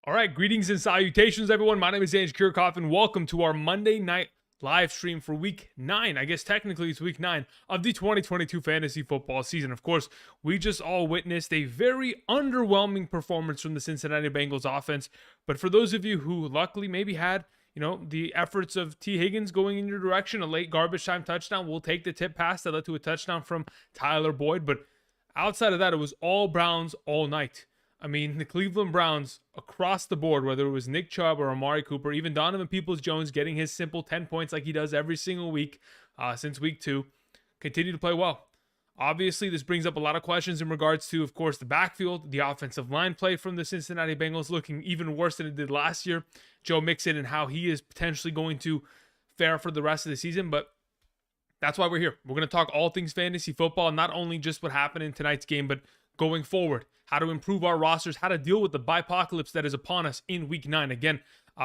All right, greetings and salutations, everyone. My name is Andrew Kirchhoff, and welcome to our Monday night live stream for Week 9. I guess technically it's Week 9 of the 2022 fantasy football season. Of course, we just all witnessed a very underwhelming performance from the Cincinnati Bengals offense. But for those of you who luckily maybe had, the efforts of T. Higgins going in your direction, a late garbage time touchdown, we'll take the tip pass that led to a touchdown from Tyler Boyd. But outside of that, it was all Browns all night. I mean, the Cleveland Browns across the board, whether it was Nick Chubb or Amari Cooper, even Donovan Peoples-Jones getting his simple 10 points like he does every single week since week 2, continue to play well. Obviously, this brings up a lot of questions in regards to, of course, the backfield, the offensive line play from the Cincinnati Bengals looking even worse than it did last year. Joe Mixon and how he is potentially going to fare for the rest of the season, but that's why we're here. We're going to talk all things fantasy football, not only just what happened in tonight's game, but going forward, how to improve our rosters, how to deal with the bipocalypse that is upon us in Week 9. Again,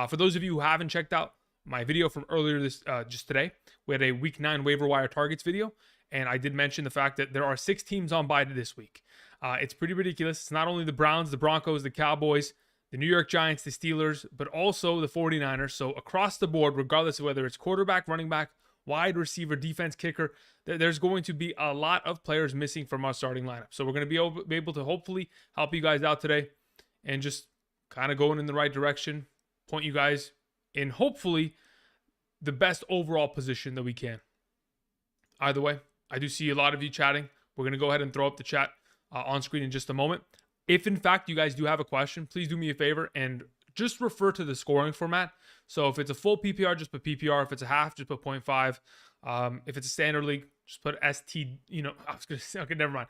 for those of you who haven't checked out my video from earlier just today, we had a Week 9 waiver wire targets video, and I did mention the fact that there are 6 teams on bye this week. It's pretty ridiculous. It's not only the Browns, the Broncos, the Cowboys, the New York Giants, the Steelers, but also the 49ers. So across the board, regardless of whether it's quarterback, running back, wide receiver, defense, kicker, there's going to be a lot of players missing from our starting lineup. So we're going to be able to hopefully help you guys out today and just kind of going in the right direction, point you guys in hopefully the best overall position that we can. Either way, I do see a lot of you chatting. We're going to go ahead and throw up the chat on screen in just a moment. If in fact you guys do have a question, please do me a favor and just refer to the scoring format. So if it's a full PPR, just put PPR. If it's a half, just put 0.5. If it's a standard league, just put ST, I was going to say, okay, never mind.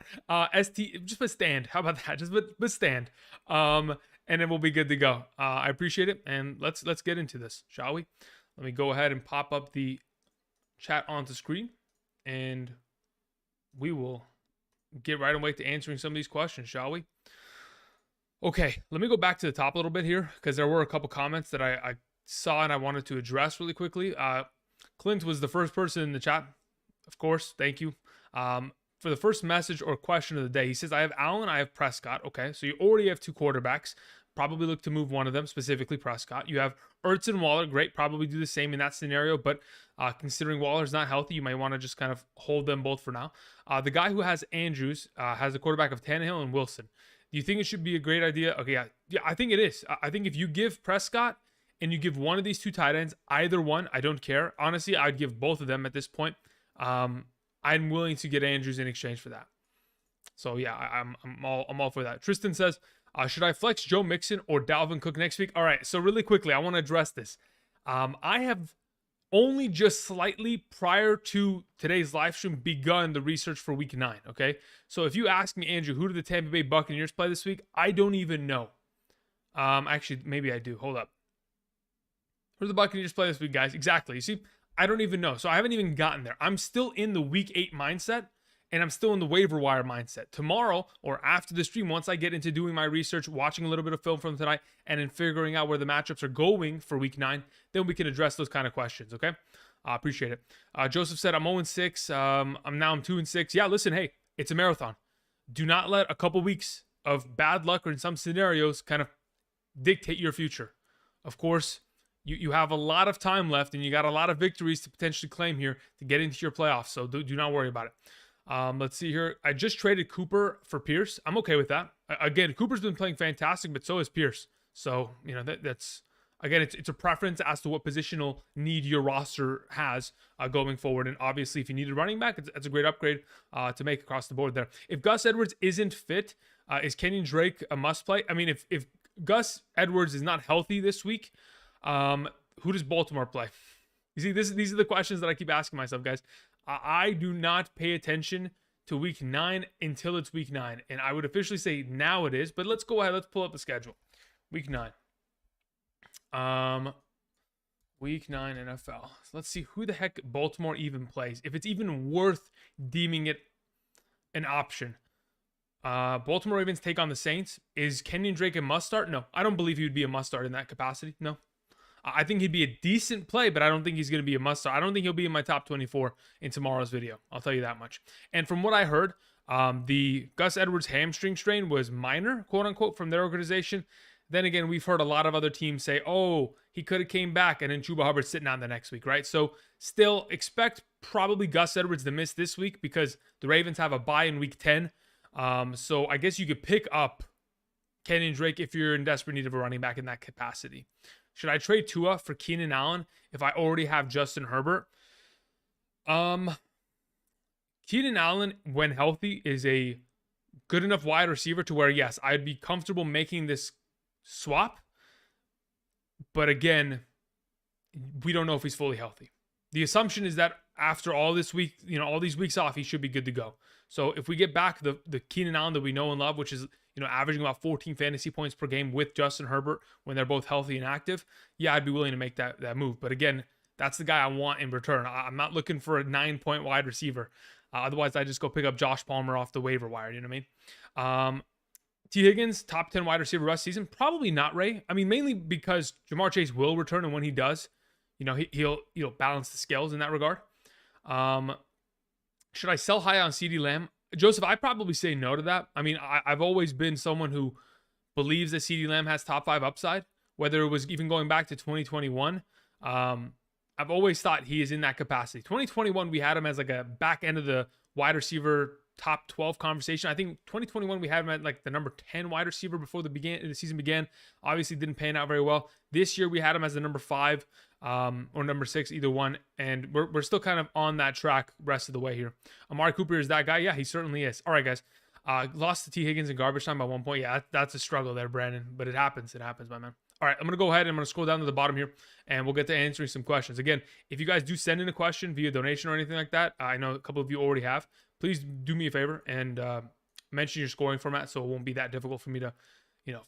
ST, just put stand. How about that? Just put stand. And then we'll be good to go. I appreciate it. And let's get into this, shall we? Let me go ahead and pop up the chat onto screen. And we will get right away to answering some of these questions, shall we? Okay, let me go back to the top a little bit here because there were a couple comments that I saw and I wanted to address really quickly. Clint was the first person in the chat. Of course, thank you. For the first message or question of the day, he says, I have Allen, I have Prescott. Okay, so you already have 2 quarterbacks. Probably look to move one of them, specifically Prescott. You have Ertz and Waller. Great, probably do the same in that scenario. But considering Waller's not healthy, you might want to just kind of hold them both for now. The guy who has Andrews has a quarterback of Tannehill and Wilson. Do you think it should be a great idea? Okay, yeah, I think it is. I think if you give Prescott and you give one of these 2 tight ends, either one, I don't care. Honestly, I'd give both of them at this point. I'm willing to get Andrews in exchange for that. So yeah, I'm all for that. Tristan says, should I flex Joe Mixon or Dalvin Cook next week? All right, so really quickly, I want to address this. I have only just slightly prior to today's live stream begun the research for Week 9, okay? So if you ask me, Andrew, who do the Tampa Bay Buccaneers play this week? I don't even know. Actually, maybe I do. Hold up. Who do the Buccaneers play this week, guys? Exactly. You see, I don't even know. So I haven't even gotten there. I'm still in the Week 8 mindset, and I'm still in the waiver wire mindset. Tomorrow or after the stream, once I get into doing my research, watching a little bit of film from tonight, and then figuring out where the matchups are going for Week 9, then we can address those kind of questions, okay? I appreciate it. Joseph said, I'm 0-6. I'm 2-6. Yeah, listen, hey, it's a marathon. Do not let a couple weeks of bad luck or in some scenarios kind of dictate your future. Of course, you have a lot of time left, and you got a lot of victories to potentially claim here to get into your playoffs, so do not worry about it. Let's see here. I just traded Cooper for Pierce. I'm okay with that. Again, Cooper's been playing fantastic, but so has Pierce. So, that's, again, it's a preference as to what positional need your roster has going forward. And obviously, if you need a running back, it's a great upgrade to make across the board there. If Gus Edwards isn't fit, is Kenyon Drake a must play? I mean, if Gus Edwards is not healthy this week, who does Baltimore play? You see, these are the questions that I keep asking myself, guys. I do not pay attention to Week 9 until it's Week 9. And I would officially say now it is. But let's go ahead. Let's pull up the schedule. Week 9. Week 9 NFL. So let's see who the heck Baltimore even plays. If it's even worth deeming it an option. Baltimore Ravens take on the Saints. Is Kenyon Drake a must start? No. I don't believe he would be a must start in that capacity. No. I think he'd be a decent play, but I don't think he's going to be a must-start. I don't think he'll be in my top 24 in tomorrow's video. I'll tell you that much. And from what I heard, the Gus Edwards hamstring strain was minor, quote-unquote, from their organization. Then again, we've heard a lot of other teams say, oh, he could have came back, and then Chuba Hubbard's sitting out the next week, right? So still expect probably Gus Edwards to miss this week because the Ravens have a bye in week 10. So I guess you could pick up Kenyon Drake if you're in desperate need of a running back in that capacity. Should I trade Tua for Keenan Allen if I already have Justin Herbert? Keenan Allen, when healthy, is a good enough wide receiver to where, yes, I'd be comfortable making this swap. But again, we don't know if he's fully healthy. The assumption is that after all this week, all these weeks off, he should be good to go. So if we get back the Keenan Allen that we know and love, which is, averaging about 14 fantasy points per game with Justin Herbert when they're both healthy and active, yeah, I'd be willing to make that move. But again, that's the guy I want in return. I'm not looking for a 9-point wide receiver. Otherwise, I just go pick up Josh Palmer off the waiver wire. You know what I mean? T. Higgins, top 10 wide receiver rest season? Probably not, Ray. I mean, mainly because Jamar Chase will return, and when he does, he'll balance the scales in that regard. Should I sell high on CeeDee Lamb? Joseph, I'd probably say no to that. I mean, I've always been someone who believes that CeeDee Lamb has top 5 upside, whether it was even going back to 2021. I've always thought he is in that capacity. 2021, we had him as like a back end of the wide receiver top 12 conversation. I think 2021, we had him at like the number 10 wide receiver before the season began. Obviously didn't pan out very well. This year we had him as the number 5 or number 6, either one. And we're still kind of on that track rest of the way here. Amari Cooper is that guy. Yeah, he certainly is. All right, guys. Lost to T. Higgins in garbage time by 1 point. Yeah, that's a struggle there, Brandon. But it happens. It happens, my man. All right, I'm going to go ahead and I'm going to scroll down to the bottom here and we'll get to answering some questions. Again, if you guys do send in a question via donation or anything like that, I know a couple of you already have. Please do me a favor and mention your scoring format so it won't be that difficult for me to,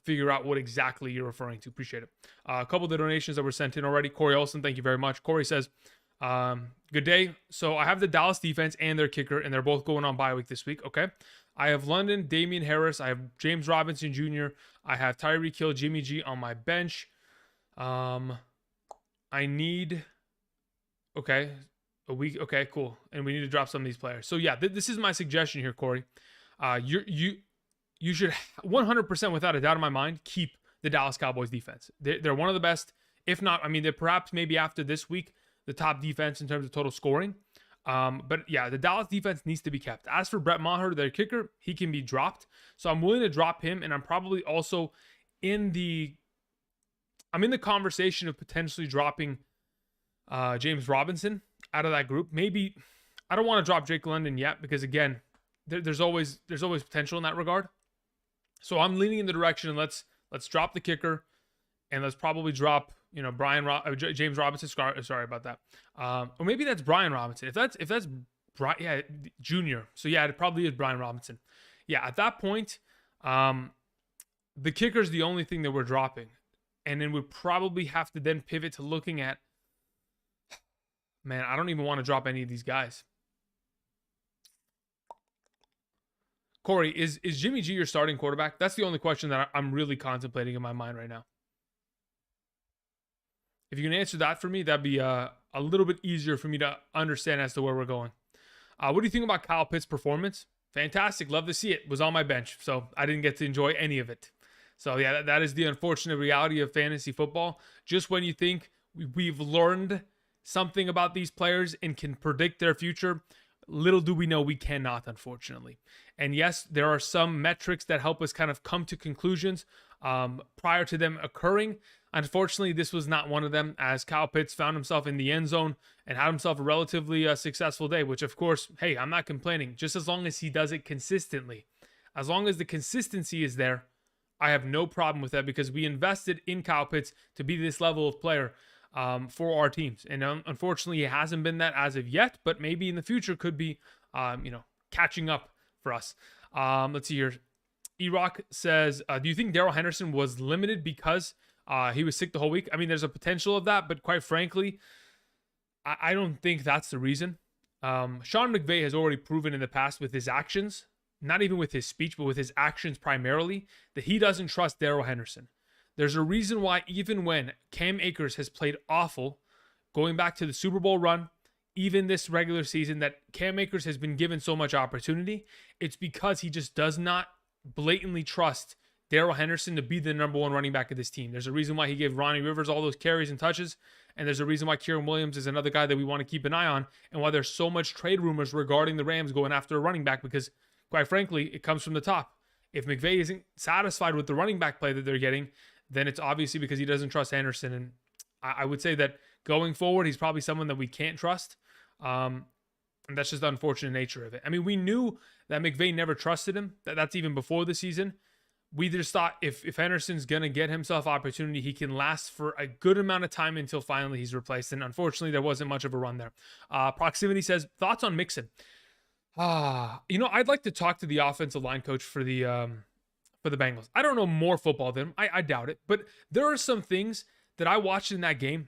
figure out what exactly you're referring to. Appreciate it. A couple of the donations that were sent in already. Corey Olson, thank you very much. Corey says, good day. So I have the Dallas defense and their kicker, and they're both going on bye week this week. Okay. I have London, Damian Harris. I have James Robinson Jr. I have Tyreek Hill, Jimmy G on my bench. I need, okay, a week. Okay, cool. And we need to drop some of these players. So yeah, this is my suggestion here, Corey. You should 100% without a doubt in my mind, keep the Dallas Cowboys defense. They're one of the best, if not, I mean, they're perhaps maybe after this week, the top defense in terms of total scoring. But yeah, the Dallas defense needs to be kept. As for Brett Maher, their kicker, he can be dropped. So I'm willing to drop him. And I'm probably also in the conversation of potentially dropping James Robinson out of that group. Maybe I don't want to drop Jake London yet because again, there's always potential in that regard. So I'm leaning in the direction and let's drop the kicker and let's probably drop James Robinson. Sorry about that. Or maybe that's Brian Robinson. If that's Brian, yeah, Junior. So yeah, it probably is Brian Robinson. Yeah, at that point, the kicker is the only thing that we're dropping, and then we probably have to then pivot to looking at. Man, I don't even want to drop any of these guys. Corey, is Jimmy G your starting quarterback? That's the only question that I'm really contemplating in my mind right now. If you can answer that for me, that'd be a little bit easier for me to understand as to where we're going. What do you think about Kyle Pitts' performance? Fantastic. Love to see it. Was on my bench, so I didn't get to enjoy any of it. So yeah, that is the unfortunate reality of fantasy football. Just when you think we've learned something about these players and can predict their future, little do we know we cannot, unfortunately. And yes, there are some metrics that help us kind of come to conclusions prior to them occurring. Unfortunately, this was not one of them, as Kyle Pitts found himself in the end zone and had himself a relatively successful day, which of course, hey, I'm not complaining, just as long as he does it consistently. As long as the consistency is there, I have no problem with that because we invested in Kyle Pitts to be this level of player for our teams. And unfortunately, he hasn't been that as of yet, but maybe in the future could be, catching up for us. Let's see here. E-Rock says, do you think Darrell Henderson was limited because he was sick the whole week? I mean, there's a potential of that, but quite frankly, I don't think that's the reason. Sean McVay has already proven in the past with his actions, not even with his speech, but with his actions primarily, that he doesn't trust Darrell Henderson. There's a reason why even when Cam Akers has played awful, going back to the Super Bowl run, even this regular season, that Cam Akers has been given so much opportunity, it's because he just does not blatantly trust Darrell Henderson to be the number one running back of this team. There's a reason why he gave Ronnie Rivers all those carries and touches. And there's a reason why Kieran Williams is another guy that we want to keep an eye on, and why there's so much trade rumors regarding the Rams going after a running back, because quite frankly, it comes from the top. If McVay isn't satisfied with the running back play that they're getting, then it's obviously because he doesn't trust Henderson. And I would say that going forward, he's probably someone that we can't trust. And that's just the unfortunate nature of it. I mean, we knew that McVay never trusted him. That's even before the season. We just thought if Henderson's going to get himself opportunity, he can last for a good amount of time until finally he's replaced. And unfortunately, there wasn't much of a run there. Proximity says, thoughts on Mixon? I'd like to talk to the offensive line coach for the Bengals. I don't know more football than him. I doubt it. But there are some things that I watched in that game,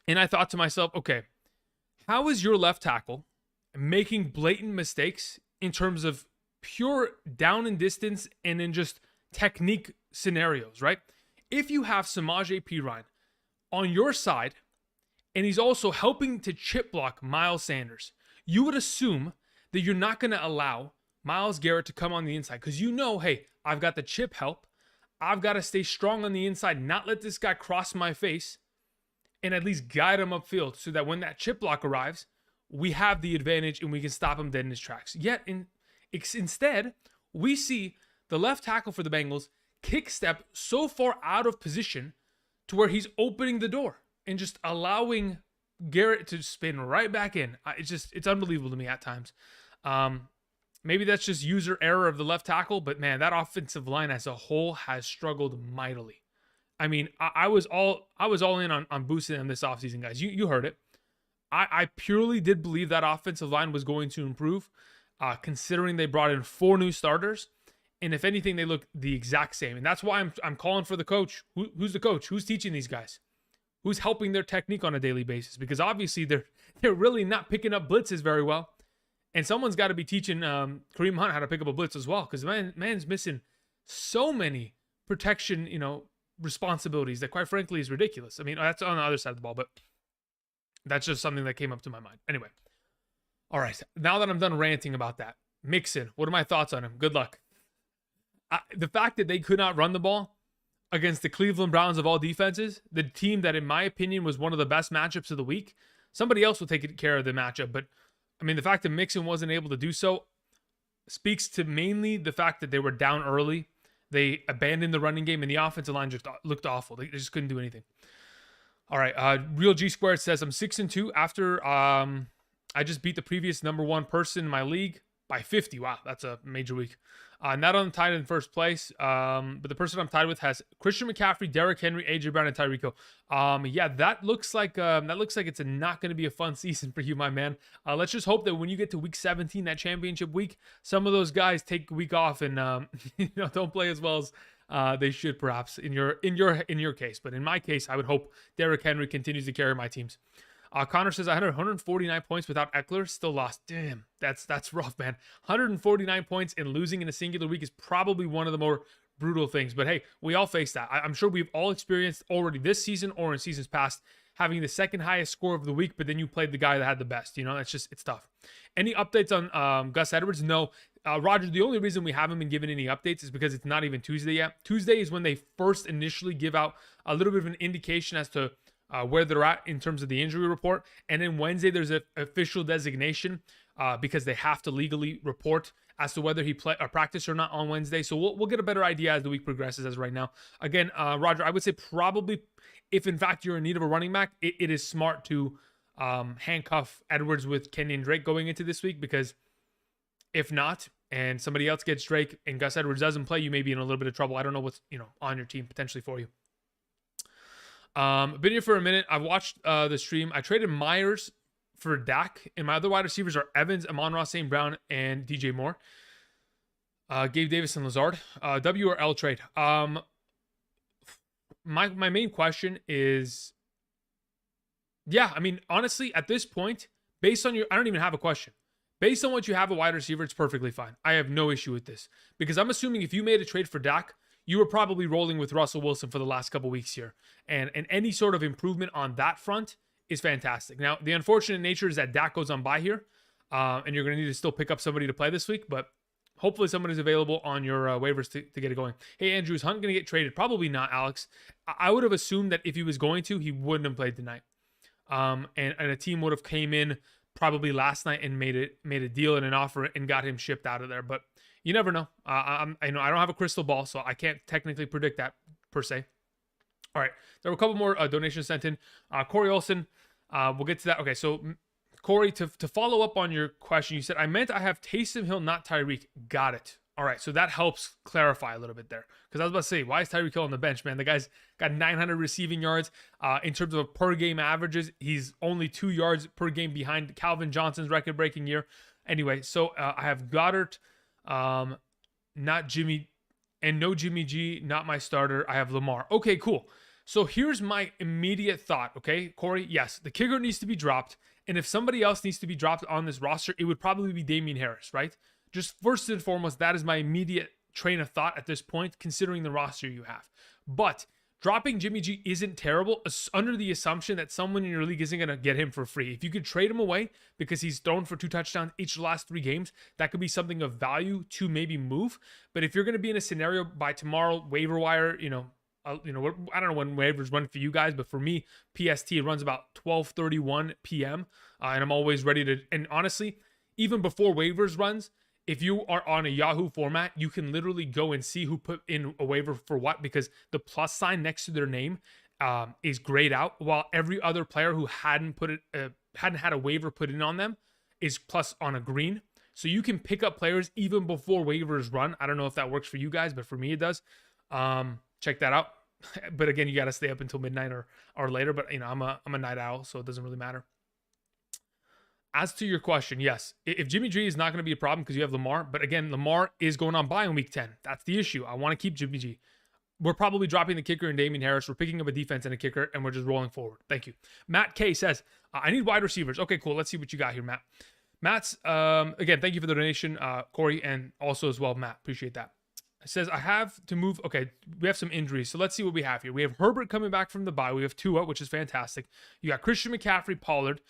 and I thought to myself, okay, how is your left tackle making blatant mistakes in terms of pure down and distance and in just technique scenarios, right? If you have Samaje Perine on your side, and he's also helping to chip block Miles Sanders, you would assume that you're not going to allow Myles Garrett to come on the inside, because hey, I've got the chip help. I've got to stay strong on the inside, not let this guy cross my face, and at least guide him upfield so that when that chip block arrives, we have the advantage and we can stop him dead in his tracks. Yet, instead, we see the left tackle for the Bengals kick step so far out of position to where he's opening the door and just allowing Garrett to spin right back in. It's unbelievable to me at times. Maybe that's just user error of the left tackle, but man, that offensive line as a whole has struggled mightily. I mean, I was all in on boosting them this offseason, guys. You heard it. I purely did believe that offensive line was going to improve, considering they brought in 4 new starters. And if anything, they look the exact same. And that's why I'm calling for the coach. Who's the coach? Who's teaching these guys? Who's helping their technique on a daily basis? Because obviously they're really not picking up blitzes very well. And someone's got to be teaching Kareem Hunt how to pick up a blitz as well. Because man's missing so many protection, responsibilities that quite frankly is ridiculous. I mean, that's on the other side of the ball, but that's just something that came up to my mind. Anyway. All right. Now that I'm done ranting about that, Mixon, what are my thoughts on him? Good luck. The fact that they could not run the ball against the Cleveland Browns of all defenses, the team that in my opinion was one of the best matchups of the week, somebody else will take care of the matchup. But I mean, the fact that Mixon wasn't able to do so speaks to mainly the fact that they were down early. They abandoned the running game, and the offensive line just looked awful. They just couldn't do anything. All right. Real G Squared says, I'm 6-2 after I just beat the previous number one person in my league by 50. Wow, that's a major week. Not on tied in first place, but the person I'm tied with has Christian McCaffrey, Derrick Henry, AJ Brown, and Tyreek Hill. Yeah, that looks like it's not going to be a fun season for you, my man. Let's just hope that when you get to week 17, that championship week, some of those guys take a week off and don't play as well as they should, perhaps in your case. But in my case, I would hope Derrick Henry continues to carry my teams. Connor says, I had 149 points without Eckler, still lost. Damn, that's rough, man. 149 points and losing in a singular week is probably one of the more brutal things. But hey, we all face that. I'm sure we've all experienced already this season or in seasons past having the second highest score of the week, but then you played the guy that had the best. It's tough. Any updates on Gus Edwards? No. Roger, the only reason we haven't been given any updates is because it's not even Tuesday yet. Tuesday is when they first initially give out a little bit of an indication as to where they're at in terms of the injury report. And then Wednesday, there's an official designation because they have to legally report as to whether he practiced or not on Wednesday. So we'll get a better idea as the week progresses as right now. Again, Roger, I would say probably if in fact you're in need of a running back, it is smart to handcuff Edwards with Kenyon Drake going into this week, because if not, and somebody else gets Drake and Gus Edwards doesn't play, you may be in a little bit of trouble. I don't know what's on your team potentially for you. Been here for a minute. I've watched the stream. I traded Myers for Dak, and my other wide receivers are Evans, Amon-Ra St. Brown, and DJ Moore. Gabe Davis and Lazard. W or L trade? My main question is, yeah, I mean, honestly, at this point, based on I don't even have a question. Based on what you have a wide receiver, it's perfectly fine. I have no issue with this, because I'm assuming if you made a trade for Dak, you were probably rolling with Russell Wilson for the last couple weeks here. And any sort of improvement on that front is fantastic. Now, the unfortunate nature is that Dak goes on by here, and you're going to need to still pick up somebody to play this week, but hopefully somebody's available on your waivers to get it going. Hey, Andrew, is Hunt going to get traded? Probably not, Alex. I would have assumed that if he was going to, he wouldn't have played tonight. And a team would have came in probably last night and made a deal and an offer and got him shipped out of there. But you never know. I know I don't have a crystal ball, so I can't technically predict that per se. All right, there were a couple more donations sent in. Corey Olson, we'll get to that. Okay, so Corey, to follow up on your question, you said, I meant I have Taysom Hill, not Tyreek. Got it. All right, so that helps clarify a little bit there. Because I was about to say, why is Tyreek Hill on the bench, man? The guy's got 900 receiving yards. In terms of per game averages, he's only 2 yards per game behind Calvin Johnson's record-breaking year. Anyway, so I have Goddard, not Jimmy, and no Jimmy G, not my starter. I have Lamar. Okay, cool. So here's my immediate thought, okay, Corey? Yes, the kicker needs to be dropped. And if somebody else needs to be dropped on this roster, it would probably be Damian Harris, right? Just first and foremost, that is my immediate train of thought at this point, considering the roster you have. But dropping Jimmy G isn't terrible under the assumption that someone in your league isn't going to get him for free. If you could trade him away because he's thrown for 2 touchdowns each of the last 3 games, that could be something of value to maybe move. But if you're going to be in a scenario by tomorrow, waiver wire, I don't know when waivers run for you guys, but for me, PST, it runs about 12:31 p.m. And I'm always ready to, and honestly, even before waivers runs, if you are on a Yahoo format, you can literally go and see who put in a waiver for what, because the plus sign next to their name is grayed out, while every other player who hadn't had a waiver put in on them is plus on a green. So you can pick up players even before waivers run. I don't know if that works for you guys, but for me it does. Check that out. But again, you got to stay up until midnight or later. But I'm a night owl, so it doesn't really matter. As to your question, yes, if Jimmy G is not going to be a problem because you have Lamar, but again, Lamar is going on bye in week 10. That's the issue. I want to keep Jimmy G. We're probably dropping the kicker and Damian Harris. We're picking up a defense and a kicker, and we're just rolling forward. Thank you. Matt K says, I need wide receivers. Okay, cool. Let's see what you got here, Matt. Matt's, again, thank you for the donation, Corey, and also as well, Matt. Appreciate that. It says, I have to move. Okay, we have some injuries. So let's see what we have here. We have Herbert coming back from the bye. We have Tua, which is fantastic. You got Christian McCaffrey, Pollard.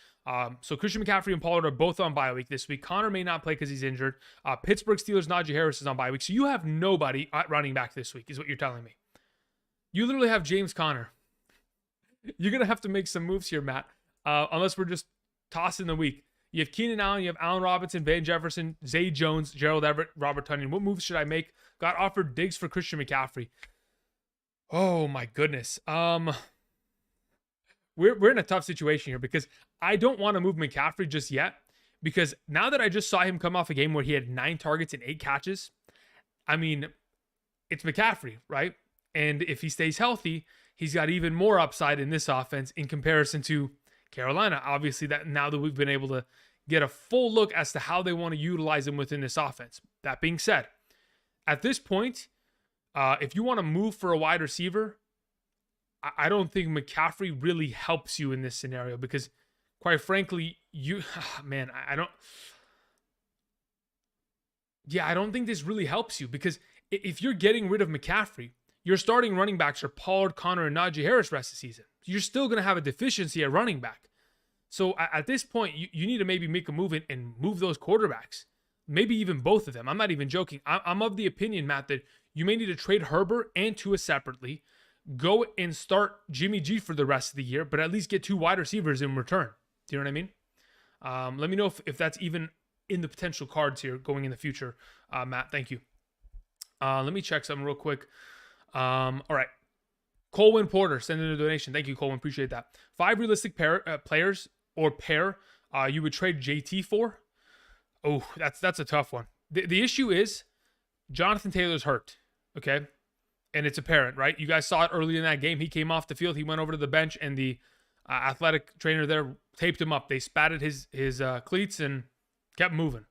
So Christian McCaffrey and Pollard are both on bye week this week. Connor may not play because he's injured. Pittsburgh Steelers, Najee Harris is on bye week. So you have nobody at running back this week is what you're telling me. You literally have James Conner. You're going to have to make some moves here, Matt, unless we're just tossing the week. You have Keenan Allen, you have Allen Robinson, Van Jefferson, Zay Jones, Gerald Everett, Robert Tonyan. What moves should I make? Got offered Diggs for Christian McCaffrey. Oh my goodness. We're in a tough situation here because I don't want to move McCaffrey just yet, because now that I just saw him come off a game where he had 9 targets and 8 catches, I mean, it's McCaffrey, right? And if he stays healthy, he's got even more upside in this offense in comparison to Carolina. Obviously, that now that we've been able to get a full look as to how they want to utilize him within this offense. That being said, at this point, if you want to move for a wide receiver, I don't think McCaffrey really helps you in this scenario because, quite frankly, I don't think this really helps you, because if you're getting rid of McCaffrey, your starting running backs are Pollard, Connor, and Najee Harris rest of the season. You're still going to have a deficiency at running back. So at this point, you need to maybe make a move and move those quarterbacks. Maybe even both of them. I'm not even joking. I'm of the opinion, Matt, that you may need to trade Herbert and Tua separately. Go and start Jimmy G for the rest of the year, but at least get 2 wide receivers in return. Do you know what I mean? Let me know if that's even in the potential cards here going in the future, Matt. Thank you. Let me check something real quick. All right. Colwyn Porter sending a donation. Thank you, Colwyn. Appreciate that. 5 realistic players or pair you would trade JT for. Oh, that's a tough one. The issue is Jonathan Taylor's hurt. Okay. And it's apparent, right? You guys saw it early in that game. He came off the field. He went over to the bench, and the athletic trainer there taped him up. They spatted his cleats and kept moving.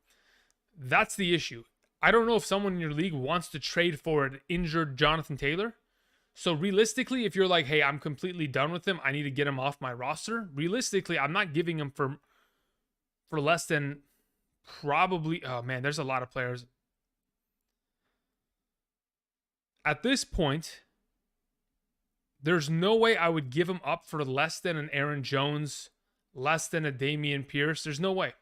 That's the issue. I don't know if someone in your league wants to trade for an injured Jonathan Taylor. So realistically, if you're like, hey, I'm completely done with him, I need to get him off my roster. Realistically, I'm not giving him for less than probably, oh man, there's a lot of players. At this point, there's no way I would give him up for less than an Aaron Jones, less than a Dameon Pierce. There's no way.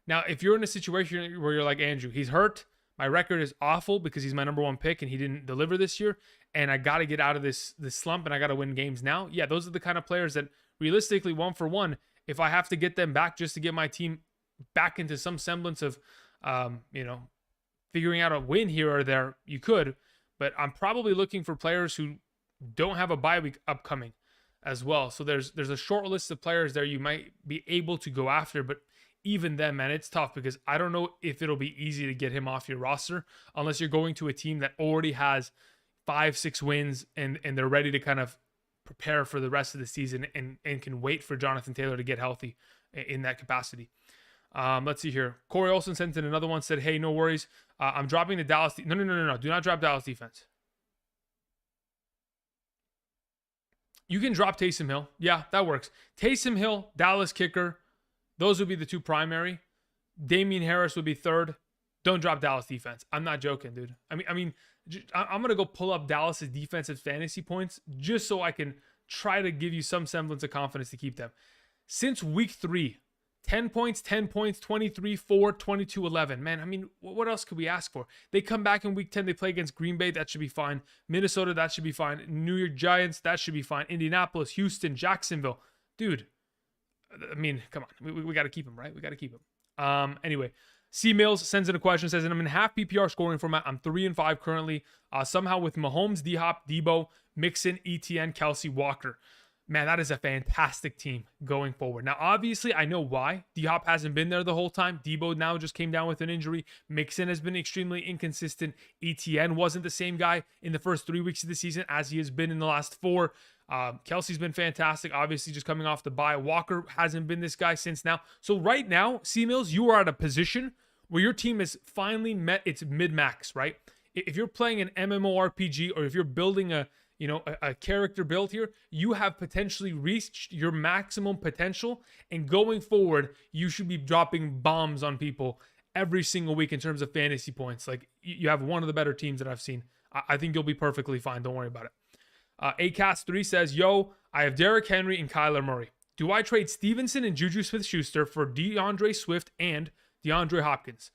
Now, if you're in a situation where you're like, Andrew, he's hurt, My record is awful because he's my number one pick and he didn't deliver this year. And I got to get out of this slump and I got to win games now. Yeah, those are the kind of players that realistically, 1-for-1, if I have to get them back just to get my team back into some semblance of, figuring out a win here or there, you could. But I'm probably looking for players who don't have a bye week upcoming as well. So there's a short list of players there you might be able to go after, but even then, man, it's tough because I don't know if it'll be easy to get him off your roster unless you're going to a team that already has 5-6 wins and they're ready to kind of prepare for the rest of the season and can wait for Jonathan Taylor to get healthy in that capacity. Let's see here. Corey Olsen sent in another one, said, hey, no worries. I'm dropping the Dallas. No. Do not drop Dallas defense. You can drop Taysom Hill. Yeah, that works. Taysom Hill, Dallas kicker. Those would be the two primary. Damian Harris would be third. Don't drop Dallas defense. I'm not joking, dude. I mean, I'm going to go pull up Dallas's defensive fantasy points just so I can try to give you some semblance of confidence to keep them. Since week 3, 10 points, 23, 4, 22, 11. Man, I mean, what else could we ask for? They come back in week 10. They play against Green Bay. That should be fine. Minnesota, that should be fine. New York Giants, that should be fine. Indianapolis, Houston, Jacksonville. Dude, I mean, come on. We got to keep him, right? We got to keep him. Anyway, C Mills sends in a question, says, and I'm in half PPR scoring format. I'm 3-5 currently. Somehow with Mahomes, D-Hop, Debo, Mixon, ETN, Kelsey, Walker. Man, that is a fantastic team going forward. Now, obviously, I know why. D-Hop hasn't been there the whole time. Debo now just came down with an injury. Mixon has been extremely inconsistent. ETN wasn't the same guy in the first 3 weeks of the season as he has been in the last 4. Kelsey's been fantastic, obviously just coming off the bye. Walker hasn't been this guy since now. So right now, C-Mills, you are at a position where your team has finally met its mid-max, right? If you're playing an MMORPG or if you're building a character build here, you have potentially reached your maximum potential, and going forward, you should be dropping bombs on people every single week in terms of fantasy points. Like, you have one of the better teams that I've seen. I think you'll be perfectly fine. Don't worry about it. Acast3 says, yo, I have Derrick Henry and Kyler Murray. Do I trade Stevenson and Juju Smith-Schuster for DeAndre Swift and DeAndre Hopkins?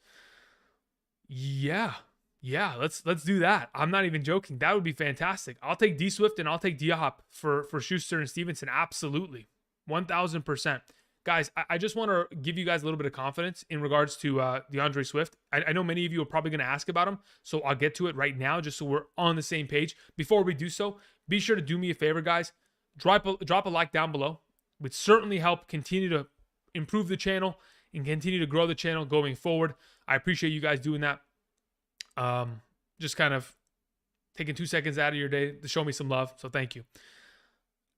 Yeah, let's do that. I'm not even joking. That would be fantastic. I'll take D Swift and I'll take D-Hop for Schuster and Stevenson. Absolutely. 1,000%. Guys, I just want to give you guys a little bit of confidence in regards to DeAndre Swift. I know many of you are probably going to ask about him, so I'll get to it right now just so we're on the same page. Before we do so, be sure to do me a favor, guys. Drop a like down below. It would certainly help continue to improve the channel and continue to grow the channel going forward. I appreciate you guys doing that. Just kind of taking 2 seconds out of your day to show me some love. So thank you.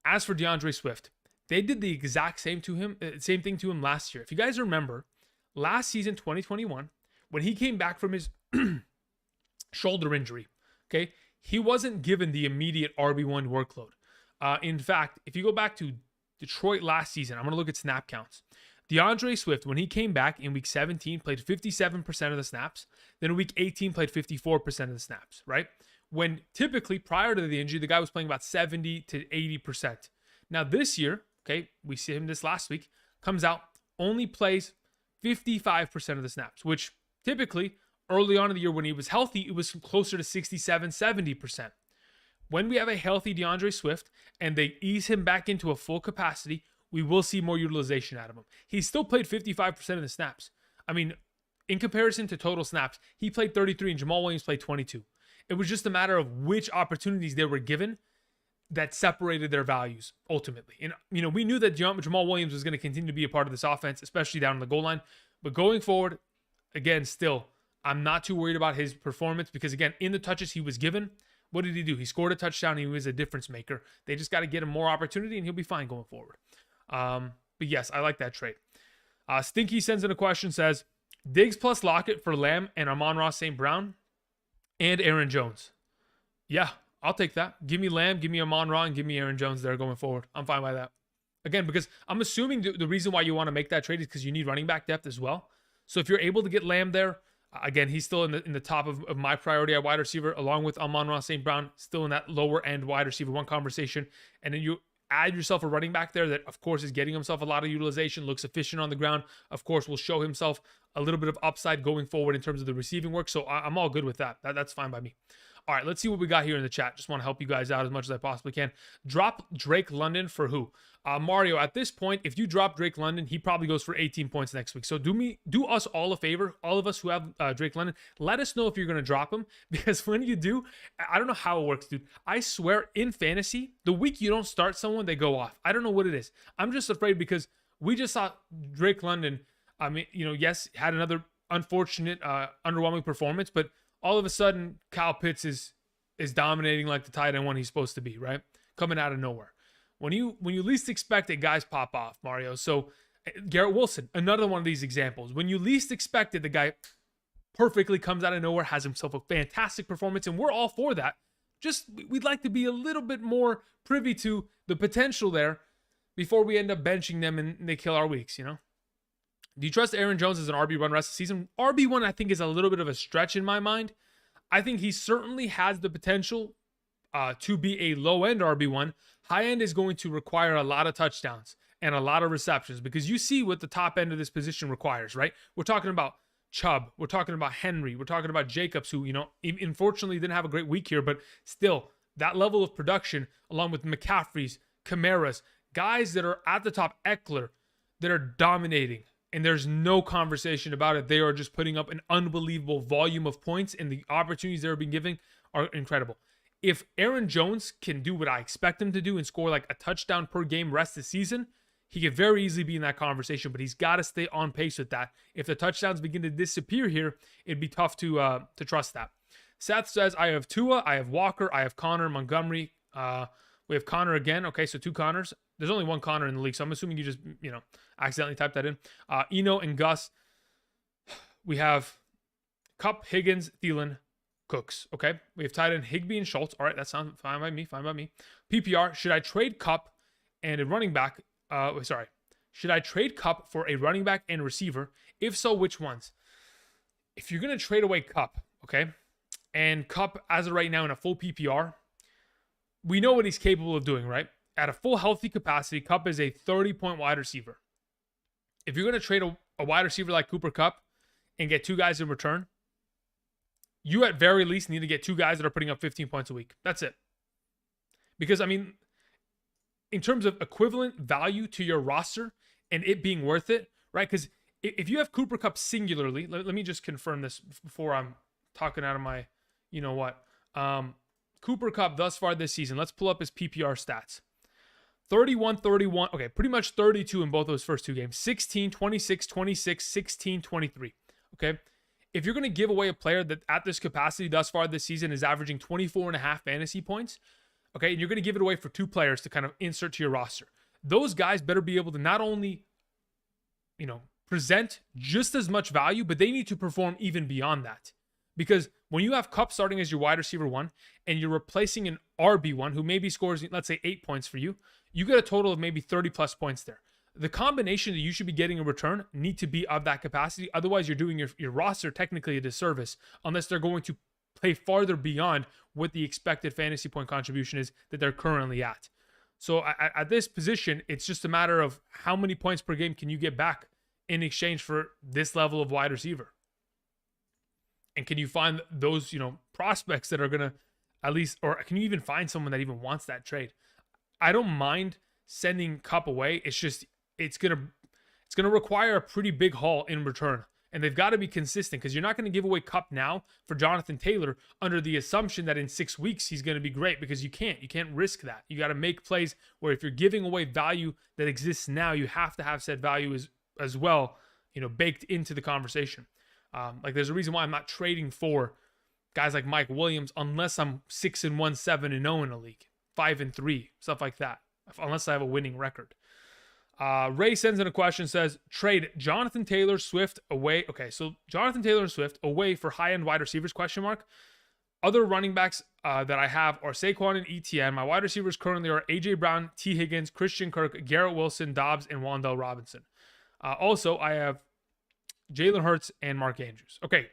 As for DeAndre Swift, they did the exact same thing to him last year. If you guys remember, last season, 2021, when he came back from his shoulder injury, okay, he wasn't given the immediate RB1 workload. In fact, if you go back to Detroit last season, I'm going to look at snap counts. DeAndre Swift, when he came back in week 17, played 57% of the snaps. Then in week 18, played 54% of the snaps, right? When typically prior to the injury, the guy was playing about 70 to 80%. Now this year, okay, we see him this last week, comes out, only plays 55% of the snaps, which typically early on in the year when he was healthy, it was closer to 67, 70%. When we have a healthy DeAndre Swift and they ease him back into a full capacity, we will see more utilization out of him. He still played 55% of the snaps. I mean, in comparison to total snaps, he played 33 and Jamal Williams played 22. It was just a matter of which opportunities they were given that separated their values ultimately. And, we knew that Jamal Williams was going to continue to be a part of this offense, especially down on the goal line. But going forward, again, still, I'm not too worried about his performance because, again, in the touches he was given, what did he do? He scored a touchdown. He was a difference maker. They just got to get him more opportunity and he'll be fine going forward. But yes, I like that trade. Stinky sends in a question, says, Diggs plus Lockett for Lamb and Amon-Ra St. Brown and Aaron Jones. Yeah, I'll take that. Give me Lamb, give me Amon-Ra, and give me Aaron Jones there going forward. I'm fine by that. Again, because I'm assuming the reason why you want to make that trade is because you need running back depth as well. So if you're able to get Lamb there, again, he's still in the top of my priority at wide receiver, along with Amon-Ra St. Brown, still in that lower end wide receiver one conversation. And then add yourself a running back there that, of course, is getting himself a lot of utilization, looks efficient on the ground, of course, will show himself a little bit of upside going forward in terms of the receiving work. So I'm all good with that. That's fine by me. All right, let's see what we got here in the chat. Just want to help you guys out as much as I possibly can. Drop Drake London for who? Mario, at this point, if you drop Drake London, he probably goes for 18 points next week. So do us all a favor, all of us who have Drake London, let us know if you're going to drop him, because when you do, I don't know how it works, dude. I swear, in fantasy, the week you don't start someone, they go off. I don't know what it is. I'm just afraid because we just saw Drake London, I mean, yes, had another unfortunate, underwhelming performance, but all of a sudden, Kyle Pitts is dominating like the tight end one he's supposed to be, right? Coming out of nowhere. When you least expect it, guys pop off, Mario. So Garrett Wilson, another one of these examples. When you least expect it, the guy perfectly comes out of nowhere, has himself a fantastic performance, and we're all for that. Just we'd like to be a little bit more privy to the potential there before we end up benching them and they kill our weeks, Do you trust Aaron Jones as an RB1 rest of the season? RB1, I think, is a little bit of a stretch in my mind. I think he certainly has the potential to be a low-end RB1. High-end is going to require a lot of touchdowns and a lot of receptions, because you see what the top end of this position requires, right? We're talking about Chubb. We're talking about Henry. We're talking about Jacobs, who, unfortunately didn't have a great week here, but still, that level of production, along with McCaffrey's, Kamara's, guys that are at the top, Eckler, that are dominating. And there's no conversation about it. They are just putting up an unbelievable volume of points, and the opportunities they're being given are incredible. If Aaron Jones can do what I expect him to do and score like a touchdown per game rest of the season, he could very easily be in that conversation, but he's got to stay on pace with that. If the touchdowns begin to disappear here, it'd be tough to trust that. Seth says, I have Tua, I have Walker, I have Connor, Montgomery. We have Connor again. Okay, so 2 Connors. There's only 1 Connor in the league, so I'm assuming you just, accidentally typed that in. Eno and Gus. We have Kupp, Higgins, Thielen, Cooks. Okay, we have tight end Higbee and Schultz. All right, that sounds fine by me. Fine by me. PPR. Should I trade Kupp and a running back? Should I trade Kupp for a running back and receiver? If so, which ones? If you're gonna trade away Kupp, okay, and Kupp as of right now in a full PPR, we know what he's capable of doing, right? At a full healthy capacity, Kupp is a 30-point wide receiver. If you're gonna trade a wide receiver like Cooper Kupp and get 2 guys in return, you at very least need to get 2 guys that are putting up 15 points a week. That's it. Because, in terms of equivalent value to your roster and it being worth it, right? Because if you have Cooper Kupp singularly, let me just confirm this before I'm talking out of my, Cooper Kupp thus far this season, let's pull up his PPR stats. 31, 31, okay, pretty much 32 in both those first 2 games. 16, 26, 26, 16, 23, okay? If you're going to give away a player that at this capacity thus far this season is averaging 24.5 fantasy points, okay, and you're going to give it away for 2 players to kind of insert to your roster, those guys better be able to not only, present just as much value, but they need to perform even beyond that. Because when you have Kupp starting as your wide receiver 1 and you're replacing an RB1 who maybe scores, let's say, 8 points for you, you get a total of maybe 30 plus points there. The combination that you should be getting in return need to be of that capacity. Otherwise, you're doing your roster technically a disservice unless they're going to play farther beyond what the expected fantasy point contribution is that they're currently at. So at this position, it's just a matter of how many points per game can you get back in exchange for this level of wide receiver. And can you find those, prospects that are going to at least, or can you even find someone that even wants that trade? I don't mind sending Kupp away. It's just, it's going to require a pretty big haul in return. And they've got to be consistent, because you're not going to give away Kupp now for Jonathan Taylor under the assumption that in 6 weeks he's going to be great, because you can't risk that. You got to make plays where if you're giving away value that exists now, you have to have said value as well, baked into the conversation. There's a reason why I'm not trading for guys like Mike Williams unless I'm 6-1, 7-0 in a league, 5-3, stuff like that, unless I have a winning record. Ray sends in a question, says, trade Jonathan Taylor, Swift away. Okay, so Jonathan Taylor and Swift away for high-end wide receivers, ? Other running backs that I have are Saquon and ETN. My wide receivers currently are A.J. Brown, T. Higgins, Christian Kirk, Garrett Wilson, Dobbs, and Wan'Dale Robinson. Also, I have Jalen Hurts and Mark Andrews. Okay,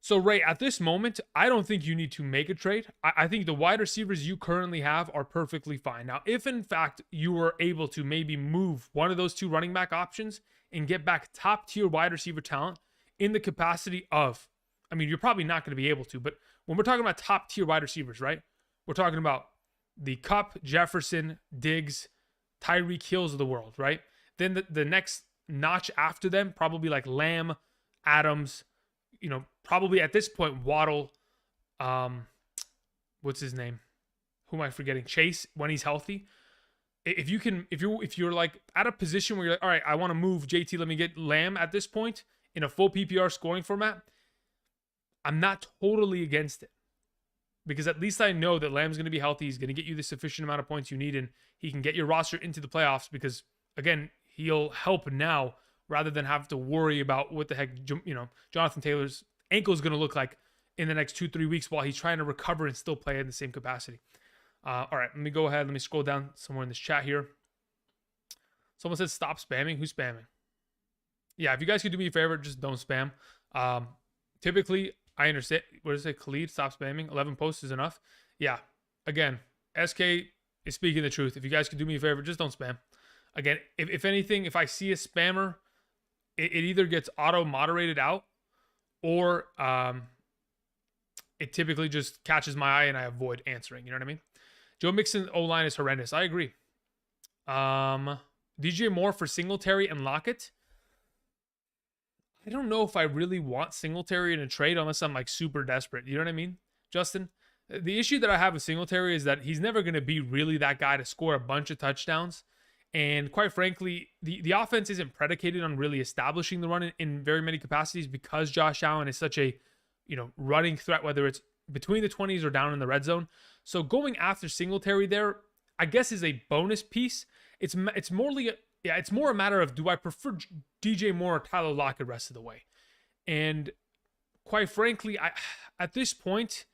So, Ray, at this moment, I don't think you need to make a trade. I think the wide receivers you currently have are perfectly fine. Now, if in fact you were able to maybe move one of those two running back options and get back top tier wide receiver talent in the capacity of, I mean, you're probably not going to be able to, but when we're talking about top tier wide receivers, right? We're talking about the Kupp, Jefferson, Diggs, Tyreek Hills of the world, right? Then the next notch after them, probably like Lamb, Adams, probably at this point, Waddle, what's his name? Who am I forgetting? Chase, when he's healthy. If you're like at a position where you're like, all right, I want to move JT, let me get Lamb at this point in a full PPR scoring format, I'm not totally against it. Because at least I know that Lamb's going to be healthy. He's going to get you the sufficient amount of points you need, and he can get your roster into the playoffs because, again, he'll help now rather than have to worry about what the heck, Jonathan Taylor's ankle is going to look like in the next 2-3 weeks while he's trying to recover and still play in the same capacity. All right, let me go ahead. Let me scroll down somewhere in this chat here. Someone said stop spamming. Who's spamming? Yeah, if you guys could do me a favor, just don't spam. Typically, I understand. What does it say? Khalid, stop spamming. 11 posts is enough. Yeah. Again, SK is speaking the truth. If you guys could do me a favor, just don't spam. Again, if anything, if I see a spammer, it either gets auto-moderated out or it typically just catches my eye and I avoid answering. You know what I mean? Joe Mixon's O-line is horrendous. I agree. DJ Moore for Singletary and Lockett. I don't know if I really want Singletary in a trade unless I'm like super desperate. You know what I mean, Justin? The issue that I have with Singletary is that he's never going to be really that guy to score a bunch of touchdowns. And quite frankly, the offense isn't predicated on really establishing the run in very many capacities because Josh Allen is such a, running threat, whether it's between the 20s or down in the red zone. So going after Singletary there, I guess, is a bonus piece. It's more a matter of, do I prefer DJ Moore or Tyler Lockett the rest of the way? And quite frankly, at this point,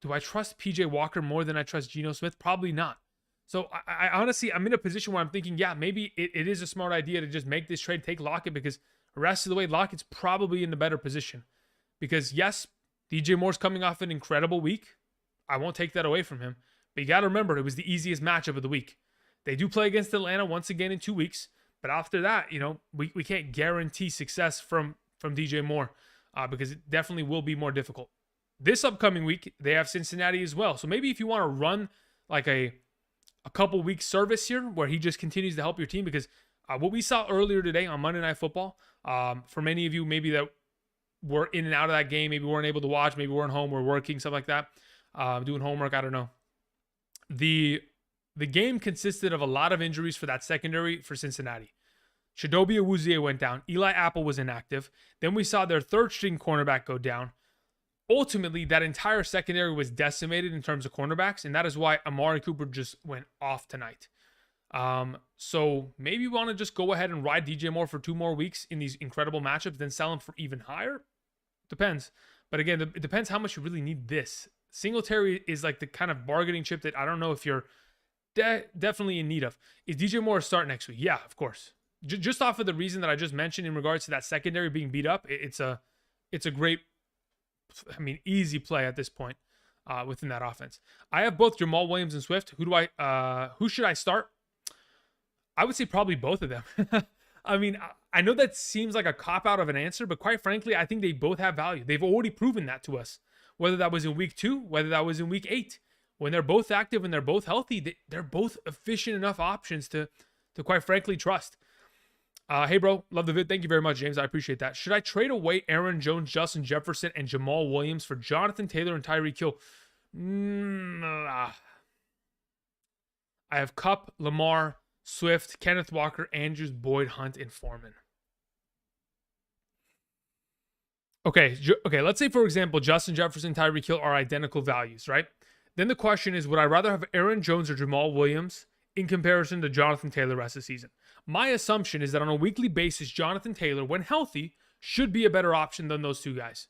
do I trust PJ Walker more than I trust Geno Smith? Probably not. So I honestly, I'm in a position where I'm thinking, yeah, maybe it is a smart idea to just make this trade, take Lockett, because the rest of the way, Lockett's probably in the better position. Because yes, DJ Moore's coming off an incredible week. I won't take that away from him. But you got to remember, it was the easiest matchup of the week. They do play against Atlanta once again in 2 weeks. But after that, we can't guarantee success from DJ Moore because it definitely will be more difficult. This upcoming week, they have Cincinnati as well. So maybe if you want to run like a couple weeks service here where he just continues to help your team, because what we saw earlier today on Monday Night Football, for many of you maybe that were in and out of that game, maybe weren't able to watch, maybe weren't home, we're working, stuff like that, doing homework, I don't know. The game consisted of a lot of injuries for that secondary for Cincinnati. Chidobe Awuzie went down. Eli Apple was inactive. Then we saw their third-string cornerback go down. Ultimately, that entire secondary was decimated in terms of cornerbacks, and that is why Amari Cooper just went off tonight. So maybe you want to just go ahead and ride DJ Moore for 2 more weeks in these incredible matchups, then sell him for even higher? Depends. But again, it depends how much you really need this. Singletary is like the kind of bargaining chip that I don't know if you're definitely in need of. Is DJ Moore a start next week? Yeah, of course. Just off of the reason that I just mentioned in regards to that secondary being beat up, it's a great, easy play at this point within that offense. I have both Jamal Williams and Swift. Who should I start? I would say probably both of them. I know that seems like a cop-out of an answer, but quite frankly, I think they both have value. They've already proven that to us. Whether that was in week 2, whether that was in week 8. When they're both active and they're both healthy, they're both efficient enough options to quite frankly trust. Hey, bro. Love the vid. Thank you very much, James. I appreciate that. Should I trade away Aaron Jones, Justin Jefferson, and Jamal Williams for Jonathan Taylor and Tyreek Hill? I have Kupp, Lamar, Swift, Kenneth Walker, Andrews, Boyd, Hunt, and Foreman. Okay, let's say, for example, Justin Jefferson and Tyreek Hill are identical values, right? Then the question is, would I rather have Aaron Jones or Jamal Williams in comparison to Jonathan Taylor the rest of the season? My assumption is that on a weekly basis, Jonathan Taylor, when healthy, should be a better option than those two guys.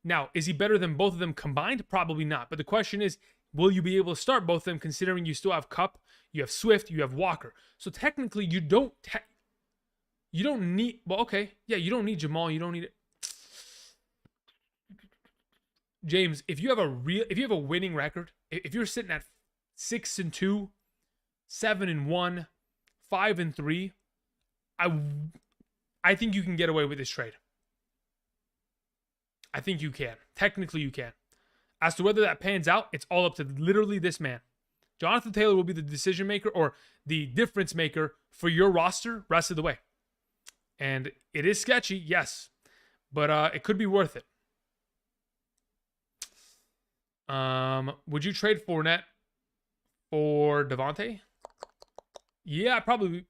Now, is he better than both of them combined? Probably not. But the question is, will you be able to start both of them considering you still have Kupp, you have Swift, you have Walker? So technically, you don't need, you don't need Jamal, you don't need it. James, if you have a winning record, if you're sitting at 6-2, 7-1, 5-3, I think you can get away with this trade. I think you can. Technically, you can. As to whether that pans out, it's all up to literally this man. Jonathan Taylor will be the decision maker or the difference maker for your roster rest of the way. And it is sketchy, yes, but it could be worth it. Would you trade Fournette for Devontae? Yeah, probably.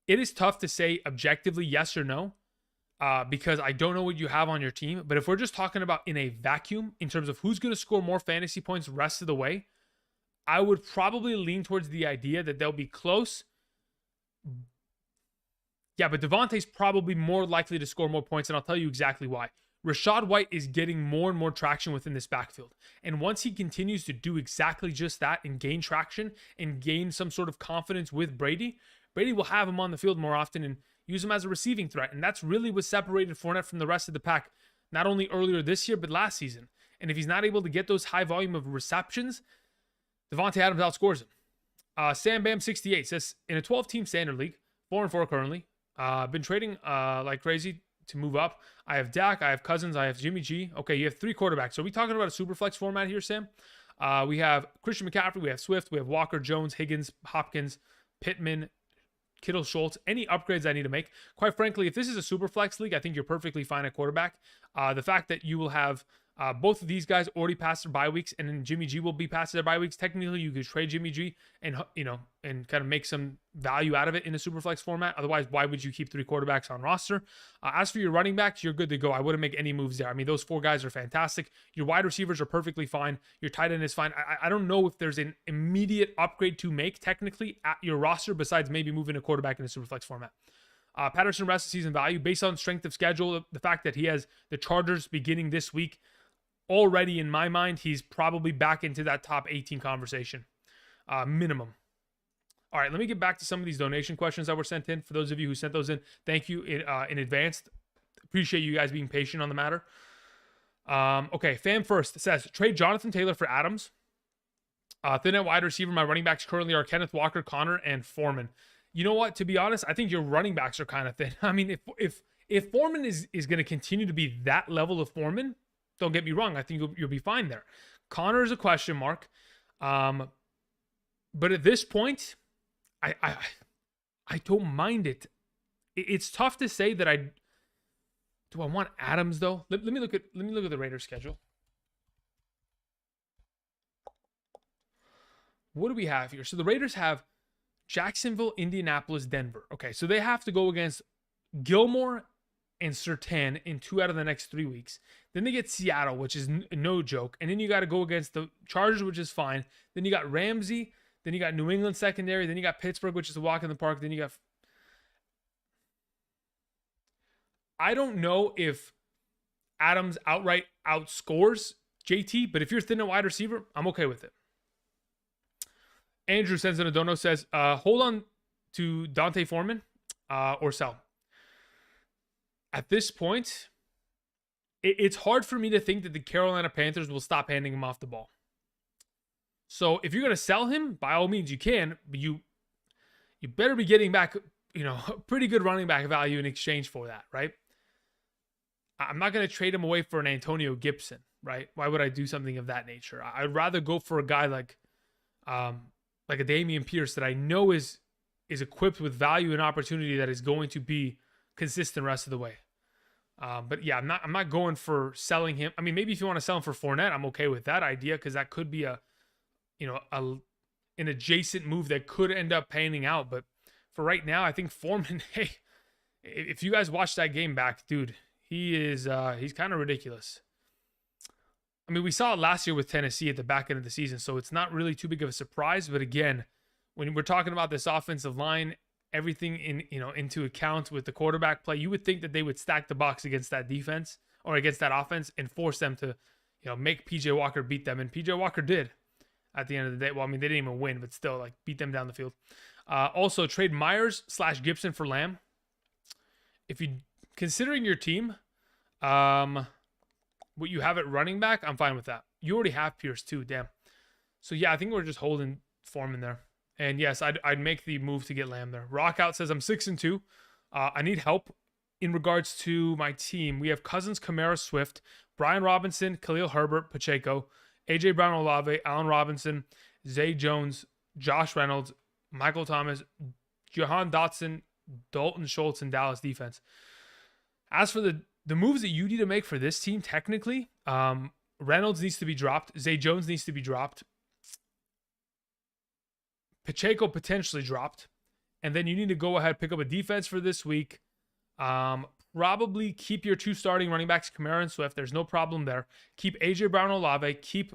It is tough to say objectively yes or no, because I don't know what you have on your team. But if we're just talking about in a vacuum, in terms of who's going to score more fantasy points the rest of the way, I would probably lean towards the idea that they'll be close. Yeah, but Devontae's probably more likely to score more points, and I'll tell you exactly why. Rachaad White is getting more and more traction within this backfield. And once he continues to do exactly just that and gain traction and gain some sort of confidence with Brady, Brady will have him on the field more often and use him as a receiving threat. And that's really what separated Fournette from the rest of the pack, not only earlier this year, but last season. And if he's not able to get those high volume of receptions, Devontae Adams outscores him. Sam Bam68 says, in a 12-team standard league, 4-4 currently, been trading like crazy to move up. I have Dak, I have Cousins, I have Jimmy G. Okay, you have 3 quarterbacks. So are we talking about a super flex format here, Sam? We have Christian McCaffrey, we have Swift, we have Walker, Jones, Higgins, Hopkins, Pittman, Kittle, Schultz. Any upgrades I need to make? Quite frankly, if this is a super flex league, I think you're perfectly fine at quarterback. The fact that you will have both of these guys already past their bye weeks, and then Jimmy G will be past their bye weeks. Technically, you could trade Jimmy G and and kind of make some value out of it in a superflex format. Otherwise, why would you keep 3 quarterbacks on roster? As for your running backs, you're good to go. I wouldn't make any moves there. I mean, those 4 guys are fantastic. Your wide receivers are perfectly fine. Your tight end is fine. I don't know if there's an immediate upgrade to make technically at your roster besides maybe moving a quarterback in a superflex format. Patterson rest of season value based on strength of schedule, the fact that he has the Chargers beginning this week. Already in my mind, he's probably back into that top 18 conversation, minimum. All right, let me get back to some of these donation questions that were sent in. For those of you who sent those in, thank you in advance. Appreciate you guys being patient on the matter. Okay, Fam First says, trade Jonathan Taylor for Adams. Thin at wide receiver, my running backs currently are Kenneth Walker, Connor, and Foreman. You know what? To be honest, I think your running backs are kind of thin. I mean, if Foreman is going to continue to be that level of Foreman, don't get me wrong, I think you'll be fine there. Connor is a question mark. But at this point, I don't mind it. It's tough to say that do I want Adams though? Let me look at the Raiders schedule. What do we have here? So the Raiders have Jacksonville, Indianapolis, Denver. Okay, so they have to go against Gilmore and Surtain in 2 out of the next 3 weeks. Then they get Seattle, which is no joke. And then you got to go against the Chargers, which is fine. Then you got Ramsey. Then you got New England secondary. Then you got Pittsburgh, which is a walk in the park. Then you got... I don't know if Adams outright outscores JT, but if you're thin at wide receiver, I'm okay with it. Andrew Senzonadono says, hold on to Dante Foreman or sell. At this point, it's hard for me to think that the Carolina Panthers will stop handing him off the ball. So if you're going to sell him, by all means you can, but you better be getting back, pretty good running back value in exchange for that, right? I'm not going to trade him away for an Antonio Gibson, right? Why would I do something of that nature? I'd rather go for a guy like a Dameon Pierce that I know is equipped with value and opportunity that is going to be consistent the rest of the way. But yeah, I'm not going for selling him. I mean, maybe if you want to sell him for Fournette, I'm okay with that idea because that could be an adjacent move that could end up panning out. But for right now, I think Foreman, hey, if you guys watch that game back, dude, he's kind of ridiculous. I mean, we saw it last year with Tennessee at the back end of the season, so it's not really too big of a surprise. But again, when we're talking about this offensive line, everything into account with the quarterback play, you would think that they would stack the box against that defense or against that offense and force them to, make PJ Walker beat them. And PJ Walker did at the end of the day. Well, I mean, they didn't even win, but still, beat them down the field. Also, trade Myers/Gibson for Lamb. If you considering your team, what you have at running back, I'm fine with that. You already have Pierce too, damn. So yeah, I think we're just holding Foreman there. And yes, I'd make the move to get Lamb there. Rockout says I'm 6-2. I need help in regards to my team. We have Cousins, Kamara, Swift, Brian Robinson, Khalil Herbert, Pacheco, AJ Brown, Olave, Allen Robinson, Zay Jones, Josh Reynolds, Michael Thomas, Jahan Dotson, Dalton Schultz, and Dallas defense. As for the moves that you need to make for this team, technically, Reynolds needs to be dropped. Zay Jones needs to be dropped. Pacheco potentially dropped. And then you need to go ahead, pick up a defense for this week. Probably keep your 2 starting running backs, Kamara and Swift. There's no problem there. Keep AJ Brown, Olave. Keep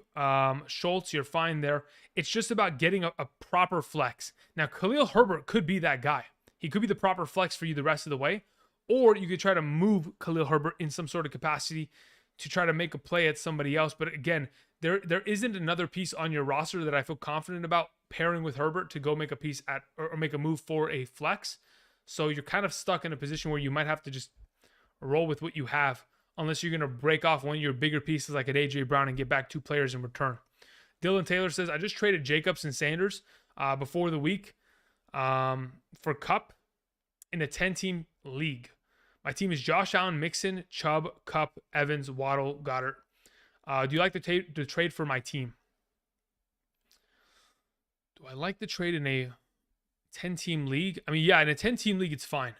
Schultz. You're fine there. It's just about getting a proper flex. Now, Khalil Herbert could be that guy. He could be the proper flex for you the rest of the way. Or you could try to move Khalil Herbert in some sort of capacity to try to make a play at somebody else. But again, there isn't another piece on your roster that I feel confident about pairing with Herbert to go make a piece at or make a move for a flex. So you're kind of stuck in a position where you might have to just roll with what you have unless you're going to break off one of your bigger pieces like an AJ Brown and get back 2 players in return. Dylan Taylor says, I just traded Jacobs and Sanders before the week for Cup in a 10-team league. My team is Josh Allen, Mixon, Chubb, Cup, Evans, Waddle, Goddard. Do you like the trade for my team? Do I like the trade in a 10-team league? I mean, yeah, in a 10-team league, it's fine.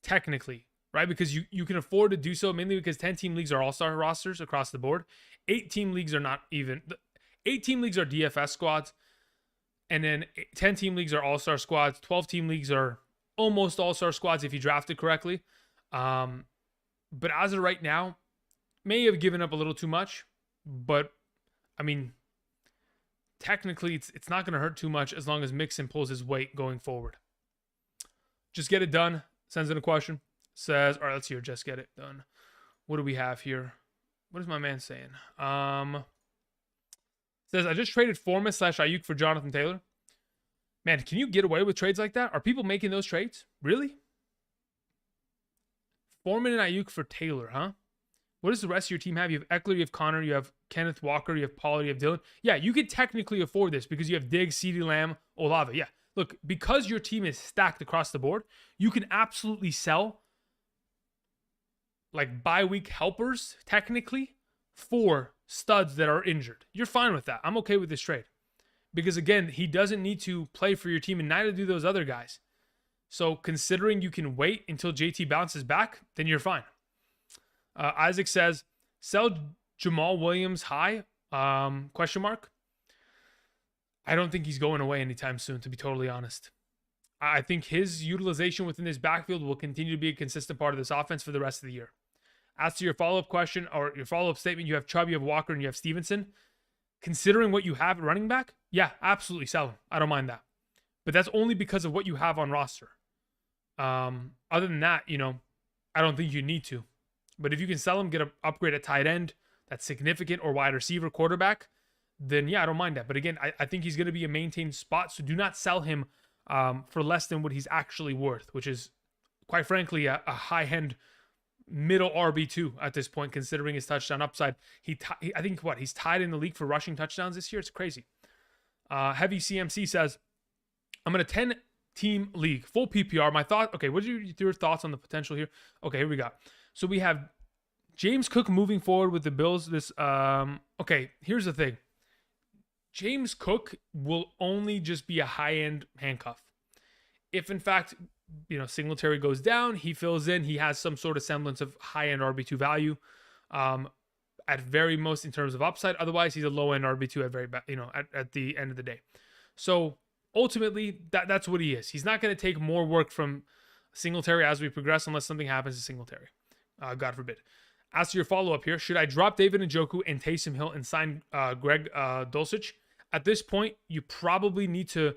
Technically, right? Because you can afford to do so, mainly because 10-team leagues are all-star rosters across the board. 8-team leagues are not even. 8-team leagues are DFS squads. And then 10-team leagues are all-star squads. 12-team leagues are almost all-star squads if you draft it correctly. But as of right now, may have given up a little too much. But, I mean, technically, it's not going to hurt too much as long as Mixon pulls his weight going forward. Just get it done. Sends in a question. Says, all right, let's hear. Just get it done. What do we have here? What is my man saying? Says, I just traded Foreman / Ayuk for Jonathan Taylor. Man, can you get away with trades like that? Are people making those trades? Really? Foreman and Ayuk for Taylor, huh? What does the rest of your team have? You have Eckler, you have Connor, you have Kenneth Walker, you have Pollard, you have Dylan. Yeah, you could technically afford this because you have Diggs, CeeDee Lamb, Olave. Yeah, look, because your team is stacked across the board, you can absolutely sell like bye-week helpers, technically, for studs that are injured. You're fine with that. I'm okay with this trade. Because, again, he doesn't need to play for your team, and neither do those other guys. So, considering you can wait until JT bounces back, then you're fine. Isaac says, sell Jamal Williams high? Question mark. I don't think he's going away anytime soon, to be totally honest. I think his utilization within this backfield will continue to be a consistent part of this offense for the rest of the year. As to your follow-up question or your follow-up statement, you have Chubb, you have Walker, and you have Stevenson. Considering what you have at running back, yeah, absolutely sell him. I don't mind that. But that's only because of what you have on roster. Other than that, I don't think you need to. But if you can sell him, get an upgrade at tight end that's significant or wide receiver quarterback, then yeah, I don't mind that. But again, I think he's going to be a maintained spot. So do not sell him for less than what he's actually worth, which is, quite frankly, a high-end middle RB2 at this point, considering his touchdown upside. I think he's tied in the league for rushing touchdowns this year. It's crazy. Heavy CMC says, I'm in a 10-team league, full PPR. My thought, okay, what are your thoughts on the potential here? Okay, here we go. So we have James Cook moving forward with the Bills. Okay, here's the thing. James Cook will only just be a high-end handcuff. If, in fact, Singletary goes down, he fills in, he has some sort of semblance of high-end RB2 value at very most in terms of upside. Otherwise, he's a low-end RB2 at the end of the day. So ultimately, that's what he is. He's not going to take more work from Singletary as we progress unless something happens to Singletary. God forbid. As to your follow-up here, should I drop David Njoku and Taysom Hill and sign Greg Dulcich? At this point, you probably need to...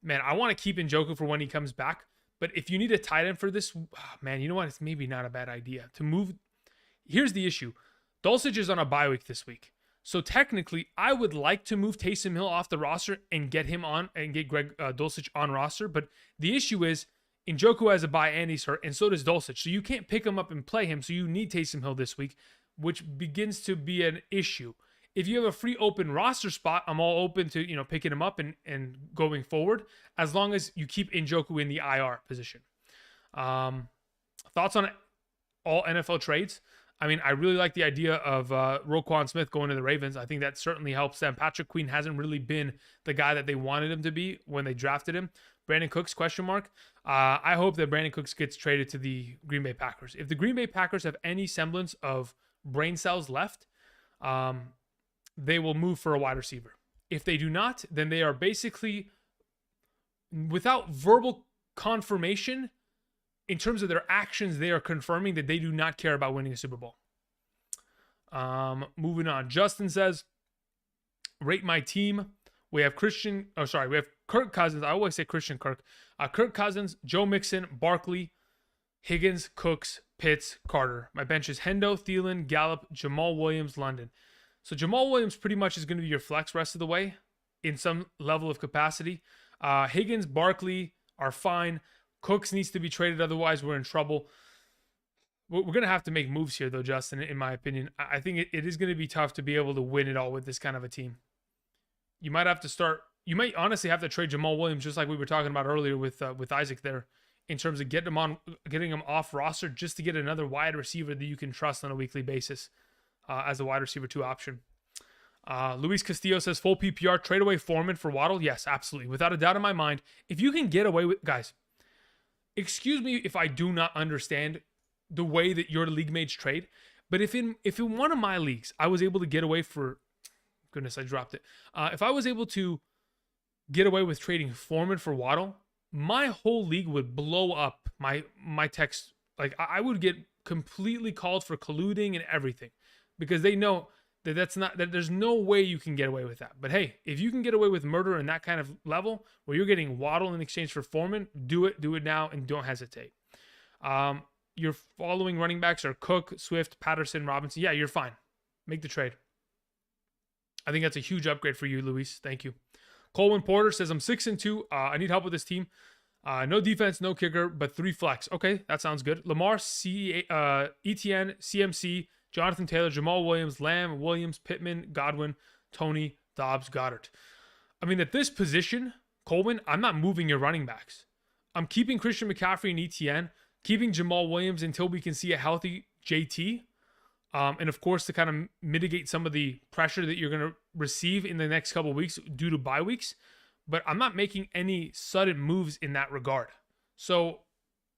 Man, I want to keep Njoku for when he comes back. But if you need a tight end for this, man, you know what? It's maybe not a bad idea to move. Here's the issue. Dulcich is on a bye week this week. So technically, I would like to move Taysom Hill off the roster and get him on and get Greg Dulcich on roster. But the issue is, Njoku has a bye and he's hurt, and so does Dulcich. So you can't pick him up and play him. So you need Taysom Hill this week, which begins to be an issue. If you have a free open roster spot, I'm all open to picking him up and going forward, as long as you keep Njoku in the IR position. Thoughts on all NFL trades? I mean, I really like the idea of Roquan Smith going to the Ravens. I think that certainly helps them. Patrick Queen hasn't really been the guy that they wanted him to be when they drafted him. Brandon Cooks, question mark. I hope that Brandon Cooks gets traded to the Green Bay Packers. If the Green Bay Packers have any semblance of brain cells left, they will move for a wide receiver. If they do not, then they are basically, without verbal confirmation, in terms of their actions, they are confirming that they do not care about winning a Super Bowl. Moving on. Justin says, rate my team. We have we have Kirk Cousins. I always say Christian Kirk. Kirk Cousins, Joe Mixon, Barkley, Higgins, Cooks, Pitts, Carter. My bench is Hendo, Thielen, Gallup, Jamal Williams, London. So Jamal Williams pretty much is going to be your flex rest of the way in some level of capacity. Higgins, Barkley are fine. Cooks needs to be traded, otherwise we're in trouble. We're going to have to make moves here, though, Justin, in my opinion. I think it is going to be tough to be able to win it all with this kind of a team. You might honestly have to trade Jamal Williams, just like we were talking about earlier with Isaac there, in terms of getting him off roster just to get another wide receiver that you can trust on a weekly basis as a wide receiver 2 option. Luis Castillo says, full PPR, trade away Foreman for Waddle. Yes, absolutely. Without a doubt in my mind, if you can get away with, guys, excuse me if I do not understand the way that your league mates trade, but if in one of my leagues I was able to get away for, goodness, I dropped it. If I was able to get away with trading Foreman for Waddle, my whole league would blow up. My text, like I would get completely called for colluding and everything, because they know that there's no way you can get away with that. But hey, if you can get away with murder in that kind of level where you're getting Waddle in exchange for Foreman, do it now and don't hesitate. Your following running backs are Cook, Swift, Patterson, Robinson. Yeah, you're fine. Make the trade. I think that's a huge upgrade for you, Luis. Thank you. Colwyn Porter says, I'm 6-2. I need help with this team. No defense, no kicker, but 3 flex. Okay, that sounds good. Lamar, ETN, CMC, Jonathan Taylor, Jamal Williams, Lamb, Williams, Pittman, Godwin, Tony, Dobbs, Goddard. I mean, at this position, Coleman, I'm not moving your running backs. I'm keeping Christian McCaffrey and ETN, keeping Jamal Williams until we can see a healthy JT. And of course, to kind of mitigate some of the pressure that you're going to receive in the next couple of weeks due to bye weeks. But I'm not making any sudden moves in that regard. So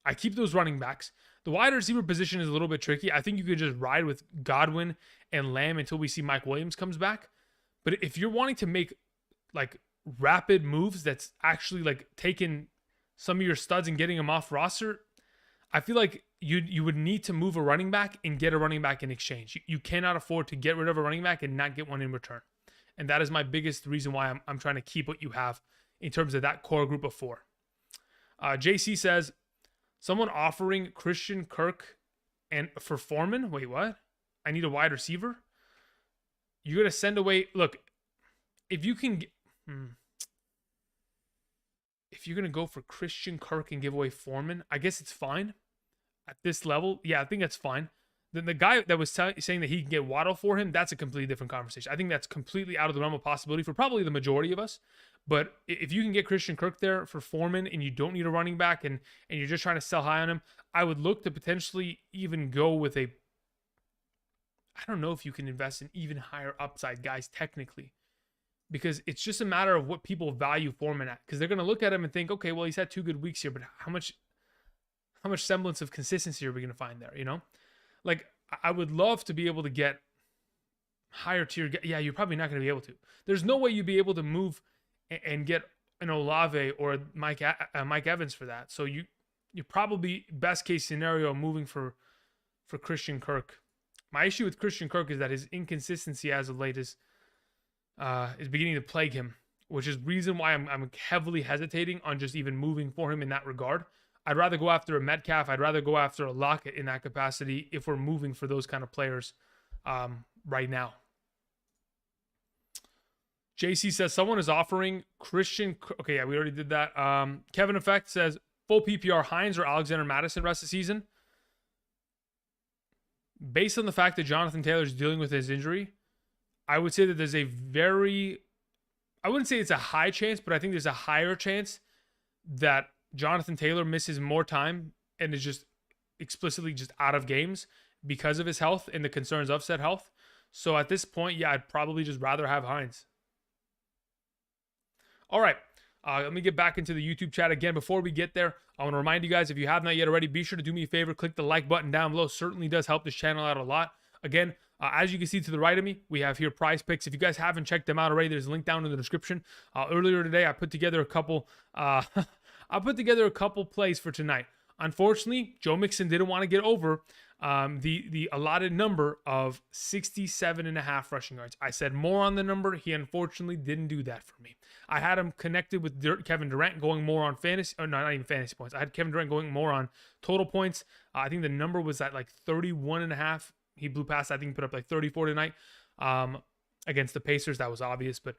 I keep those running backs. The wide receiver position is a little bit tricky. I think you could just ride with Godwin and Lamb until we see Mike Williams comes back. But if you're wanting to make like rapid moves that's actually like taking some of your studs and getting them off roster, I feel like you would need to move a running back and get a running back in exchange. You cannot afford to get rid of a running back and not get one in return. And that is my biggest reason why I'm trying to keep what you have in terms of that core group of 4. JC says, someone offering Christian Kirk and for Foreman. Wait, what? I need a wide receiver. You're going to send away. Look, if you can get, if you're going to go for Christian Kirk and give away Foreman, I guess it's fine at this level. Yeah, I think that's fine. Then the guy that was saying that he can get Waddle for him, that's a completely different conversation. I think that's completely out of the realm of possibility for probably the majority of us. But if you can get Christian Kirk there for Foreman and you don't need a running back and you're just trying to sell high on him, I would look to potentially even go with I don't know if you can invest in even higher upside guys technically, because it's just a matter of what people value Foreman at. Because they're going to look at him and think, okay, well, he's had 2 good weeks here, but how much semblance of consistency are we going to find there, you know? Like, I would love to be able to get higher tier. Yeah, you're probably not going to be able to. There's no way you'd be able to move and get an Olave or Mike Evans for that. So you're probably, best case scenario, moving for Christian Kirk. My issue with Christian Kirk is that his inconsistency as of late is beginning to plague him, which is reason why I'm heavily hesitating on just even moving for him in that regard. I'd rather go after a Metcalf. I'd rather go after a Lockett in that capacity if we're moving for those kind of players right now. JC says someone is offering Christian. Okay, yeah, we already did that. Kevin Effect says full PPR, Hines or Alexander Madison rest of the season. Based on the fact that Jonathan Taylor is dealing with his injury, I would say that there's a very, I wouldn't say it's a high chance, but I think there's a higher chance that Jonathan Taylor misses more time and is just explicitly just out of games because of his health and the concerns of said health. So at this point, yeah, I'd probably just rather have Hines. All right. Let me get back into the YouTube chat again. Before we get there, I want to remind you guys, if you have not yet already, be sure to do me a favor. Click the like button down below. Certainly does help this channel out a lot. Again, as you can see to the right of me, we have here Prize Picks. If you guys haven't checked them out already, there's a link down in the description. Earlier today, I put together a couple. I put together a couple plays for tonight. Unfortunately, Joe Mixon didn't want to get over the allotted number of 67.5 rushing yards. I said more on the number. He unfortunately didn't do that for me. I had him connected with Kevin Durant going more on fantasy, or not even fantasy points. I had Kevin Durant going more on total points. I think the number was at like 31.5. He blew past. I think he put up like 34 tonight against the Pacers. That was obvious, but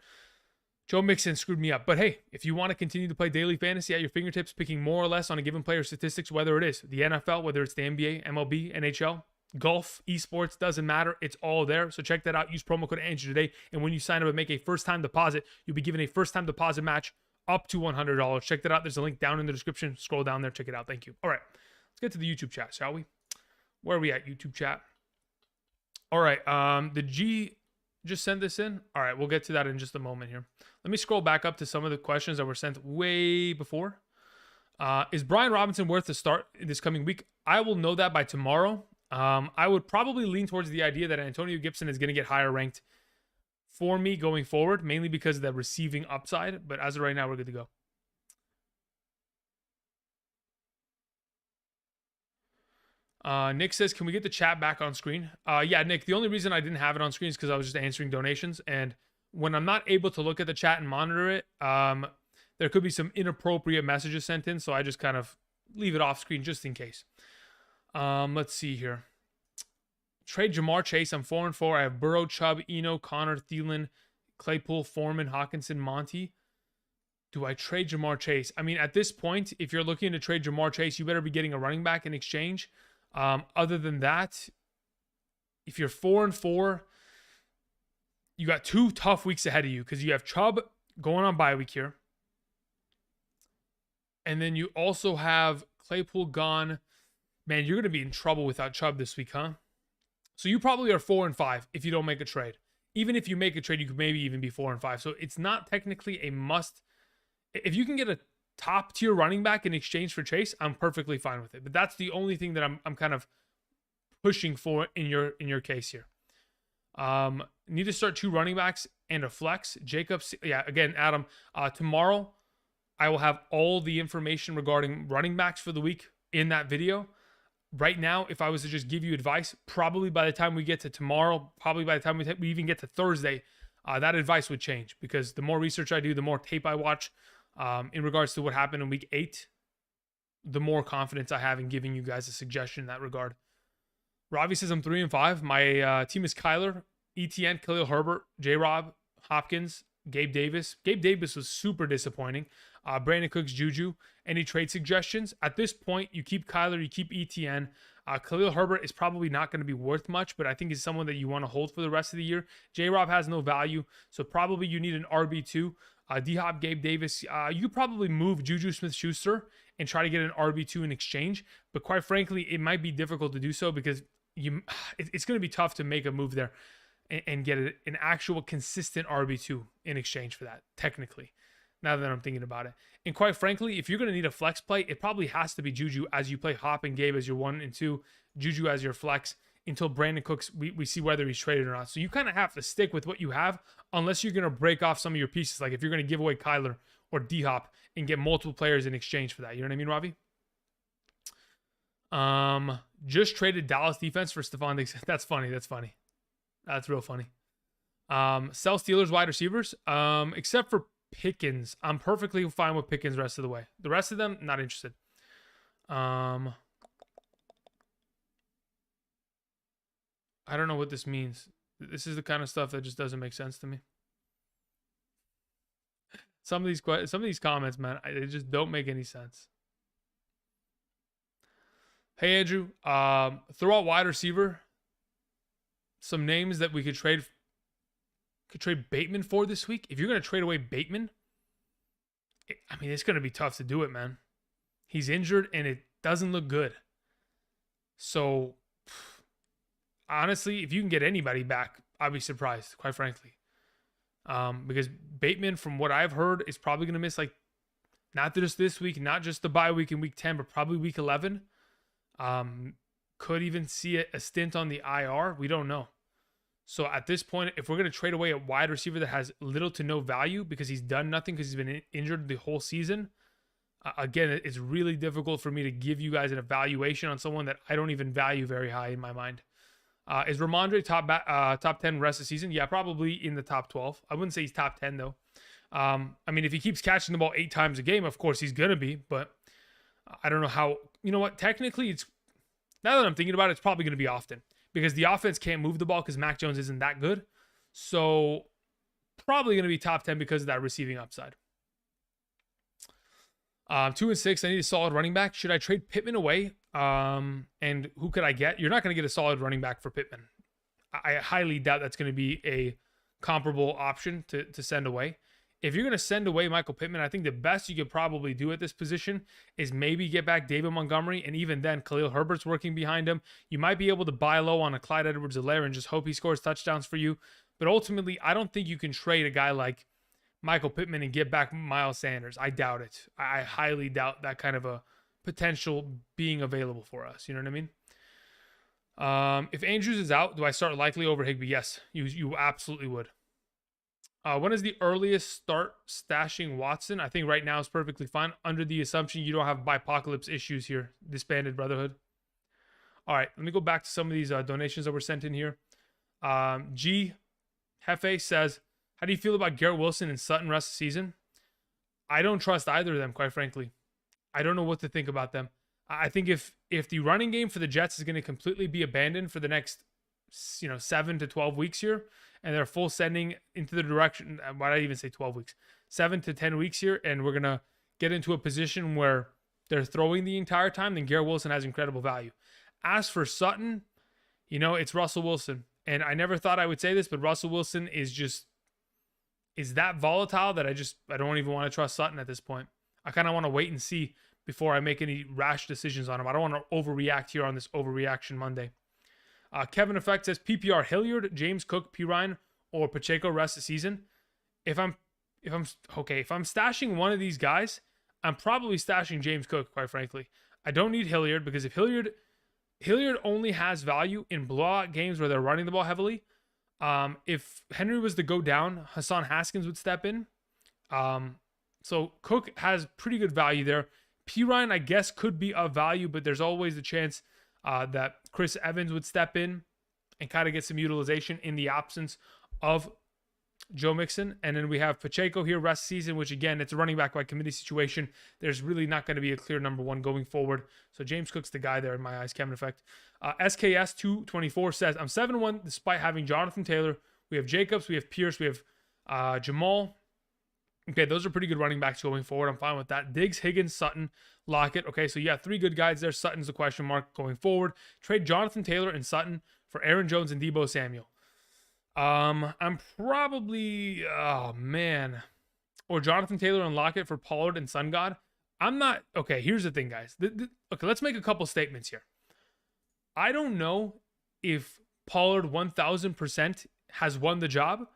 Joe Mixon screwed me up. But hey, if you want to continue to play daily fantasy at your fingertips, picking more or less on a given player statistics, whether it is the NFL, whether it's the NBA, MLB, NHL, golf, esports, doesn't matter. It's all there. So check that out. Use promo code Andrew today. And when you sign up and make a first-time deposit, you'll be given a first-time deposit match up to $100. Check that out. There's a link down in the description. Scroll down there. Check it out. Thank you. All right. Let's get to the YouTube chat, shall we? Where are we at, YouTube chat? All right. The G just sent this in. All right. We'll get to that in just a moment here. Let me scroll back up to some of the questions that were sent way before. Is Brian Robinson worth the start this coming week? I will know that by tomorrow. I would probably lean towards the idea that Antonio Gibson is going to get higher ranked for me going forward, mainly because of the receiving upside. But as of right now, we're good to go. Nick says, can we get the chat back on screen? Yeah, Nick, the only reason I didn't have it on screen is because I was just answering donations. And when I'm not able to look at the chat and monitor it, there could be some inappropriate messages sent in. So I just kind of leave it off screen just in case. Let's see here. Trade Jamar Chase. I'm 4-4. I have Burrow, Chubb, Eno, Connor, Thielen, Claypool, Foreman, Hawkinson, Monty. Do I trade Jamar Chase? I mean, at this point, if you're looking to trade Jamar Chase, you better be getting a running back in exchange. Other than that, if you're 4-4, you got 2 tough weeks ahead of you because you have Chubb going on bye week here. And then you also have Claypool gone. Man, you're going to be in trouble without Chubb this week, huh? So you probably are 4-5 if you don't make a trade. Even if you make a trade, you could maybe even be 4-5. So it's not technically a must. If you can get a top tier running back in exchange for Chase, I'm perfectly fine with it. But that's the only thing that I'm kind of pushing for in your case here. Need to start 2 running backs and a flex. Jacobs, yeah, again, Adam, tomorrow I will have all the information regarding running backs for the week in that video. Right now, if I was to just give you advice, probably by the time we get to tomorrow, probably by the time we even get to Thursday, that advice would change because the more research I do, the more tape I watch in regards to what happened in week 8, the more confidence I have in giving you guys a suggestion in that regard. Ravi says I'm 3-5. My team is Kyler, ETN, Khalil Herbert, J-Rob, Hopkins, Gabe Davis. Gabe Davis was super disappointing. Brandon Cooks, Juju. Any trade suggestions? At this point, you keep Kyler, you keep ETN. Khalil Herbert is probably not going to be worth much, but I think he's someone that you want to hold for the rest of the year. J-Rob has no value, so probably you need an RB2. D-Hop, Gabe Davis. You could probably move Juju Smith-Schuster and try to get an RB2 in exchange, but quite frankly, it might be difficult to do so because it's going to be tough to make a move there and get an actual consistent RB2 in exchange for that, technically, now that I'm thinking about it. And quite frankly, if you're going to need a flex play, it probably has to be Juju as you play Hop and Gabe as your 1 and 2, Juju as your flex until Brandon Cooks, we see whether he's traded or not. So you kind of have to stick with what you have unless you're going to break off some of your pieces. Like if you're going to give away Kyler or D-Hop and get multiple players in exchange for that. You know what I mean, Ravi? Just traded Dallas defense for Stephon Diggs. That's funny. That's real funny. Sell Steelers wide receivers. Except for Pickens. I'm perfectly fine with Pickens the rest of the way. The rest of them, not interested. I don't know what this means. This is the kind of stuff that just doesn't make sense to me. Some of these comments, man, they just don't make any sense. Hey, Andrew. Throw out wide receiver. Some names that we could trade Bateman for this week. If you're going to trade away Bateman, it's going to be tough to do it, man. He's injured and it doesn't look good. So, honestly, if you can get anybody back, I'd be surprised, quite frankly. Because Bateman, from what I've heard, is probably going to miss, like, not just this week, not just the bye week in week 10, but probably week 11. Could even see a stint on the IR. We don't know. So at this point, if we're going to trade away a wide receiver that has little to no value because he's done nothing because he's been injured the whole season, again, it's really difficult for me to give you guys an evaluation on someone that I don't even value very high in my mind. Is Ramondre top 10 rest of the season? Yeah, probably in the top 12. I wouldn't say he's top 10, though. If he keeps catching the ball 8 times a game, of course he's going to be. But I don't know how. You know what? Technically, now that I'm thinking about it, it's probably going to be often. Because the offense can't move the ball because Mac Jones isn't that good. So probably going to be top 10 because of that receiving upside. 2 and 6, I need a solid running back. Should I trade Pittman away? And who could I get? You're not going to get a solid running back for Pittman. I highly doubt that's going to be a comparable option to send away. If you're going to send away Michael Pittman, I think the best you could probably do at this position is maybe get back David Montgomery, and even then, Khalil Herbert's working behind him. You might be able to buy low on a Clyde Edwards-Helaire and just hope he scores touchdowns for you. But ultimately, I don't think you can trade a guy like Michael Pittman and get back Miles Sanders. I doubt it. I highly doubt that kind of a potential being available for us. You know what I mean? If Andrews is out, do I start Likely over Higbee? Yes, you absolutely would. When is the earliest start stashing Watson? I think right now is perfectly fine under the assumption you don't have bipocalypse issues here. Disbanded Brotherhood. All right, let me go back to some of these donations that were sent in here. G. Hefe says, how do you feel about Garrett Wilson and Sutton rest of the season? I don't trust either of them, quite frankly. I don't know what to think about them. I think if the running game for the Jets is going to completely be abandoned for the next 7 to 12 weeks here, and they're full sending into the direction, why did I even say 12 weeks? 7 to 10 weeks here, and we're going to get into a position where they're throwing the entire time, then Garrett Wilson has incredible value. As for Sutton, it's Russell Wilson. And I never thought I would say this, but Russell Wilson is that volatile that I don't even want to trust Sutton at this point. I kind of want to wait and see before I make any rash decisions on him. I don't want to overreact here on this Overreaction Monday. Kevin Effect says PPR Hilliard, James Cook, P. Ryan, or Pacheco rest of the season. If I'm stashing one of these guys, I'm probably stashing James Cook, quite frankly. I don't need Hilliard because if Hilliard only has value in blowout games where they're running the ball heavily. If Henry was to go down, Hassan Haskins would step in. So Cook has pretty good value there. P. Ryan, I guess, could be of value, but there's always the chance that Chris Evans would step in and kind of get some utilization in the absence of Joe Mixon. And then we have Pacheco here rest season, which again, it's a running back by committee situation. There's really not going to be a clear number one going forward. So James Cook's the guy there in my eyes, Kevin Effect. SKS 224 says, I'm 7-1 despite having Jonathan Taylor. We have Jacobs, we have Pierce, we have Jamal. Okay, those are pretty good running backs going forward. I'm fine with that. Diggs, Higgins, Sutton, Lockett. Okay, so yeah, 3 good guys there. Sutton's a question mark going forward. Trade Jonathan Taylor and Sutton for Aaron Jones and Deebo Samuel. I'm probably, or Jonathan Taylor and Lockett for Pollard and Sun God. I'm not, okay, here's the thing, guys. Okay, let's make a couple statements here. I don't know if Pollard 1000% has won the job,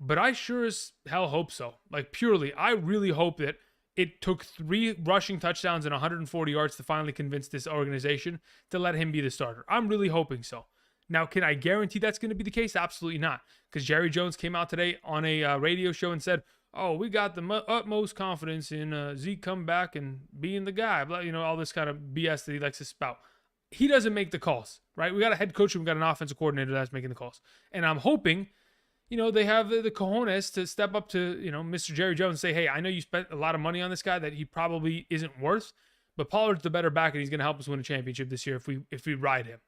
but I sure as hell hope so. Like, purely, I really hope that it took 3 rushing touchdowns and 140 yards to finally convince this organization to let him be the starter. I'm really hoping so. Now, can I guarantee that's going to be the case? Absolutely not. Because Jerry Jones came out today on a radio show and said, oh, we got the utmost confidence in Zeke coming back and being the guy. All this kind of BS that he likes to spout. He doesn't make the calls, right? We got a head coach and we got an offensive coordinator that's making the calls. And I'm hoping, they have the cojones to step up to, Mr. Jerry Jones and say, hey, I know you spent a lot of money on this guy that he probably isn't worth, but Pollard's the better back and he's going to help us win a championship this year if we ride him.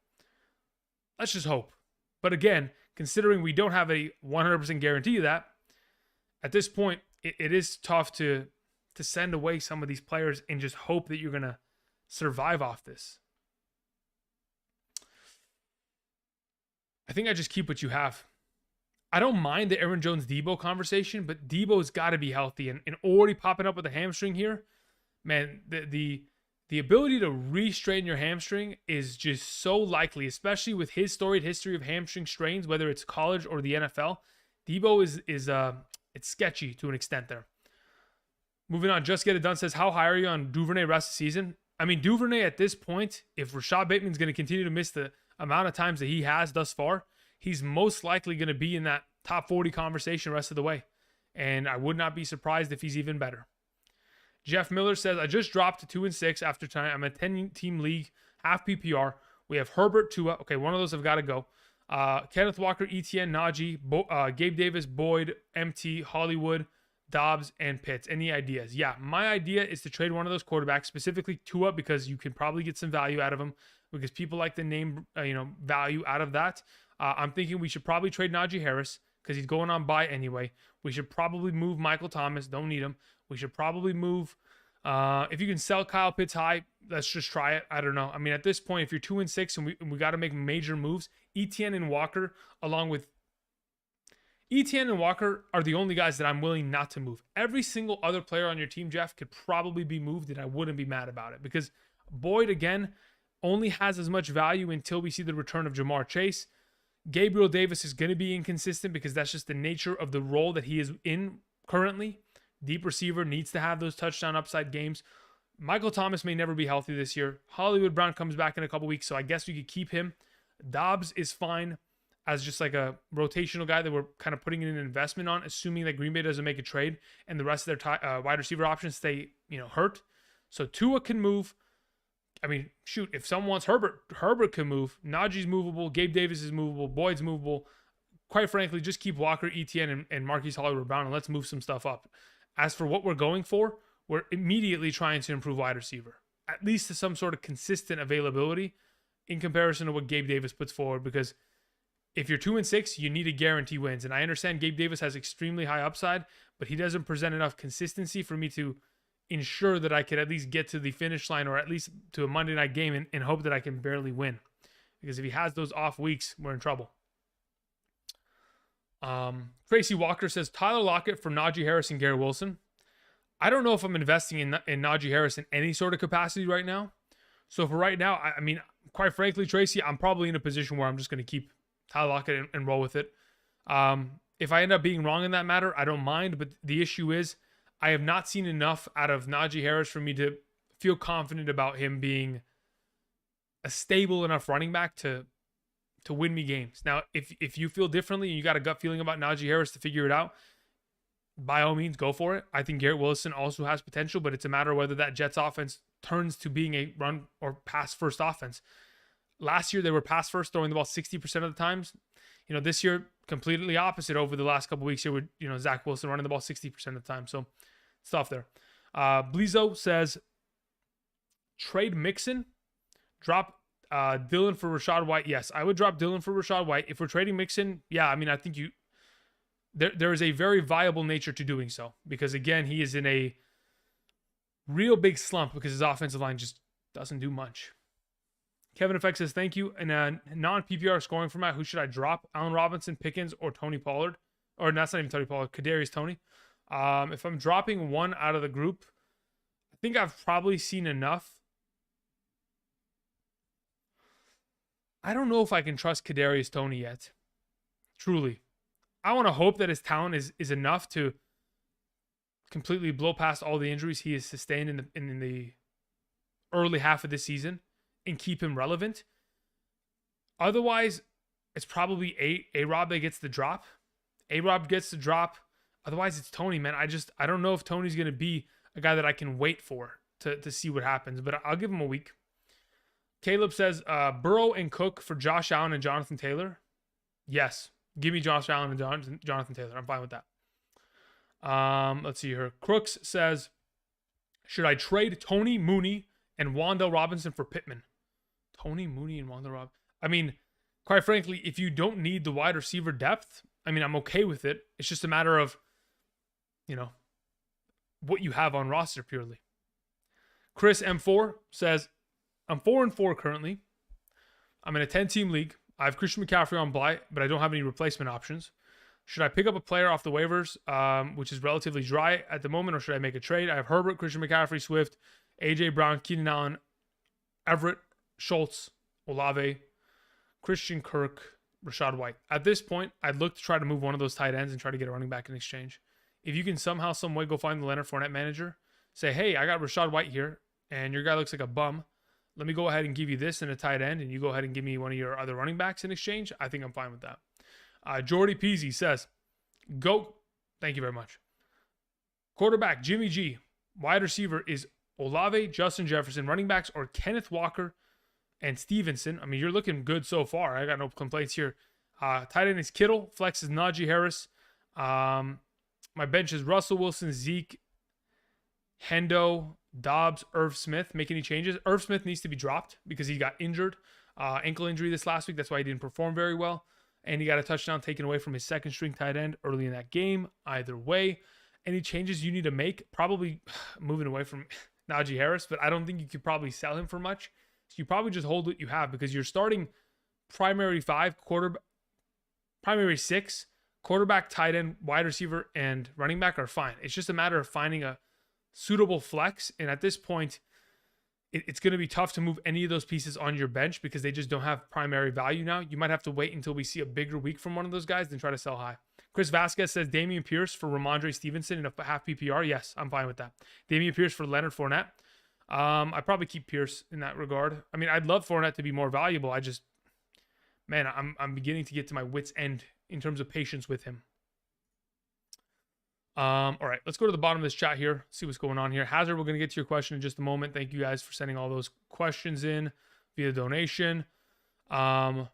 Let's just hope. But again, considering we don't have a 100% guarantee of that, at this point, it is tough to send away some of these players and just hope that you're going to survive off this. I think I just keep what you have. I don't mind the Aaron Jones Debo conversation, but Debo's got to be healthy, and already popping up with a hamstring here, man. The ability to re-strain your hamstring is just so likely, especially with his storied history of hamstring strains, whether it's college or the NFL. Debo is it's sketchy to an extent there. Moving on, Just Get It Done says, how high are you on Duvernay rest of the season? I mean, Duvernay at this point, if Rashad Bateman's going to continue to miss the amount of times that he has thus far, he's most likely going to be in that top 40 conversation rest of the way. And I would not be surprised if he's even better. Jeff Miller says, I just dropped to 2-6 after time. I'm a 10-team league, half PPR. We have Herbert, Tua. Okay, one of those have got to go. Kenneth Walker, ETN, Najee, Gabe Davis, Boyd, MT, Hollywood, Dobbs, and Pitts. Any ideas? Yeah, my idea is to trade one of those quarterbacks, specifically Tua, because you can probably get some value out of him, because people like the name, value out of that. I'm thinking we should probably trade Najee Harris because he's going on bye anyway. We should probably move Michael Thomas. Don't need him. We should probably move. If you can sell Kyle Pitts high, let's just try it. I don't know. I mean, at this point, if you're 2-6 and we got to make major moves, ETN and Walker, along with ETN and Walker, are the only guys that I'm willing not to move. Every single other player on your team, Jeff, could probably be moved, and I wouldn't be mad about it, because Boyd, again, only has as much value until we see the return of Jamar Chase. Gabriel Davis is going to be inconsistent because that's just the nature of the role that he is in currently. Deep receiver, needs to have those touchdown upside games. Michael Thomas may never be healthy this year. Hollywood Brown comes back in a couple weeks, so I guess we could keep him. Dobbs is fine as just like a rotational guy that we're kind of putting in an investment on, assuming that Green Bay doesn't make a trade and the rest of their wide receiver options stay, hurt. So Tua can move. I mean, shoot, if someone wants Herbert can move. Najee's movable. Gabe Davis is movable. Boyd's movable. Quite frankly, just keep Walker, ETN, and Marquise Hollywood Brown, and let's move some stuff up. As for what we're going for, we're immediately trying to improve wide receiver, at least to some sort of consistent availability in comparison to what Gabe Davis puts forward, because if you're 2-6, you need to guarantee wins. And I understand Gabe Davis has extremely high upside, but he doesn't present enough consistency for me to ensure that I could at least get to the finish line, or at least to a Monday night game, and hope that I can barely win. Because if he has those off weeks, we're in trouble. Tracy Walker says, Tyler Lockett for Najee Harris and Garrett Wilson. I don't know if I'm investing in Najee Harris in any sort of capacity right now. So for right now, I mean, quite frankly, Tracy, I'm probably in a position where I'm just going to keep Tyler Lockett and roll with it. If I end up being wrong in that matter, I don't mind. But the issue is, I have not seen enough out of Najee Harris for me to feel confident about him being a stable enough running back to win me games. Now, if you feel differently and you got a gut feeling about Najee Harris to figure it out, by all means, go for it. I think Garrett Wilson also has potential, but it's a matter of whether that Jets offense turns to being a run or pass first offense. Last year, they were pass first, throwing the ball 60% of the times. This year, completely opposite over the last couple weeks here with, Zach Wilson running the ball 60% of the time. So, stuff there. Blizo says, trade Mixon, drop Dillon for Rachaad White. Yes, I would drop Dillon for Rachaad White. If we're trading Mixon, yeah, I mean, I think there is a very viable nature to doing so, because again, he is in a real big slump because his offensive line just doesn't do much. Kevin Effect says, thank you. In a non-PPR scoring format, who should I drop? Allen Robinson, Pickens, or Tony Pollard? Or that's not even Tony Pollard, Kadarius Toney. If I'm dropping one out of the group, I think I've probably seen enough. I don't know if I can trust Kadarius Toney yet. Truly. I want to hope that his talent is enough to completely blow past all the injuries he has sustained in the early half of this season and keep him relevant. Otherwise, it's probably A-Rob that gets the drop. A-Rob gets the drop. Otherwise, it's Toney, man. I don't know if Toney's going to be a guy that I can wait for to see what happens, but I'll give him a week. Caleb says, Burrow and Cook for Josh Allen and Jonathan Taylor. Yes. Give me Josh Allen and Jonathan Taylor. I'm fine with that. Let's see here. Crooks says, should I trade Tony, Mooney, and Wan'Dale Robinson for Pittman? Tony, Mooney, and Wan'Dale Robinson. I mean, quite frankly, if you don't need the wide receiver depth, I mean, I'm okay with it. It's just a matter of, what you have on roster purely. Chris M4 says, I'm 4-4 currently. I'm in a 10-team league. I have Christian McCaffrey on bye, but I don't have any replacement options. Should I pick up a player off the waivers, which is relatively dry at the moment, or should I make a trade? I have Herbert, Christian McCaffrey, Swift, A.J. Brown, Keenan Allen, Everett, Schultz, Olave, Christian Kirk, Rashad White. At this point, I'd look to try to move one of those tight ends and try to get a running back in exchange. If you can somehow, some way go find the Leonard Fournette manager, say, hey, I got Rashad White here, and your guy looks like a bum. Let me go ahead and give you this in a tight end, and you go ahead and give me one of your other running backs in exchange. I think I'm fine with that. Jordy Peasy says, go. Thank you very much. Quarterback, Jimmy G. Wide receiver is Olave, Justin Jefferson. Running backs are Kenneth Walker and Stevenson. I mean, you're looking good so far. I got no complaints here. Tight end is Kittle. Flex is Najee Harris. My bench is Russell Wilson, Zeke, Hendo, Dobbs, Irv Smith. Make any changes? Irv Smith needs to be dropped because he got injured. Ankle injury this last week. That's why he didn't perform very well. And he got a touchdown taken away from his second string tight end early in that game. Either way, any changes you need to make? Probably moving away from Najee Harris, but I don't think you could probably sell him for much. So you probably just hold what you have because you're starting primary 5, primary 6, quarterback, tight end, wide receiver, and running back are fine. It's just a matter of finding a suitable flex. And at this point, it's going to be tough to move any of those pieces on your bench because they just don't have primary value now. You might have to wait until we see a bigger week from one of those guys than try to sell high. Chris Vasquez says Dameon Pierce for Ramondre Stevenson in a half PPR. Yes, I'm fine with that. Dameon Pierce for Leonard Fournette. I probably keep Pierce in that regard. I mean, I'd love Fournette to be more valuable. I'm beginning to get to my wit's end in terms of patience with him. All right, let's go to the bottom of this chat here, see what's going on here. Hazard, we're going to get to your question in just a moment. Thank you guys for sending all those questions in via donation. Let's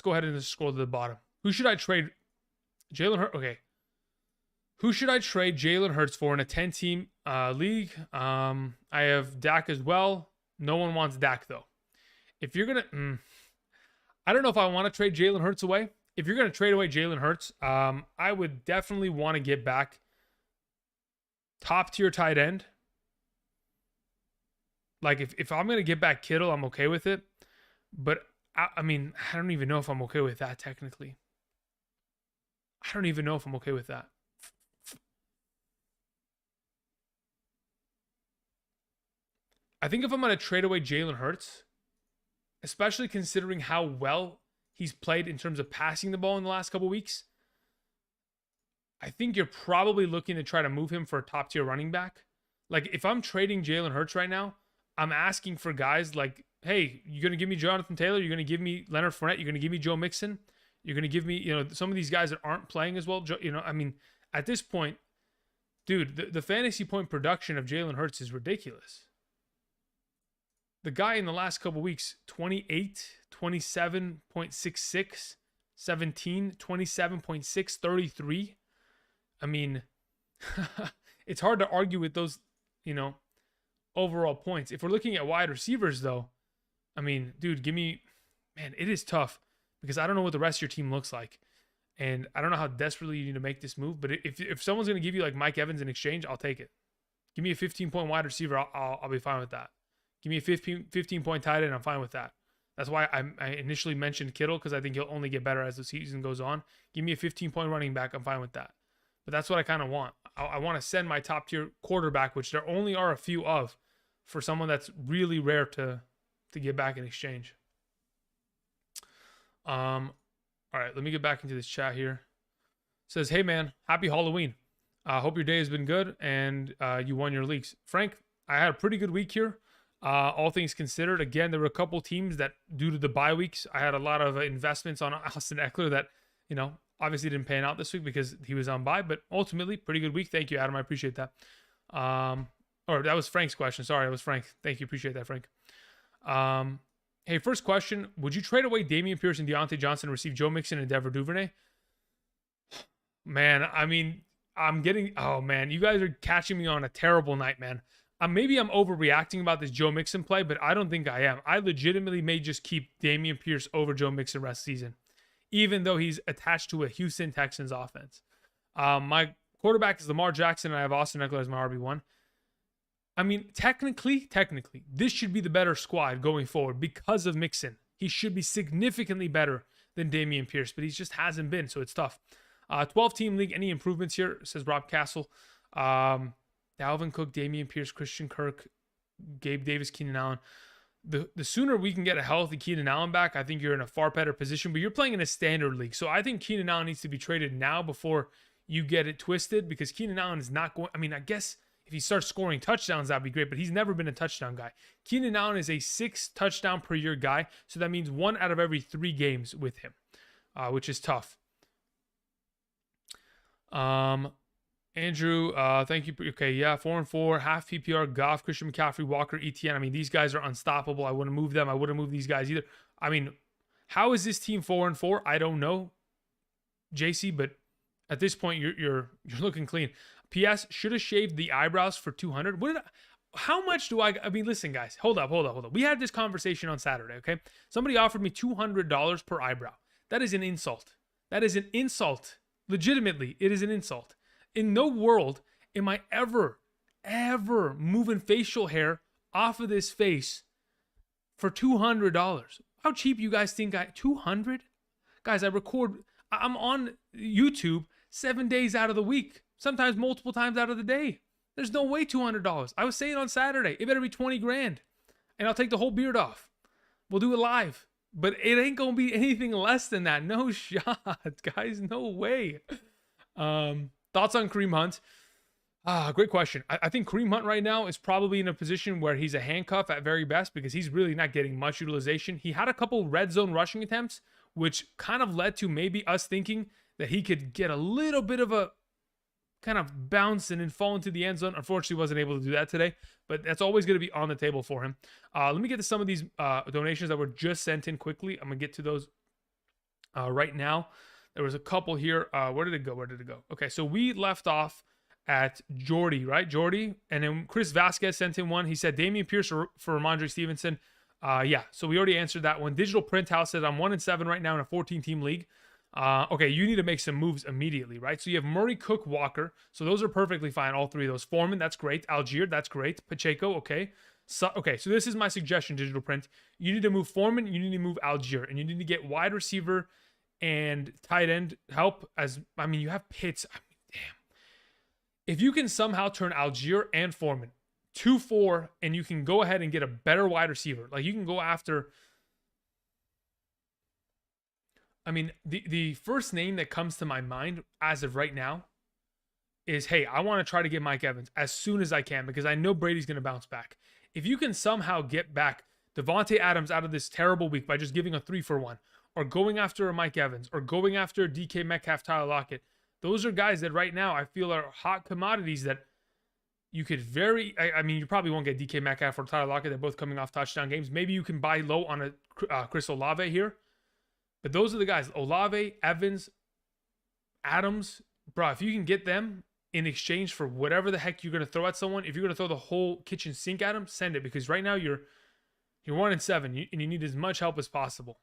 go ahead and just scroll to the bottom. Who should I trade? Jalen Hurts. Okay. Who should I trade Jalen Hurts for in a 10-team league? I have Dak as well. No one wants Dak, though. If you're going to... I don't know if I want to trade Jalen Hurts away. If you're going to trade away Jalen Hurts, I would definitely want to get back top-tier tight end. Like, if I'm going to get back Kittle, I'm okay with it. But, I mean, I don't even know if I'm okay with that, technically. I don't even know if I'm okay with that. I think if I'm going to trade away Jalen Hurts, especially considering how well he's played in terms of passing the ball in the last couple weeks, I think you're probably looking to try to move him for a top-tier running back. Like, if I'm trading Jalen Hurts right now, I'm asking for guys like, hey, you're going to give me Jonathan Taylor? You're going to give me Leonard Fournette? You're going to give me Joe Mixon? You're going to give me, some of these guys that aren't playing as well? I mean, at this point, dude, the fantasy point production of Jalen Hurts is ridiculous. The guy in the last couple weeks, 28, 27.66, 17, 27.6, 33. I mean, it's hard to argue with those, overall points. If we're looking at wide receivers, though, I mean, dude, it is tough because I don't know what the rest of your team looks like. And I don't know how desperately you need to make this move. But if someone's going to give you like Mike Evans in exchange, I'll take it. Give me a 15-point wide receiver. I'll be fine with that. Give me a 15-point tight end. I'm fine with that. That's why I initially mentioned Kittle because I think he'll only get better as the season goes on. Give me a 15-point running back. I'm fine with that. But that's what I kind of want. I want to send my top-tier quarterback, which there only are a few of, for someone that's really rare to get back in exchange. All right, let me get back into this chat here. It says, hey, man, happy Halloween. Hope your day has been good and you won your leagues. Frank, I had a pretty good week here. All things considered, again, there were a couple teams that, due to the bye weeks, I had a lot of investments on Austin Eckler that, obviously didn't pan out this week because he was on bye, but ultimately, pretty good week. Thank you, Adam. I appreciate that. Or that was Frank's question. Sorry, that was Frank. Thank you. Appreciate that, Frank. Hey, first question. Would you trade away Dameon Pierce and Deontay Johnson and receive Joe Mixon and Devin Duvernay? Man, I mean, you guys are catching me on a terrible night, man. Maybe I'm overreacting about this Joe Mixon play, but I don't think I am. I legitimately may just keep Dameon Pierce over Joe Mixon rest season, even though he's attached to a Houston Texans offense. My quarterback is Lamar Jackson, and I have Austin Eckler as my RB1. I mean, technically, this should be the better squad going forward because of Mixon. he should be significantly better than Dameon Pierce, but he just hasn't been, so it's tough. 12-team league, any improvements here, says Rob Castle. Dalvin Cook, Dameon Pierce, Christian Kirk, Gabe Davis, Keenan Allen. The sooner we can get a healthy Keenan Allen back, I think you're in a far better position, but you're playing in a standard league. So I think Keenan Allen needs to be traded now before you get it twisted, because Keenan Allen is not going, I mean, I guess if he starts scoring touchdowns, that'd be great, but he's never been a touchdown guy. Keenan Allen is a 6 touchdown per year guy, so that means 1 out of every 3 games with him, which is tough. Andrew, thank you. Okay, yeah, 4-4, half PPR, Goff, Christian McCaffrey, Walker, ETN. I mean, these guys are unstoppable. I wouldn't move them. I wouldn't move these guys either. I mean, how is this team 4-4? I don't know, JC, but at this point, you're looking clean. P.S. Should have shaved the eyebrows for 200. How much do I mean, listen, guys, hold up. We had this conversation on Saturday, okay? Somebody offered me $200 per eyebrow. That is an insult. That is an insult. Legitimately, it is an insult. In no world am I ever moving facial hair off of this face for $200. How cheap you guys think 200? Guys, I'm on YouTube 7 days out of the week, sometimes multiple times out of the day. There's no way $200. I was saying on Saturday, it better be 20 grand, and I'll take the whole beard off. We'll do it live, but it ain't gonna be anything less than that. No shot, guys. No way. Thoughts on Kareem Hunt? Great question. I think Kareem Hunt right now is probably in a position where he's a handcuff at very best, because he's really not getting much utilization. He had a couple red zone rushing attempts, which kind of led to maybe us thinking that he could get a little bit of a kind of bounce and then fall into the end zone. Unfortunately, wasn't able to do that today, but that's always going to be on the table for him. Let me get to some of these donations that were just sent in quickly. I'm going to get to those right now. There was a couple here. Where did it go? Okay, so we left off at Jordy, right? Jordy. And then Chris Vasquez sent in one. He said Dameon Pierce for Ramondre Stevenson. Yeah, so we already answered that one. Digital Print House says I'm 1-7 right now in a 14-team league. Okay, you need to make some moves immediately, right? So you have Murray, Cook, Walker. So those are perfectly fine, all 3 of those. Foreman, that's great. Algier, that's great. Pacheco, okay. So this is my suggestion, Digital Print. You need to move Foreman, you need to move Algier, and you need to get wide receiver and tight end help. You have Pitts. Damn. If you can somehow turn Algier and Foreman 2-4, and you can go ahead and get a better wide receiver, like you can go after, the first name that comes to my mind as of right now is, hey, I want to try to get Mike Evans as soon as I can, because I know Brady's going to bounce back. If you can somehow get back Devontae Adams out of this terrible week by just giving a 3-for-1, or going after a Mike Evans, or going after DK Metcalf, Tyler Lockett, those are guys that right now I feel are hot commodities that you could you probably won't get DK Metcalf or Tyler Lockett. They're both coming off touchdown games. Maybe you can buy low on a Chris Olave here. But those are the guys, Olave, Evans, Adams. Bro, if you can get them in exchange for whatever the heck you're going to throw at someone, if you're going to throw the whole kitchen sink at them, send it. Because right now you're 1-7 and you need as much help as possible.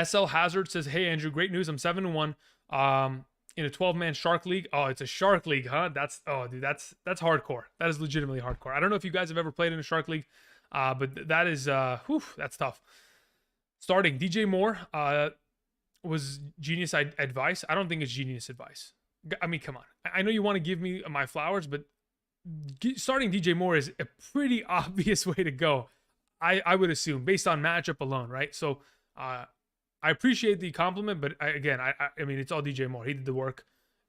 SL Hazard says, hey, Andrew, great news. I'm 7-1 in a 12-man Shark League. Oh, it's a Shark League, huh? That's hardcore. That is legitimately hardcore. I don't know if you guys have ever played in a Shark League, but that is, that's tough. Starting DJ Moore was genius advice. I don't think it's genius advice. I mean, come on. I know you want to give me my flowers, but starting DJ Moore is a pretty obvious way to go, I would assume, based on matchup alone, right? So, I appreciate the compliment, but I mean, it's all DJ Moore. He did the work,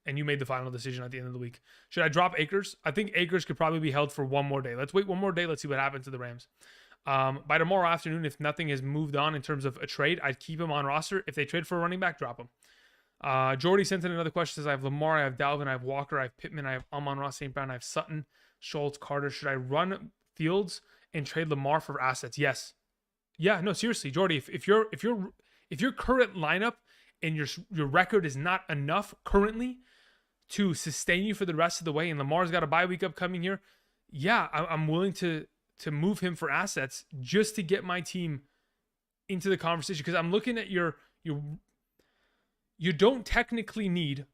and you made the final decision at the end of the week. Should I drop Akers? I think Akers could probably be held for one more day. Let's wait one more day. Let's see what happens to the Rams. By tomorrow afternoon, if nothing has moved on in terms of a trade, I'd keep him on roster. If they trade for a running back, drop him. Jordy sent in another question. Says, I have Lamar, I have Dalvin, I have Walker, I have Pittman, I have Amon-Ra St. Brown, I have Sutton, Schultz, Carter. Should I run Fields and trade Lamar for assets? Yes. Yeah, no, seriously, Jordy, if your current lineup and your record is not enough currently to sustain you for the rest of the way, and Lamar's got a bye week upcoming here, yeah, I'm willing to move him for assets just to get my team into the conversation. Because I'm looking at you don't technically need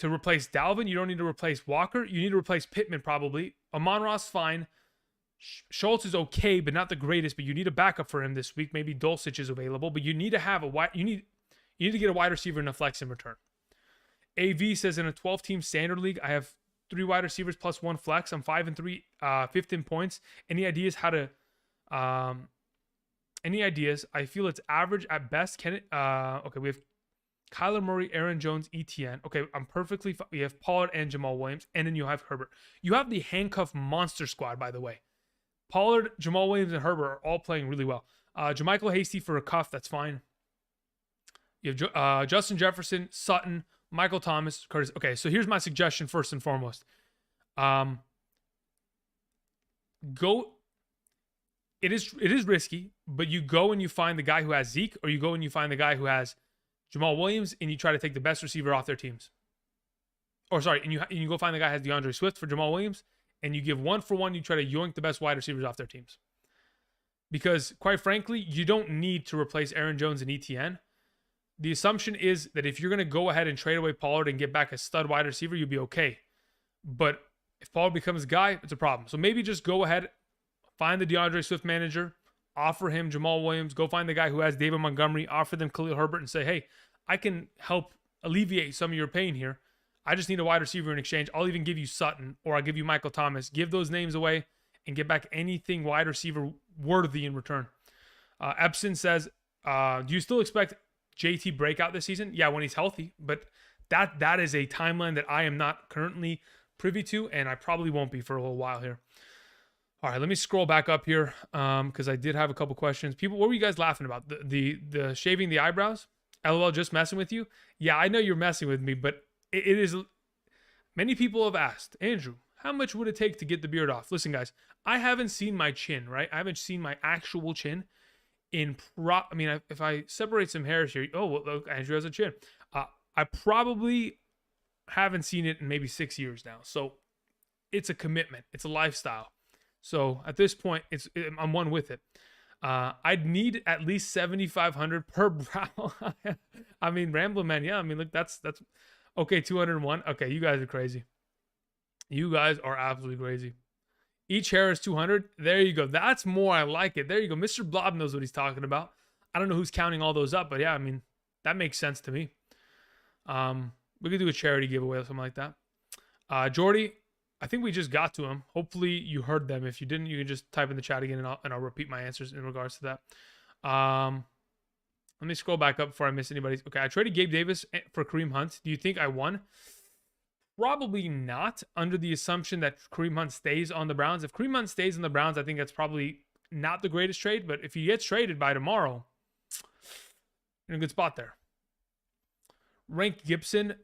to replace Dalvin. You don't need to replace Walker. You need to replace Pittman probably. Amon-Ra's fine. Schultz is okay, but not the greatest. But you need a backup for him this week. Maybe Dulcich is available, but you need to have a wide. You need to get a wide receiver in a flex in return. AV says in a 12-team standard league, I have 3 wide receivers plus 1 flex. I'm 5-3, 15 points. Any ideas how to? Any ideas? I feel it's average at best. Can it? Okay, we have Kyler Murray, Aaron Jones, ETN. Okay, I'm perfectly fine. We have Pollard and Jamal Williams, and then you have Herbert. You have the handcuff monster squad, by the way. Pollard, Jamal Williams, and Herbert are all playing really well. Jermichael Hasty for a cuff, that's fine. You have Justin Jefferson, Sutton, Michael Thomas, Curtis. Okay, so here's my suggestion first and foremost. Go. It is risky, but you go and you find the guy who has Zeke, or you go and you find the guy who has Jamal Williams, and you try to take the best receiver off their teams. Or sorry, and you go find the guy who has DeAndre Swift for Jamal Williams, and you give 1-for-1. You try to yoink the best wide receivers off their teams. Because quite frankly, you don't need to replace Aaron Jones and ETN. The assumption is that if you're going to go ahead and trade away Pollard and get back a stud wide receiver, you'll be okay. But if Pollard becomes a guy, it's a problem. So maybe just go ahead, find the DeAndre Swift manager, offer him Jamal Williams, go find the guy who has David Montgomery, offer them Khalil Herbert, and say, hey, I can help alleviate some of your pain here. I just need a wide receiver in exchange. I'll even give you Sutton, or I'll give you Michael Thomas. Give those names away and get back anything wide receiver worthy in return. Epson says, do you still expect JT breakout this season? Yeah, when he's healthy, but that is a timeline that I am not currently privy to, and I probably won't be for a little while here. All right, let me scroll back up here because I did have a couple questions. People, what were you guys laughing about? The shaving the eyebrows? LOL, just messing with you? Yeah, I know you're messing with me, but it is. Many people have asked, Andrew, how much would it take to get the beard off? Listen, guys, I haven't seen my chin, right? I haven't seen my actual chin if I separate some hairs here, oh, well, look, Andrew has a chin. I probably haven't seen it in maybe 6 years now. So it's a commitment. It's a lifestyle. So at this point, I'm one with it. I'd need at least 7,500 per brow. I mean, Rambling Man, yeah. I mean, look, that's okay. 201. Okay, you guys are crazy. You guys are absolutely crazy. Each hair is 200. There you go. That's more. I like it. There you go. Mr. Blob knows what he's talking about. I don't know who's counting all those up, but yeah, I mean, that makes sense to me. We could do a charity giveaway or something like that. Jordy, I think we just got to him. Hopefully you heard them. If you didn't, you can just type in the chat again, and I'll repeat my answers in regards to that. Let me scroll back up before I miss anybody. Okay, I traded Gabe Davis for Kareem Hunt. Do you think I won? Probably not, under the assumption that Kareem Hunt stays on the Browns. If Kareem Hunt stays on the Browns, I think that's probably not the greatest trade. But if he gets traded by tomorrow, you're in a good spot there. Rank Gibson,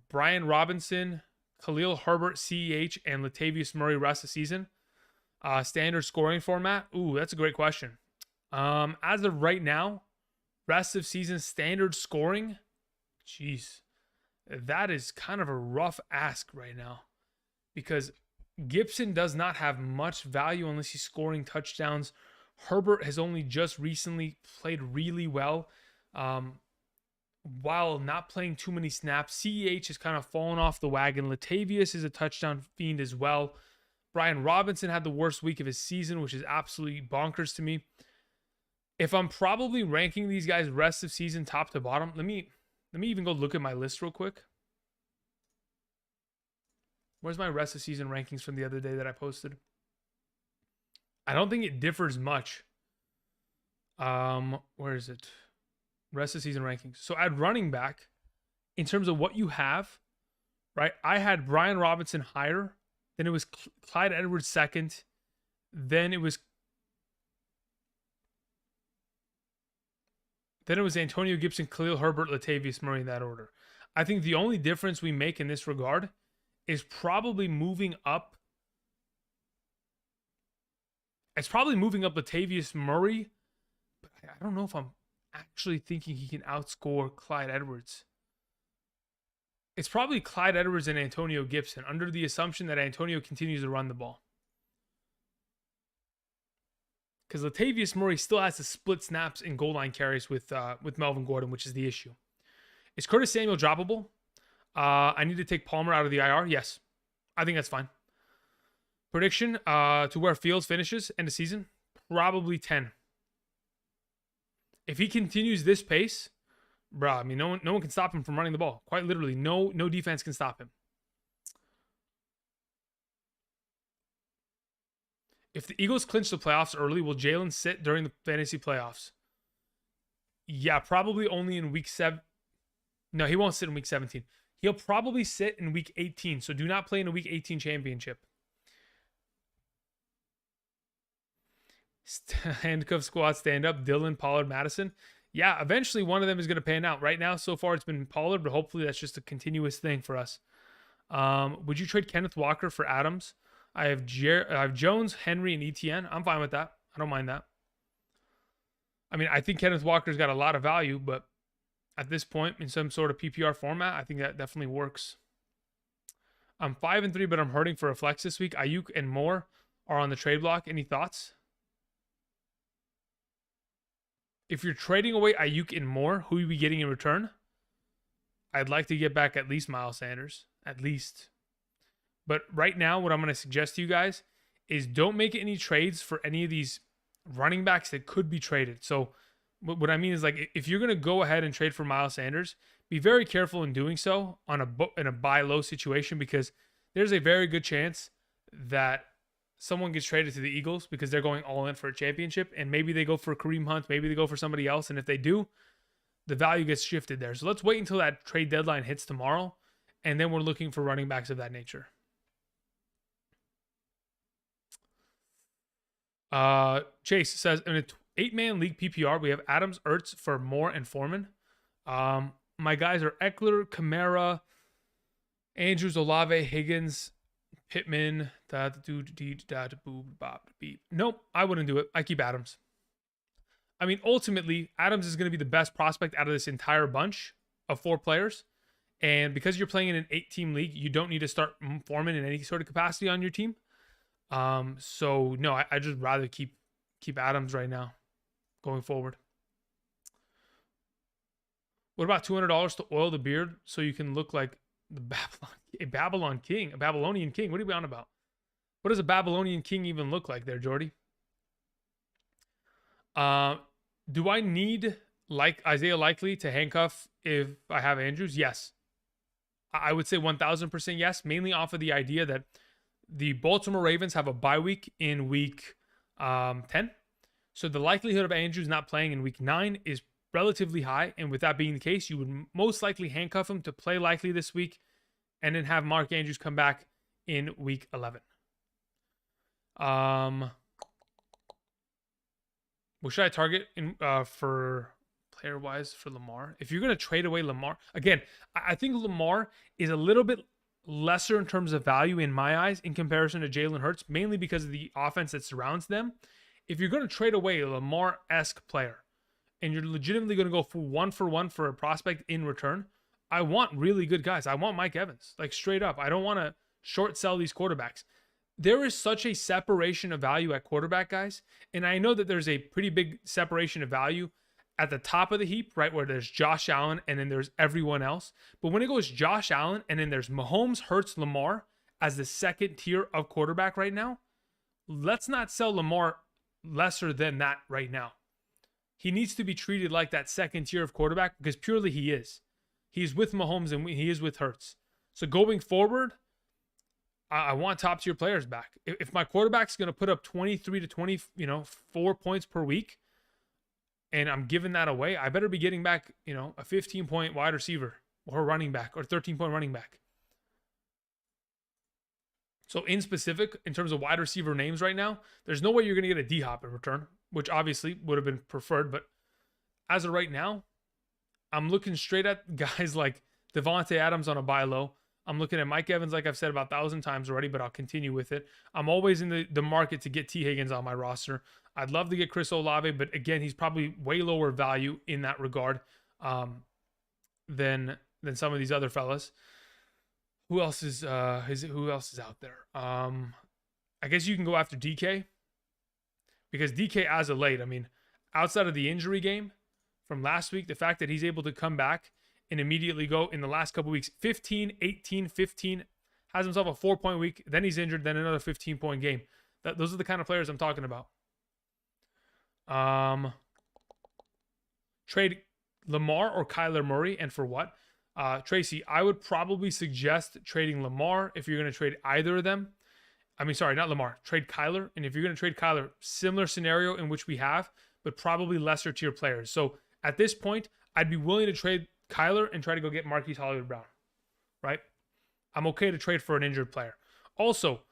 Brian Robinson, Khalil Herbert, CEH, and Latavius Murray rest of the season. Standard scoring format. Ooh, that's a great question. As of right now, rest of season standard scoring. Jeez. That is kind of a rough ask right now, because Gibson does not have much value unless he's scoring touchdowns. Herbert has only just recently played really well, while not playing too many snaps. CEH has kind of fallen off the wagon. Latavius is a touchdown fiend as well. Brian Robinson had the worst week of his season, which is absolutely bonkers to me. If I'm probably ranking these guys rest of season top to bottom, let me even go look at my list real quick. Where's my rest of season rankings from the other day that I posted? I don't think it differs much. Where is it? Rest of season rankings. So at running back, in terms of what you have, right? I had Brian Robinson higher. Then it was Clyde Edwards second. Then it was Antonio Gibson, Khalil Herbert, Latavius Murray in that order. I think the only difference we make in this regard is probably moving up. It's probably moving up Latavius Murray, but I don't know if I'm actually thinking he can outscore Clyde Edwards. It's probably Clyde Edwards and Antonio Gibson, under the assumption that Antonio continues to run the ball. Because Latavius Murray still has to split snaps and goal line carries with Melvin Gordon, which is the issue. Is Curtis Samuel droppable? I need to take Palmer out of the IR. Yes, I think that's fine. Prediction to where Fields finishes end of season, probably 10. If he continues this pace, bro, I mean, no one can stop him from running the ball. Quite literally, no defense can stop him. If the Eagles clinch the playoffs early, will Jalen sit during the fantasy playoffs? Yeah, probably only in week 7. No, he won't sit in week 17. He'll probably sit in week 18. So do not play in a week 18 championship. Handcuff squad stand up. Dylan, Pollard, Madison. Yeah, eventually one of them is going to pan out. Right now, so far, it's been Pollard, but hopefully that's just a continuous thing for us. Would you trade Kenneth Walker for Adams? I have Jones, Henry, and ETN. I'm fine with that. I don't mind that. I mean, I think Kenneth Walker's got a lot of value, but at this point, in some sort of PPR format, I think that definitely works. I'm 5-3, but I'm hurting for a flex this week. Ayuk and Moore are on the trade block. Any thoughts? If you're trading away Ayuk and Moore, who are you getting in return? I'd like to get back at least Miles Sanders. At least. But right now, what I'm going to suggest to you guys is don't make any trades for any of these running backs that could be traded. So what I mean is, like, if you're going to go ahead and trade for Miles Sanders, be very careful in doing so in a buy low situation, because there's a very good chance that someone gets traded to the Eagles because they're going all in for a championship, and maybe they go for Kareem Hunt, maybe they go for somebody else, and if they do, the value gets shifted there. So let's wait until that trade deadline hits tomorrow, and then we're looking for running backs of that nature. Chase says, in an 8-man league PPR, we have Adams, Ertz for Moore and Foreman. My guys are Eckler, Kamara, Andrews, Olave, Higgins, Pittman. Nope, I wouldn't do it. I keep Adams. I mean, ultimately, Adams is going to be the best prospect out of this entire bunch of 4 players. And because you're playing in an 8-team league, you don't need to start Foreman in any sort of capacity on your team. So no, I just rather keep Adams right now going forward. What about $200 to oil the beard so you can look like the Babylonian king? What are we on about? What does a Babylonian king even look like there, Jordy? Do I need like Isaiah Likely to handcuff if I have Andrews? Yes. I would say 1000% yes, mainly off of the idea that the Baltimore Ravens have a bye week in week 10. So the likelihood of Andrews not playing in week 9 is relatively high. And with that being the case, you would most likely handcuff him to play Likely this week and then have Mark Andrews come back in week 11. What should I target in for player-wise for Lamar? If you're going to trade away Lamar, again, I think Lamar is a little bit lesser in terms of value in my eyes in comparison to Jalen Hurts, mainly because of the offense that surrounds them. If you're going to trade away a Lamar-esque player and you're legitimately going to go for one for a prospect in return, I want really good guys. I want Mike Evans, like straight up. I don't want to short sell these quarterbacks. There is such a separation of value at quarterback, guys. And I know that there's a pretty big separation of value at the top of the heap, right, where there's Josh Allen and then there's everyone else. But when it goes Josh Allen and then there's Mahomes, Hurts, Lamar as the second tier of quarterback right now, let's not sell Lamar lesser than that right now. He needs to be treated like that second tier of quarterback because purely he is. He's with Mahomes and he is with Hurts. So going forward, I want top tier players back. If my quarterback's going to put up 23 to 24 points per week, and I'm giving that away, I better be getting back, a 15-point wide receiver or running back or 13-point running back. So in specific, in terms of wide receiver names right now, there's no way you're going to get a D-Hop in return, which obviously would have been preferred. But as of right now, I'm looking straight at guys like Devontae Adams on a buy low. I'm looking at Mike Evans, like I've said about 1,000 times already, but I'll continue with it. I'm always in the market to get T. Higgins on my roster. I'd love to get Chris Olave, but again, he's probably way lower value in that regard than some of these other fellas. Who else is out there? I guess you can go after DK because DK as of late, I mean, outside of the injury game from last week, the fact that he's able to come back and immediately go in the last couple weeks, 15, 18, 15, has himself a 4-point week, then he's injured, then another 15-point game. Those are the kind of players I'm talking about. Trade Lamar or Kyler Murray, and for what? Tracy, I would probably suggest trading Lamar if you're going to trade either of them. I mean, sorry, not Lamar. Trade Kyler. And if you're going to trade Kyler, similar scenario in which we have, but probably lesser tier players. So at this point, I'd be willing to trade Kyler and try to go get Marquise Hollywood-Brown, right? I'm okay to trade for an injured player. Also,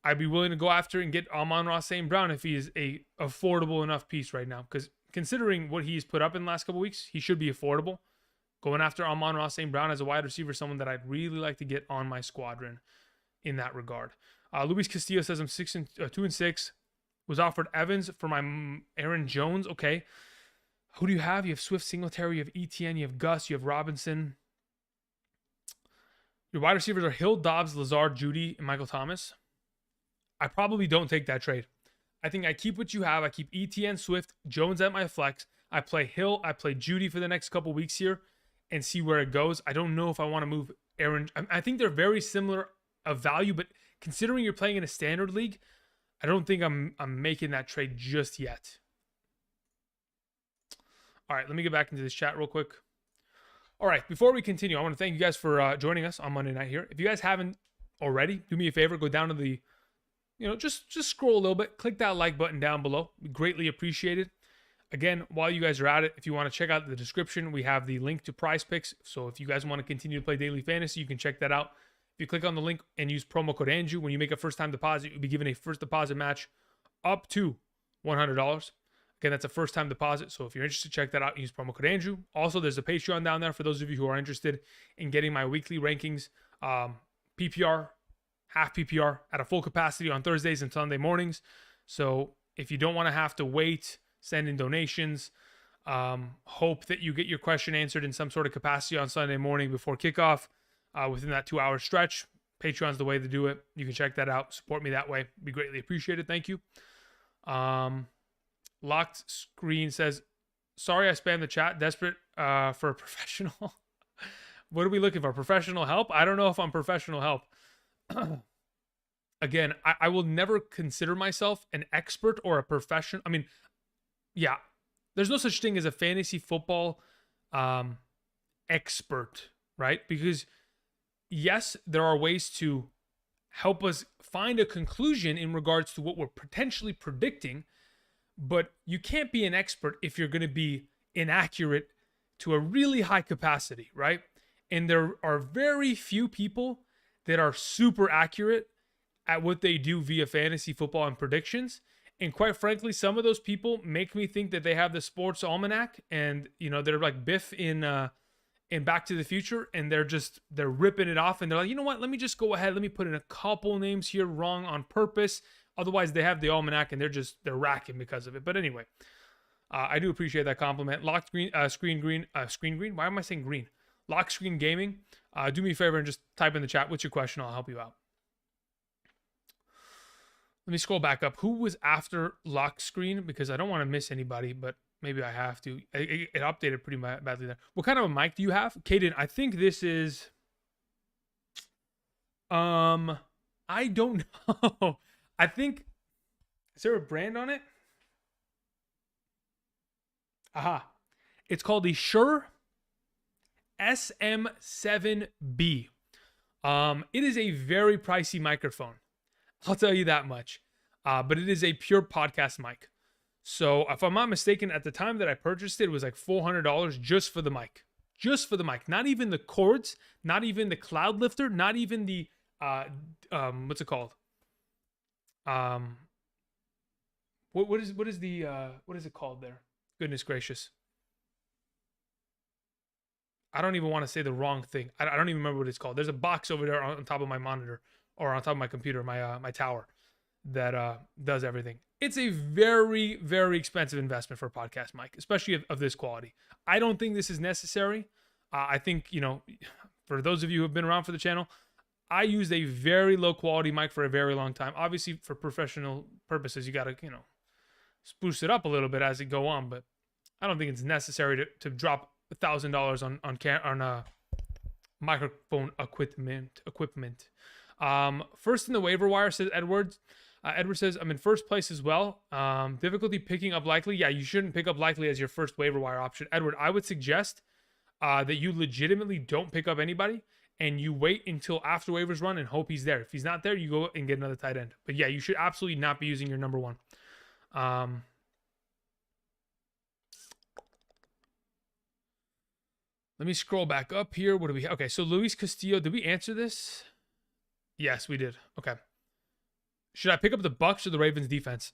I'd be willing to go after and get Amon-Ra St. Brown if he is a affordable enough piece right now. Because considering what he's put up in the last couple weeks, he should be affordable. Going after Amon-Ra St. Brown as a wide receiver, someone that I'd really like to get on my squadron in that regard. Luis Castillo says I'm 2-6. Was offered Evans for my Aaron Jones. Okay. Who do you have? You have Swift, Singletary, you have Etienne, you have Gus, you have Robinson. Your wide receivers are Hill, Dobbs, Lazard, Judy, and Michael Thomas. I probably don't take that trade. I think I keep what you have. I keep Etienne, Swift, Jones at my flex. I play Hill. I play Judy for the next couple weeks here and see where it goes. I don't know if I want to move Aaron. I think they're very similar of value, but considering you're playing in a standard league, I don't think I'm making that trade just yet. All right, let me get back into this chat real quick. All right, before we continue, I want to thank you guys for joining us on Monday night here. If you guys haven't already, do me a favor, go down to the, just scroll a little bit, click that like button down below. We greatly appreciate it. Again, while you guys are at it, if you want to check out the description, we have the link to Prize Picks. So if you guys want to continue to play daily fantasy, you can check that out. If you click on the link and use promo code Andrew, when you make a first-time deposit, you'll be given a first deposit match up to $100. Again, that's a first-time deposit. So if you're interested, check that out. Use promo code Andrew. Also, there's a Patreon down there for those of you who are interested in getting my weekly rankings, PPR, half PPR at a full capacity on Thursdays and Sunday mornings. So if you don't want to have to wait, send in donations, hope that you get your question answered in some sort of capacity on Sunday morning before kickoff, within that 2-hour stretch, Patreon's the way to do it. You can check that out. Support me that way. Be greatly appreciated. Thank you. Locked Screen says, sorry I spammed the chat. Desperate for a professional. What are we looking for? Professional help? I don't know if I'm professional help. Again, I will never consider myself an expert or a professional. I mean, yeah, there's no such thing as a fantasy football expert, right? Because yes, there are ways to help us find a conclusion in regards to what we're potentially predicting, but you can't be an expert if you're going to be inaccurate to a really high capacity, right? And there are very few people that are super accurate at what they do via fantasy football and predictions. And quite frankly, some of those people make me think that they have the sports almanac and, they're like Biff in Back to the Future, and they're ripping it off, and they're like, you know what, let me just go ahead, let me put in a couple names here wrong on purpose. Otherwise, they have the almanac and they're racking because of it. But anyway, I do appreciate that compliment. Locked Green, Screen Green. Why am I saying green? Lock Screen Gaming. Do me a favor and just type in the chat. What's your question? I'll help you out. Let me scroll back up. Who was after Lock Screen? Because I don't want to miss anybody, but maybe I have to. It updated pretty badly there. What kind of a mic do you have? Kaden, I think this is... I don't know. I think... Is there a brand on it? Aha. It's called the Shure SM7B. It is a very pricey microphone. I'll tell you that much. But it is a pure podcast mic. So if I'm not mistaken, at the time that I purchased it, it was like $400 just for the mic. Just for the mic. Not even the cords, not even the cloud lifter, not even the, what's it called? What is it called there? Goodness gracious. I don't even want to say the wrong thing. I don't even remember what it's called. There's a box over there on top of my monitor or on top of my computer, my tower that does everything. It's a very, very expensive investment for a podcast mic, especially of this quality. I don't think this is necessary. I think, for those of you who have been around for the channel, I used a very low quality mic for a very long time. Obviously, for professional purposes, you got to, spruce it up a little bit as it go on. But I don't think it's necessary to drop $1,000 on microphone equipment. First in the waiver wire, says Edwards. Edward says, I'm in first place as well. Difficulty picking up likely. Yeah, you shouldn't pick up likely as your first waiver wire option. Edward, I would suggest that you legitimately don't pick up anybody and you wait until after waivers run and hope he's there. If he's not there, you go and get another tight end. But yeah, you should absolutely not be using your number one. Let me scroll back up here. What do we have? Okay, so Luis Castillo, did we answer this? Yes, we did. Okay. Should I pick up the Bucks or the Ravens defense?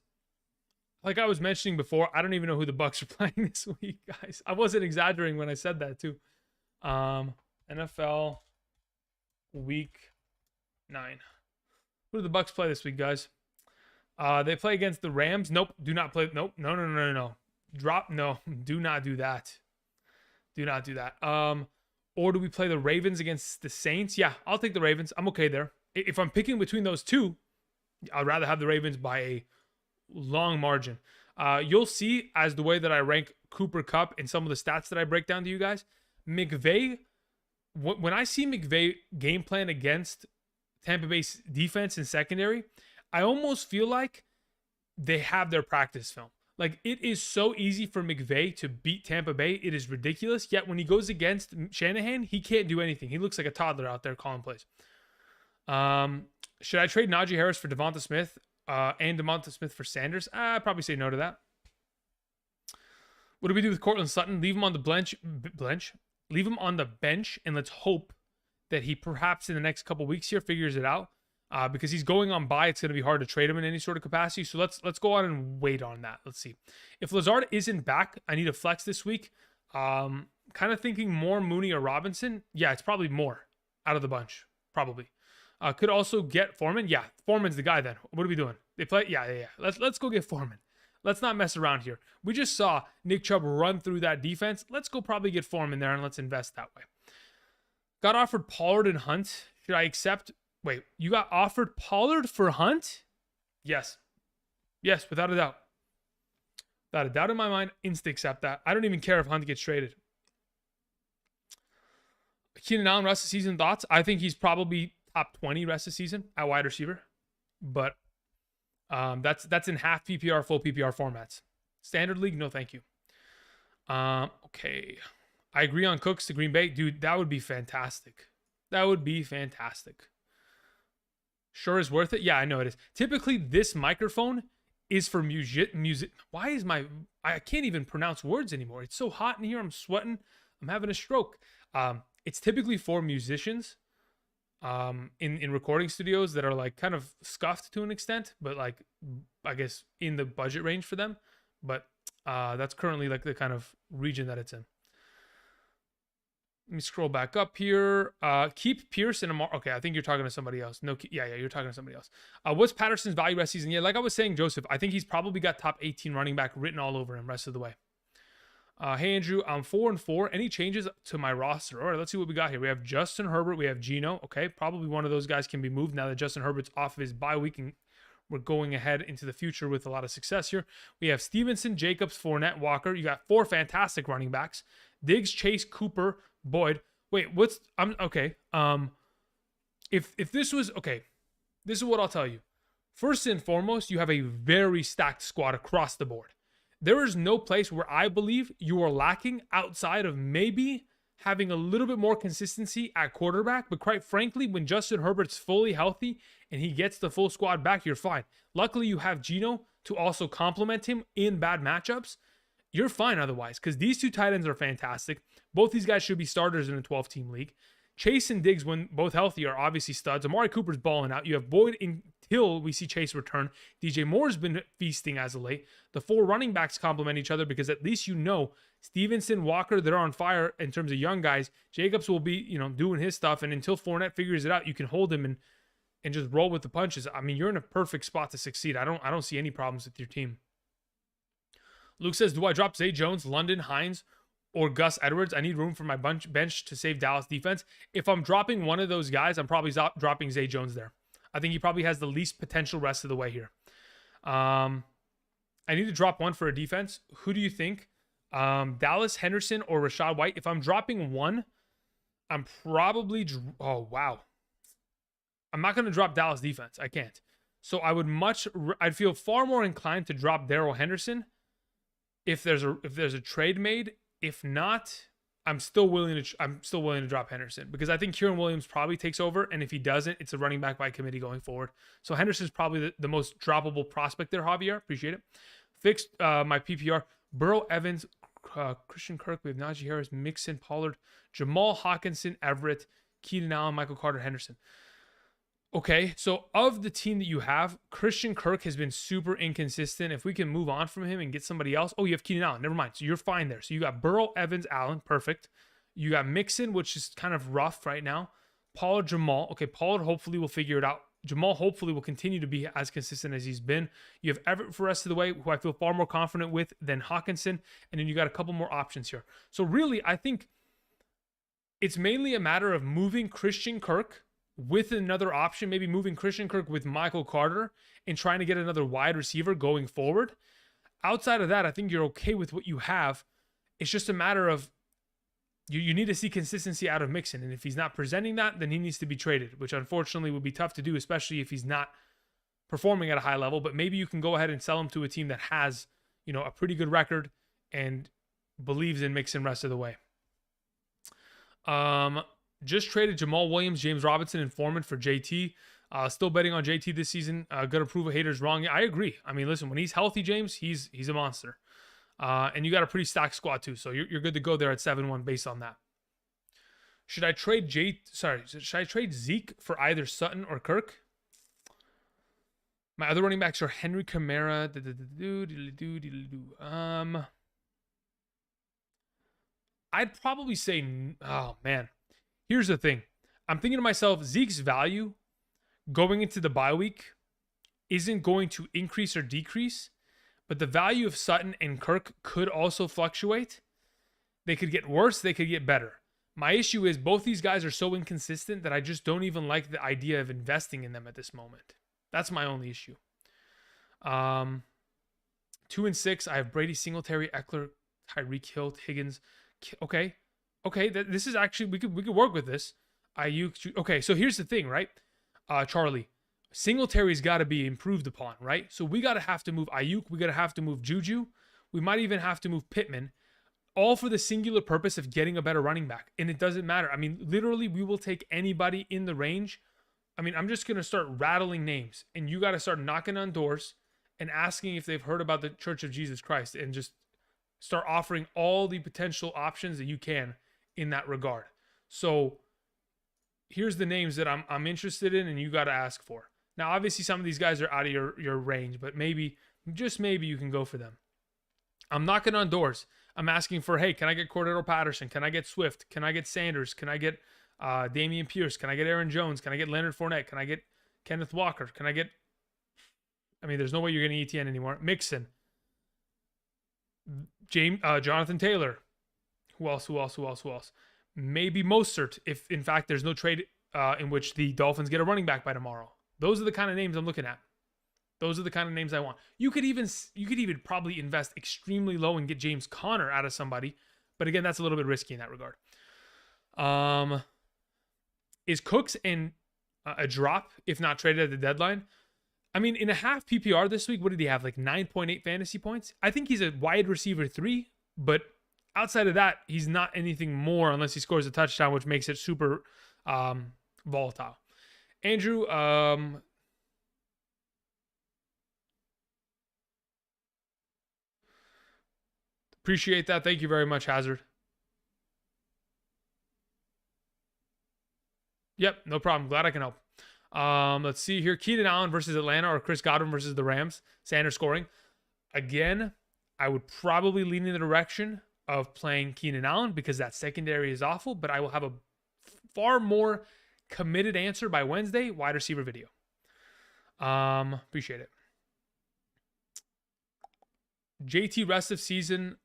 Like I was mentioning before, I don't even know who the Bucks are playing this week, guys. I wasn't exaggerating when I said that too. NFL week 9. Who do the Bucks play this week, guys? They play against the Rams. Nope, do not play. Nope, no. Drop, no, do not do that. Do not do that. Or do we play the Ravens against the Saints? Yeah, I'll take the Ravens. I'm okay there. If I'm picking between those two, I'd rather have the Ravens by a long margin. You'll see as the way that I rank Cooper Kupp and some of the stats that I break down to you guys. McVay, when I see McVay game plan against Tampa Bay's defense and secondary, I almost feel like they have their practice film. Like, it is so easy for McVay to beat Tampa Bay. It is ridiculous. Yet when he goes against Shanahan, he can't do anything. He looks like a toddler out there calling plays. Should I trade Najee Harris for Devonta Smith and Devonta Smith for Sanders? I'd probably say no to that. What do we do with Cortland Sutton? Leave him on the bench. Leave him on the bench, and let's hope that he perhaps in the next couple weeks here figures it out. Because he's going on bye, it's going to be hard to trade him in any sort of capacity. So let's go on and wait on that. Let's see. If Lazard isn't back, I need a flex this week. Kind of thinking more Mooney or Robinson. Yeah, it's probably more out of the bunch. Probably. Could also get Foreman. Yeah, Foreman's the guy then. What are we doing? They play? Yeah. Let's go get Foreman. Let's not mess around here. We just saw Nick Chubb run through that defense. Let's go probably get Foreman there and let's invest that way. Got offered Pollard and Hunt. Should I accept? Wait, you got offered Pollard for Hunt? Yes. Yes, without a doubt. Without a doubt in my mind, insta accept that. I don't even care if Hunt gets traded. Keenan Allen, rest of season thoughts? I think he's probably top 20 rest of season at wide receiver. But that's in half PPR, full PPR formats. Standard league, no thank you. Okay. I agree on Cooks to Green Bay. Dude, that would be fantastic. That would be fantastic. Sure is worth it. Yeah, I know it is. Typically, this microphone is for music. Why is I can't even pronounce words anymore. It's so hot in here. I'm sweating. I'm having a stroke. It's typically for musicians in recording studios that are like kind of scuffed to an extent, but like, I guess in the budget range for them. But that's currently like the kind of region that it's in. Let me scroll back up here. Keep Pierce and Amar. Okay, I think you're talking to somebody else. No, yeah, you're talking to somebody else. What's Patterson's value rest season? Yeah, like I was saying, Joseph, I think he's probably got top 18 running back written all over him rest of the way. Hey, Andrew, I'm 4-4. Any changes to my roster? All right, let's see what we got here. We have Justin Herbert. We have Geno. Okay, probably one of those guys can be moved now that Justin Herbert's off of his bye week and we're going ahead into the future with a lot of success here. We have Stevenson, Jacobs, Fournette, Walker. You got 4 fantastic running backs. Diggs, Chase, Cooper, Boyd. Wait, okay. If this was okay, this is what I'll tell you. First and foremost, you have a very stacked squad across the board. There is no place where I believe you are lacking outside of maybe having a little bit more consistency at quarterback. But quite frankly, when Justin Herbert's fully healthy and he gets the full squad back, you're fine. Luckily, you have Geno to also complement him in bad matchups. You're fine otherwise, because these two tight ends are fantastic. Both these guys should be starters in a 12-team league. Chase and Diggs, when both healthy, are obviously studs. Amari Cooper's balling out. You have Boyd until we see Chase return. DJ Moore's been feasting as of late. The 4 running backs complement each other because at least you know Stevenson, Walker, they're on fire in terms of young guys. Jacobs will be, doing his stuff, and until Fournette figures it out, you can hold him and just roll with the punches. I mean, you're in a perfect spot to succeed. I don't see any problems with your team. Luke says, do I drop Zay Jones, London, Hines, or Gus Edwards? I need room for my bench to save Dallas defense. If I'm dropping one of those guys, I'm probably dropping Zay Jones there. I think he probably has the least potential rest of the way here. I need to drop one for a defense. Who do you think? Dallas, Henderson, or Rachaad White? If I'm dropping one, I'm probably... Oh, wow. I'm not going to drop Dallas defense. I can't. So I'd feel far more inclined to drop Darrell Henderson if there's a trade made. If not, I'm still willing to drop Henderson because I think Kieran Williams probably takes over, and if he doesn't, it's a running back by committee going forward. So Henderson's probably the most droppable prospect there. Javier, appreciate it. Fixed my PPR. Burrow, Evans, Christian Kirk. We have Najee Harris, Mixon, Pollard, Jamal Hawkinson, Everett, Keenan Allen, Michael Carter, Henderson. Okay, so of the team that you have, Christian Kirk has been super inconsistent. If we can move on from him and get somebody else. Oh, you have Keenan Allen. Never mind. So you're fine there. So you got Burrow, Evans, Allen. Perfect. You got Mixon, which is kind of rough right now. Pollard, Jamal. Okay, Pollard hopefully will figure it out. Jamal hopefully will continue to be as consistent as he's been. You have Everett for the rest of the way, who I feel far more confident with than Hawkinson. And then you got a couple more options here. So really, I think it's mainly a matter of moving Christian Kirk with another option, maybe moving Christian Kirk with Michael Carter and trying to get another wide receiver going forward. Outside of that, I think you're okay with what you have. It's just a matter of you need to see consistency out of Mixon. And if he's not presenting that, then he needs to be traded, which unfortunately would be tough to do, especially if he's not performing at a high level. But maybe you can go ahead and sell him to a team that has, a pretty good record and believes in Mixon rest of the way. Just traded Jamal Williams, James Robinson, and Foreman for JT. Still betting on JT this season. Gonna prove a hater's wrong. Yeah, I agree. I mean, listen, when he's healthy, James, he's a monster. And you got a pretty stacked squad too, so you're good to go there at 7-1 based on that. Should I trade Zeke for either Sutton or Kirk? My other running backs are Henry Kamara. I'd probably say, oh man. Here's the thing. I'm thinking to myself, Zeke's value going into the bye week isn't going to increase or decrease, but the value of Sutton and Kirk could also fluctuate. They could get worse. They could get better. My issue is both these guys are so inconsistent that I just don't even like the idea of investing in them at this moment. That's my only issue. 2 and 6, I have Brady, Singletary, Eckler, Tyreek Hill, Higgins. Okay, this is actually, we could work with this. Okay, so here's the thing, right? Charlie, Singletary's got to be improved upon, right? So we got to have to move Ayuk. We got to have to move Juju. We might even have to move Pittman, all for the singular purpose of getting a better running back. And it doesn't matter. I mean, literally, we will take anybody in the range. I mean, I'm just going to start rattling names, and you got to start knocking on doors and asking if they've heard about the Church of Jesus Christ, and just start offering all the potential options that you can in that regard. So here's the names that I'm interested in and you got to ask for. Now, obviously some of these guys are out of your range, but maybe, just maybe you can go for them. I'm knocking on doors. I'm asking for, hey, can I get Cordero Patterson? Can I get Swift? Can I get Sanders? Can I get Damian Pierce? Can I get Aaron Jones? Can I get Leonard Fournette? Can I get Kenneth Walker? Can I get, there's no way you're getting ETN anymore. Mixon. Jonathan Taylor. Who else? Maybe Mostert, if in fact there's no trade in which the Dolphins get a running back by tomorrow. Those are the kind of names I'm looking at. Those are the kind of names I want. You could even probably invest extremely low and get James Conner out of somebody, but again, that's a little bit risky in that regard. Is Cooks in a drop if not traded at the deadline? I mean, in a half PPR this week, what did he have? Like 9.8 fantasy points? I think he's a wide receiver 3, but outside of that, he's not anything more unless he scores a touchdown, which makes it super volatile. Andrew, appreciate that. Thank you very much, Hazard. Yep, no problem. Glad I can help. Let's see here. Keenan Allen versus Atlanta or Chris Godwin versus the Rams. Sanders scoring. Again, I would probably lean in the direction of playing Keenan Allen because that secondary is awful, but I will have a far more committed answer by Wednesday. Wide receiver video. Appreciate it. JT rest of season,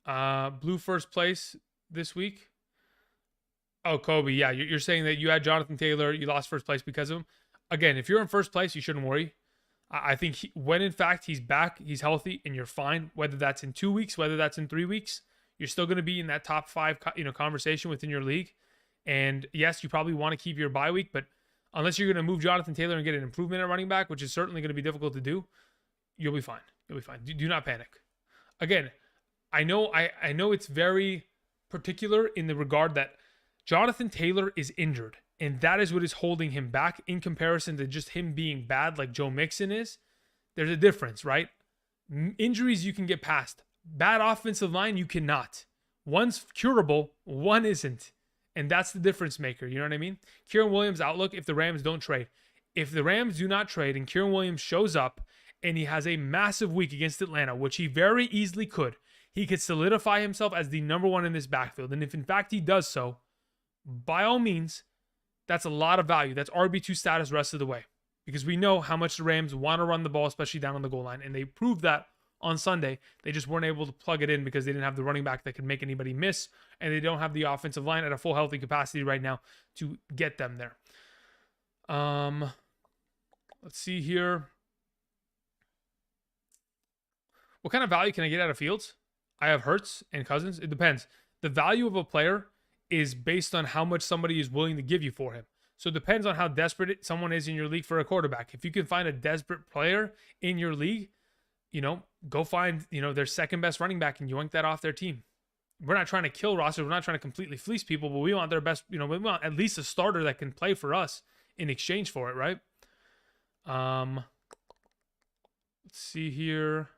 blew first place this week. Oh, Kobe. Yeah, you're saying that you had Jonathan Taylor. You lost first place because of him. Again, if you're in first place, you shouldn't worry. I think when in fact he's back, he's healthy, and you're fine. Whether that's in 2 weeks, whether that's in 3 weeks, you're still going to be in that top 5, conversation within your league. And yes, you probably want to keep your bye week, but unless you're going to move Jonathan Taylor and get an improvement at running back, which is certainly going to be difficult to do, you'll be fine. You'll be fine. Do not panic. Again, I know it's very particular in the regard that Jonathan Taylor is injured, and that is what is holding him back in comparison to just him being bad like Joe Mixon is. There's a difference, right? Injuries you can get past. Bad offensive line, you cannot. One's curable, one isn't. And that's the difference maker. You know what I mean? Kieran Williams' outlook if the Rams don't trade. If the Rams do not trade and Kieran Williams shows up and he has a massive week against Atlanta, which he very easily could, he could solidify himself as the number one in this backfield. And if in fact he does so, by all means, that's a lot of value. That's RB2 status rest of the way. Because we know how much the Rams want to run the ball, especially down on the goal line. And they proved that on Sunday. They just weren't able to plug it in because they didn't have the running back that could make anybody miss. And they don't have the offensive line at a full healthy capacity right now to get them there. Let's see here. What kind of value can I get out of Fields? I have Hurts and Cousins. It depends. The value of a player is based on how much somebody is willing to give you for him. So it depends on how desperate someone is in your league for a quarterback. If you can find a desperate player in your league, go find, their second best running back and yoink that off their team. We're not trying to kill rosters. We're not trying to completely fleece people, but we want their best, we want at least a starter that can play for us in exchange for it, right? Let's see here.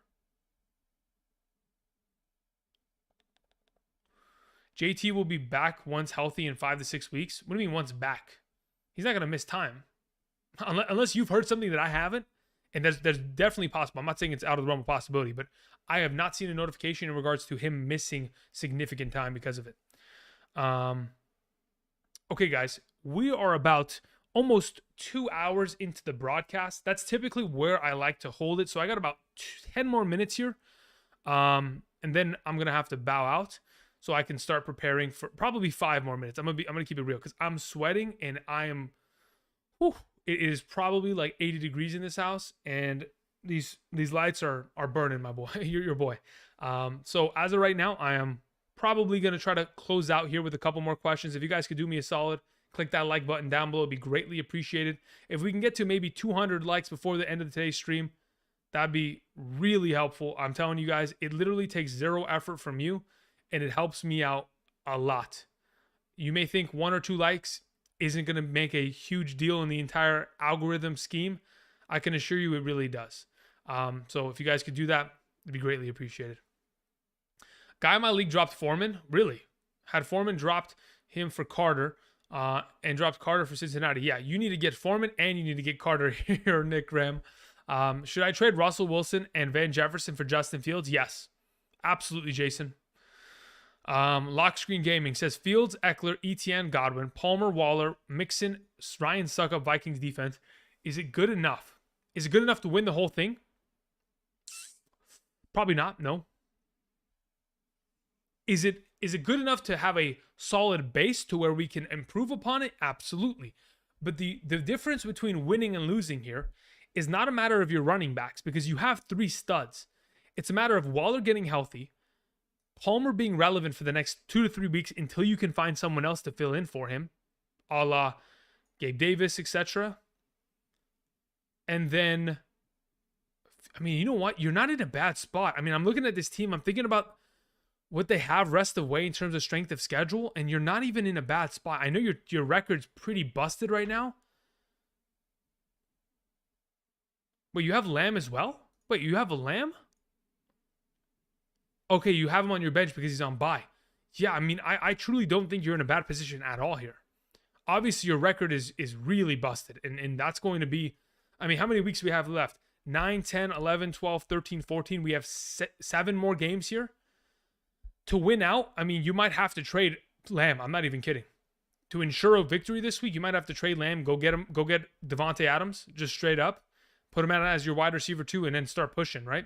JT will be back once healthy in 5 to 6 weeks. What do you mean once back? He's not going to miss time. Unless you've heard something that I haven't, and there's definitely possible. I'm not saying it's out of the realm of possibility, but I have not seen a notification in regards to him missing significant time because of it. Okay, guys, we are about almost 2 hours into the broadcast. That's typically where I like to hold it. So I got about 10 more minutes here. And then I'm going to have to bow out so I can start preparing for probably 5 more minutes. I'm going to keep it real because I'm sweating and I am, it is probably like 80 degrees in this house, and these lights are burning, my boy. You're your boy. So as of right now, I am probably going to try to close out here with a couple more questions. If you guys could do me a solid, click that like button down below. It'd be greatly appreciated. If we can get to maybe 200 likes before the end of today's stream, that'd be really helpful. I'm telling you guys, it literally takes 0 effort from you, and it helps me out a lot. You may think 1 or 2 likes isn't going to make a huge deal in the entire algorithm scheme. I can assure you it really does. So if you guys could do that, it'd be greatly appreciated. Guy in my league dropped Foreman. Really? Had Foreman dropped him for Carter and dropped Carter for Cincinnati. Yeah, you need to get Foreman and you need to get Carter here, Nick Graham. Should I trade Russell Wilson and Van Jefferson for Justin Fields? Yes. Absolutely, Jason. Lock Screen Gaming says Fields, Eckler, Etienne, Godwin, Palmer, Waller, Mixon, Ryan Suckup, Vikings defense. Is it good enough? Is it good enough to win the whole thing? Probably not. No. Is it good enough to have a solid base to where we can improve upon it? Absolutely. But the difference between winning and losing here is not a matter of your running backs, because you have 3 studs. It's a matter of Waller getting healthy, Palmer being relevant for the next 2 to 3 weeks until you can find someone else to fill in for him, a la Gabe Davis, etc. And then, I mean, you know what? You're not in a bad spot. I mean, I'm looking at this team. I'm thinking about what they have rest of the way in terms of strength of schedule, and you're not even in a bad spot. I know your record's pretty busted right now. Wait, you have Lamb as well? Wait, you have a Lamb? Okay, you have him on your bench because he's on bye. Yeah, I mean, I truly don't think you're in a bad position at all here. Obviously, your record is really busted, and that's going to be, I mean, how many weeks do we have left? 9, 10, 11, 12, 13, 14. We have 7 more games here. To win out, I mean, you might have to trade Lamb. I'm not even kidding. To ensure a victory this week, you might have to trade Lamb, go get Devontae Adams, just straight up. Put him out as your wide receiver too, and then start pushing, right?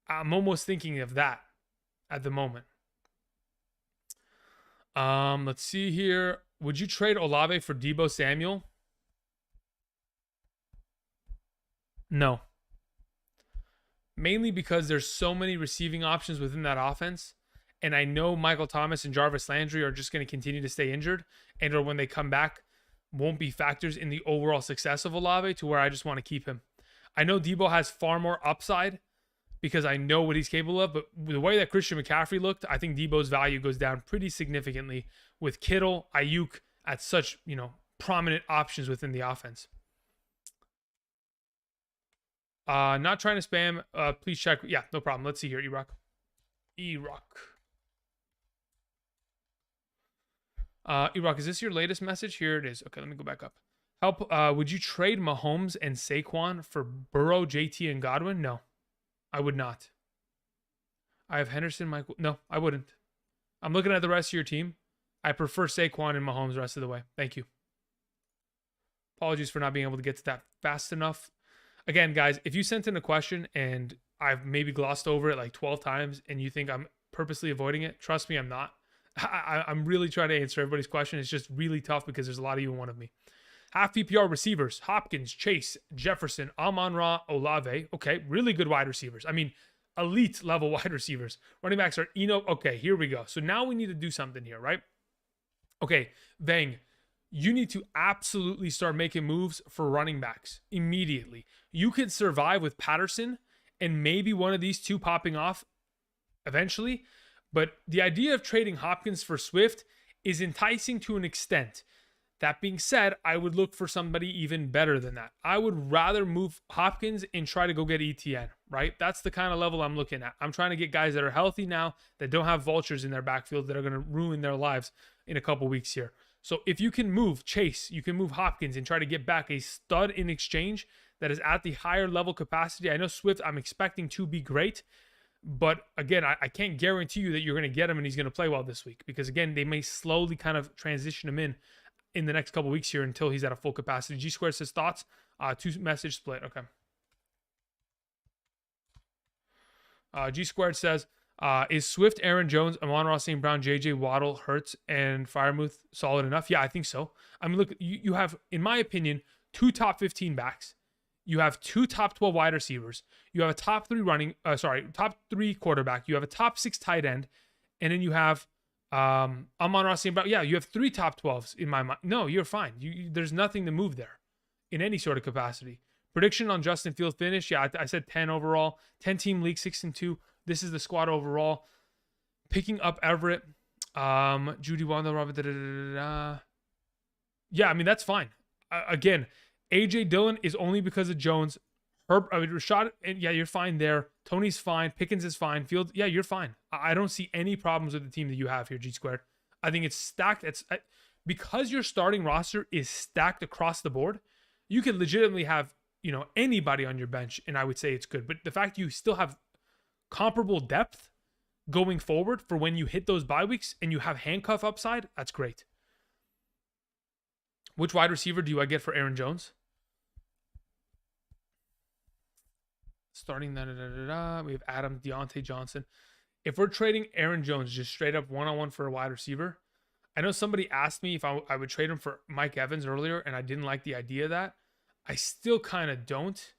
I'm almost thinking of that at the moment. Let's see here. Would you trade Olave for Deebo Samuel? No. Mainly because there's so many receiving options within that offense. And I know Michael Thomas and Jarvis Landry are just going to continue to stay injured. And or when they come back, won't be factors in the overall success of Olave to where I just want to keep him. I know Debo has far more upside because I know what he's capable of, but the way that Christian McCaffrey looked, I think Debo's value goes down pretty significantly with Kittle, Ayuk at such, prominent options within the offense. Not trying to spam. Please check. Yeah, no problem. Let's see here. E-Rock. E-Rock, is this your latest message? Here it is. Okay, let me go back up. Help. Would you trade Mahomes and Saquon for Burrow, JT, and Godwin? No, I would not. I have Henderson, Michael. No, I wouldn't. I'm looking at the rest of your team. I prefer Saquon and Mahomes the rest of the way. Thank you. Apologies for not being able to get to that fast enough. Again, guys, if you sent in a question and I've maybe glossed over it like 12 times and you think I'm purposely avoiding it, trust me, I'm not. I'm really trying to answer everybody's question. It's just really tough because there's a lot of you in one of me. Half PPR receivers: Hopkins, Chase, Jefferson, Amon-Ra, Olave. Okay, really good wide receivers. I mean, elite level wide receivers. Running backs are Okay, here we go. So now we need to do something here, right? Okay, Vang, you need to absolutely start making moves for running backs immediately. You could survive with Patterson and maybe one of these two popping off eventually. But the idea of trading Hopkins for Swift is enticing to an extent. That being said, I would look for somebody even better than that. I would rather move Hopkins and try to go get ETN, right? That's the kind of level I'm looking at. I'm trying to get guys that are healthy now, that don't have vultures in their backfield that are going to ruin their lives in a couple weeks here. So if you can move Chase, you can move Hopkins and try to get back a stud in exchange that is at the higher level capacity. I know Swift, I'm expecting to be great. But again, I can't guarantee you that you're going to get him and he's going to play well this week. Because again, they may slowly kind of transition him in the next couple weeks here until he's at a full capacity. G Squared says thoughts. 2 message split. Okay. G Squared says, is Swift, Aaron Jones, Amon-Ra St. Brown, JJ Waddle, Hurts, and Freiermuth solid enough? Yeah, I think so. I mean, look, you have, in my opinion, 2 top 15 backs. You have 2 top 12 wide receivers. You have a top 3 quarterback. You have a top 6 tight end. And then you have Amon-Ra St. Brown. Yeah, you have 3 top 12s in my mind. No, you're fine. There's nothing to move there in any sort of capacity. Prediction on Justin Fields finish. Yeah, I said 10 overall. 10-team league, 6-2. This is the squad overall. Picking up Everett. Judy Wanda, Robert. Yeah, I mean, that's fine. Again, AJ Dillon is only because of Jones. Rashad, and yeah, you're fine there. Tony's fine. Pickens is fine. Fields, yeah, you're fine. I don't see any problems with the team that you have here, G Squared. I think it's stacked. Because your starting roster is stacked across the board, you could legitimately have, anybody on your bench, and I would say it's good. But the fact you still have comparable depth going forward for when you hit those bye weeks and you have handcuff upside, that's great. Which wide receiver do I get for Aaron Jones? Starting we have Adam, Deontay Johnson. If we're trading Aaron Jones just straight up one-on-one for a wide receiver, I know somebody asked me if I would trade him for Mike Evans earlier, and I didn't like the idea of that. I still kind of don't.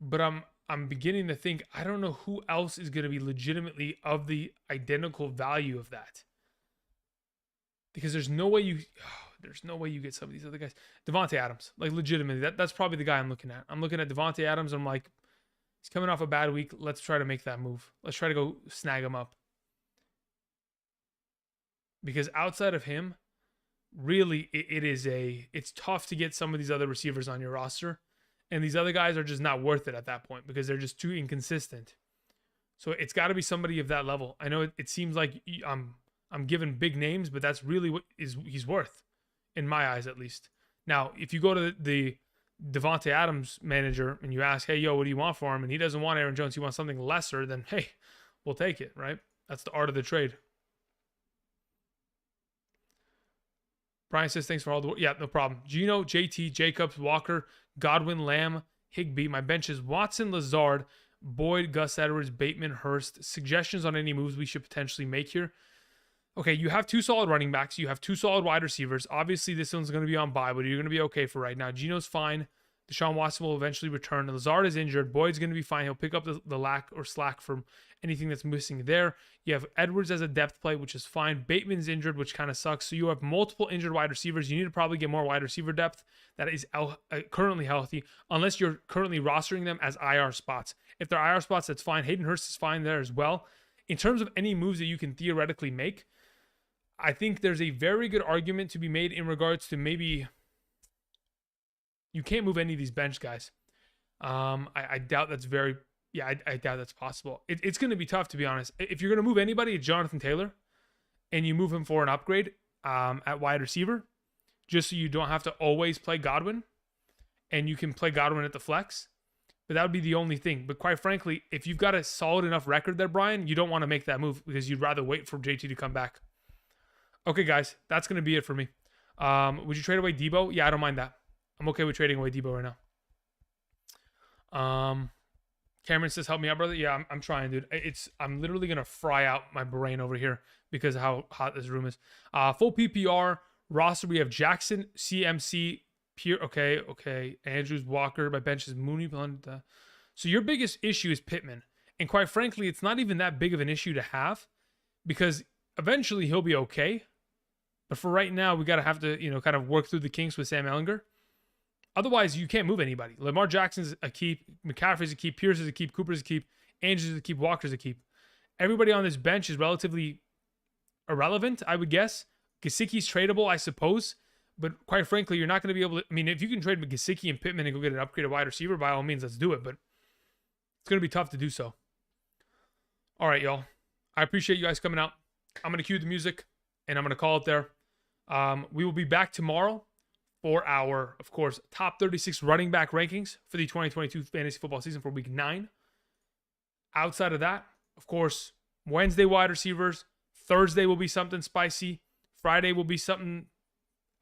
But I'm beginning to think, I don't know who else is going to be legitimately of the identical value of that. Because there's no way you get some of these other guys. Devontae Adams, like legitimately, that's probably the guy I'm looking at. I'm looking at Devontae Adams. I'm like, he's coming off a bad week. Let's try to make that move. Let's try to go snag him up. Because outside of him, really, it's tough to get some of these other receivers on your roster. And these other guys are just not worth it at that point because they're just too inconsistent. So it's got to be somebody of that level. I know it seems like I'm giving big names, but that's really what he's worth. In my eyes, at least. Now, if you go to the Devontae Adams manager and you ask, hey, yo, what do you want for him? And he doesn't want Aaron Jones. He wants something lesser, then, hey, we'll take it, right? That's the art of the trade. Brian says, thanks for all the work. Yeah, no problem. Gino, JT, Jacobs, Walker, Godwin, Lamb, Higbee. My bench is Watson, Lazard, Boyd, Gus Edwards, Bateman, Hurst. Suggestions on any moves we should potentially make here? Okay, you have 2 solid running backs. You have 2 solid wide receivers. Obviously, this one's going to be on bye, but you're going to be okay for right now. Gino's fine. Deshaun Watson will eventually return. Lazard is injured. Boyd's going to be fine. He'll pick up the lack or slack from anything that's missing there. You have Edwards as a depth play, which is fine. Bateman's injured, which kind of sucks. So you have multiple injured wide receivers. You need to probably get more wide receiver depth that is currently healthy, unless you're currently rostering them as IR spots. If they're IR spots, that's fine. Hayden Hurst is fine there as well. In terms of any moves that you can theoretically make, I think there's a very good argument to be made in regards to maybe you can't move any of these bench guys. I doubt that's I doubt that's possible. It's going to be tough, to be honest. If you're going to move anybody, it's Jonathan Taylor, and you move him for an upgrade at wide receiver, just so you don't have to always play Godwin, and you can play Godwin at the flex. But that would be the only thing. But quite frankly, if you've got a solid enough record there, Brian, you don't want to make that move because you'd rather wait for JT to come back. Okay, guys, that's going to be it for me. Would you trade away Debo? Yeah, I don't mind that. I'm okay with trading away Debo right now. Cameron says, help me out, brother. Yeah, I'm trying, dude. I'm literally going to fry out my brain over here because of how hot this room is. Full PPR roster, we have Jackson, CMC, Pierre. Okay. Andrews, Walker. My bench is Mooney. So your biggest issue is Pittman. And quite frankly, it's not even that big of an issue to have because eventually he'll be okay. But for right now, we got to have to, kind of work through the kinks with Sam Ehlinger. Otherwise, you can't move anybody. Lamar Jackson's a keep. McCaffrey's a keep. Pierce is a keep. Cooper's a keep. Andrews is a keep. Walker's a keep. Everybody on this bench is relatively irrelevant, I would guess. Gesicki's tradable, I suppose. But quite frankly, you're not going to be able to... I mean, if you can trade Gesicki and Pittman and go get an upgraded wide receiver, by all means, let's do it. But it's going to be tough to do so. All right, y'all. I appreciate you guys coming out. I'm going to cue the music, and I'm going to call it there. We will be back tomorrow for our, of course, top 36 running back rankings for the 2022 fantasy football season for week 9. Outside of that, of course, Wednesday wide receivers. Thursday will be something spicy. Friday will be something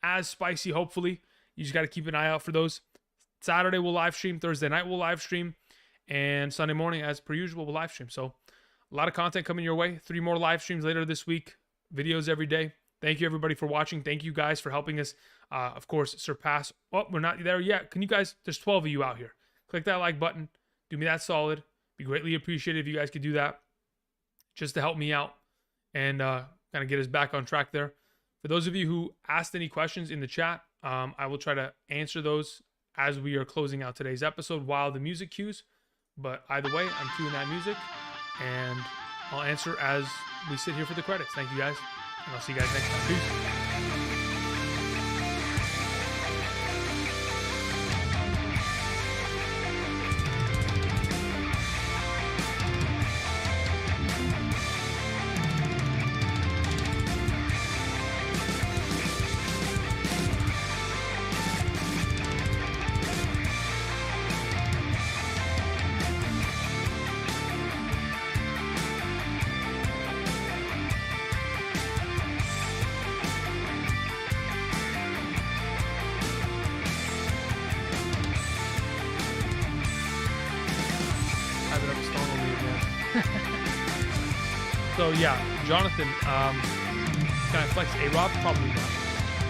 as spicy, hopefully. You just got to keep an eye out for those. Saturday we'll live stream. Thursday night we'll live stream. And Sunday morning, as per usual, we'll live stream. So a lot of content coming your way. 3 more live streams later this week. Videos every day. Thank you, everybody, for watching. Thank you guys for helping us, of course, surpass. Oh, we're not there yet. Can you guys, there's 12 of you out here. Click that like button. Do me that solid. Be greatly appreciated if you guys could do that just to help me out and kind of get us back on track there. For those of you who asked any questions in the chat, I will try to answer those as we are closing out today's episode while the music cues. But either way, I'm cueing that music, and I'll answer as we sit here for the credits. Thank you, guys. And I'll see you guys next time. Peace. So yeah, Jonathan, can I flex A-Rob? Probably not.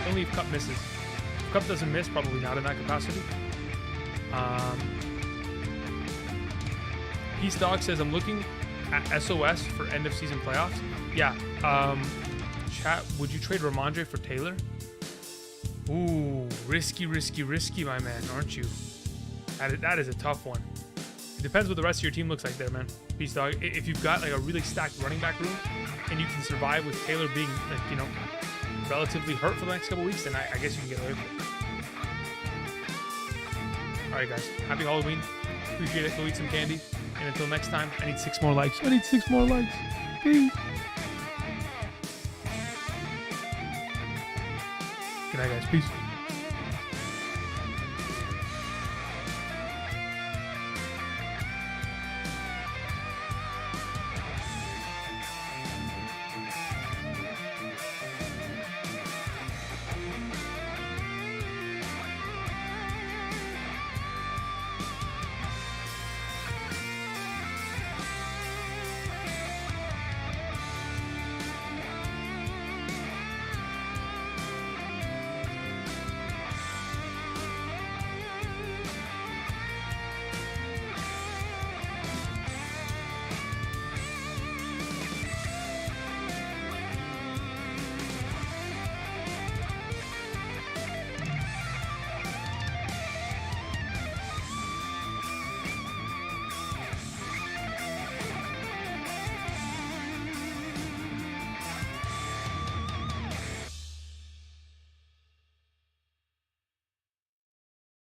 Only if Cup misses. If Cup doesn't miss, probably not in that capacity. Peace Dog says, I'm looking at SOS for end of season playoffs. Yeah. Chat, would you trade Ramondre for Taylor? Ooh, risky, my man, aren't you? That is a tough one. It depends what the rest of your team looks like there, man. Peace, dog. If you've got like a really stacked running back room and you can survive with Taylor being, like, relatively hurt for the next couple weeks, then I guess you can get away with it. All right, guys. Happy Halloween. Appreciate it. Go eat some candy. And until next time, I need 6 more likes. Peace. Good night, guys. Peace.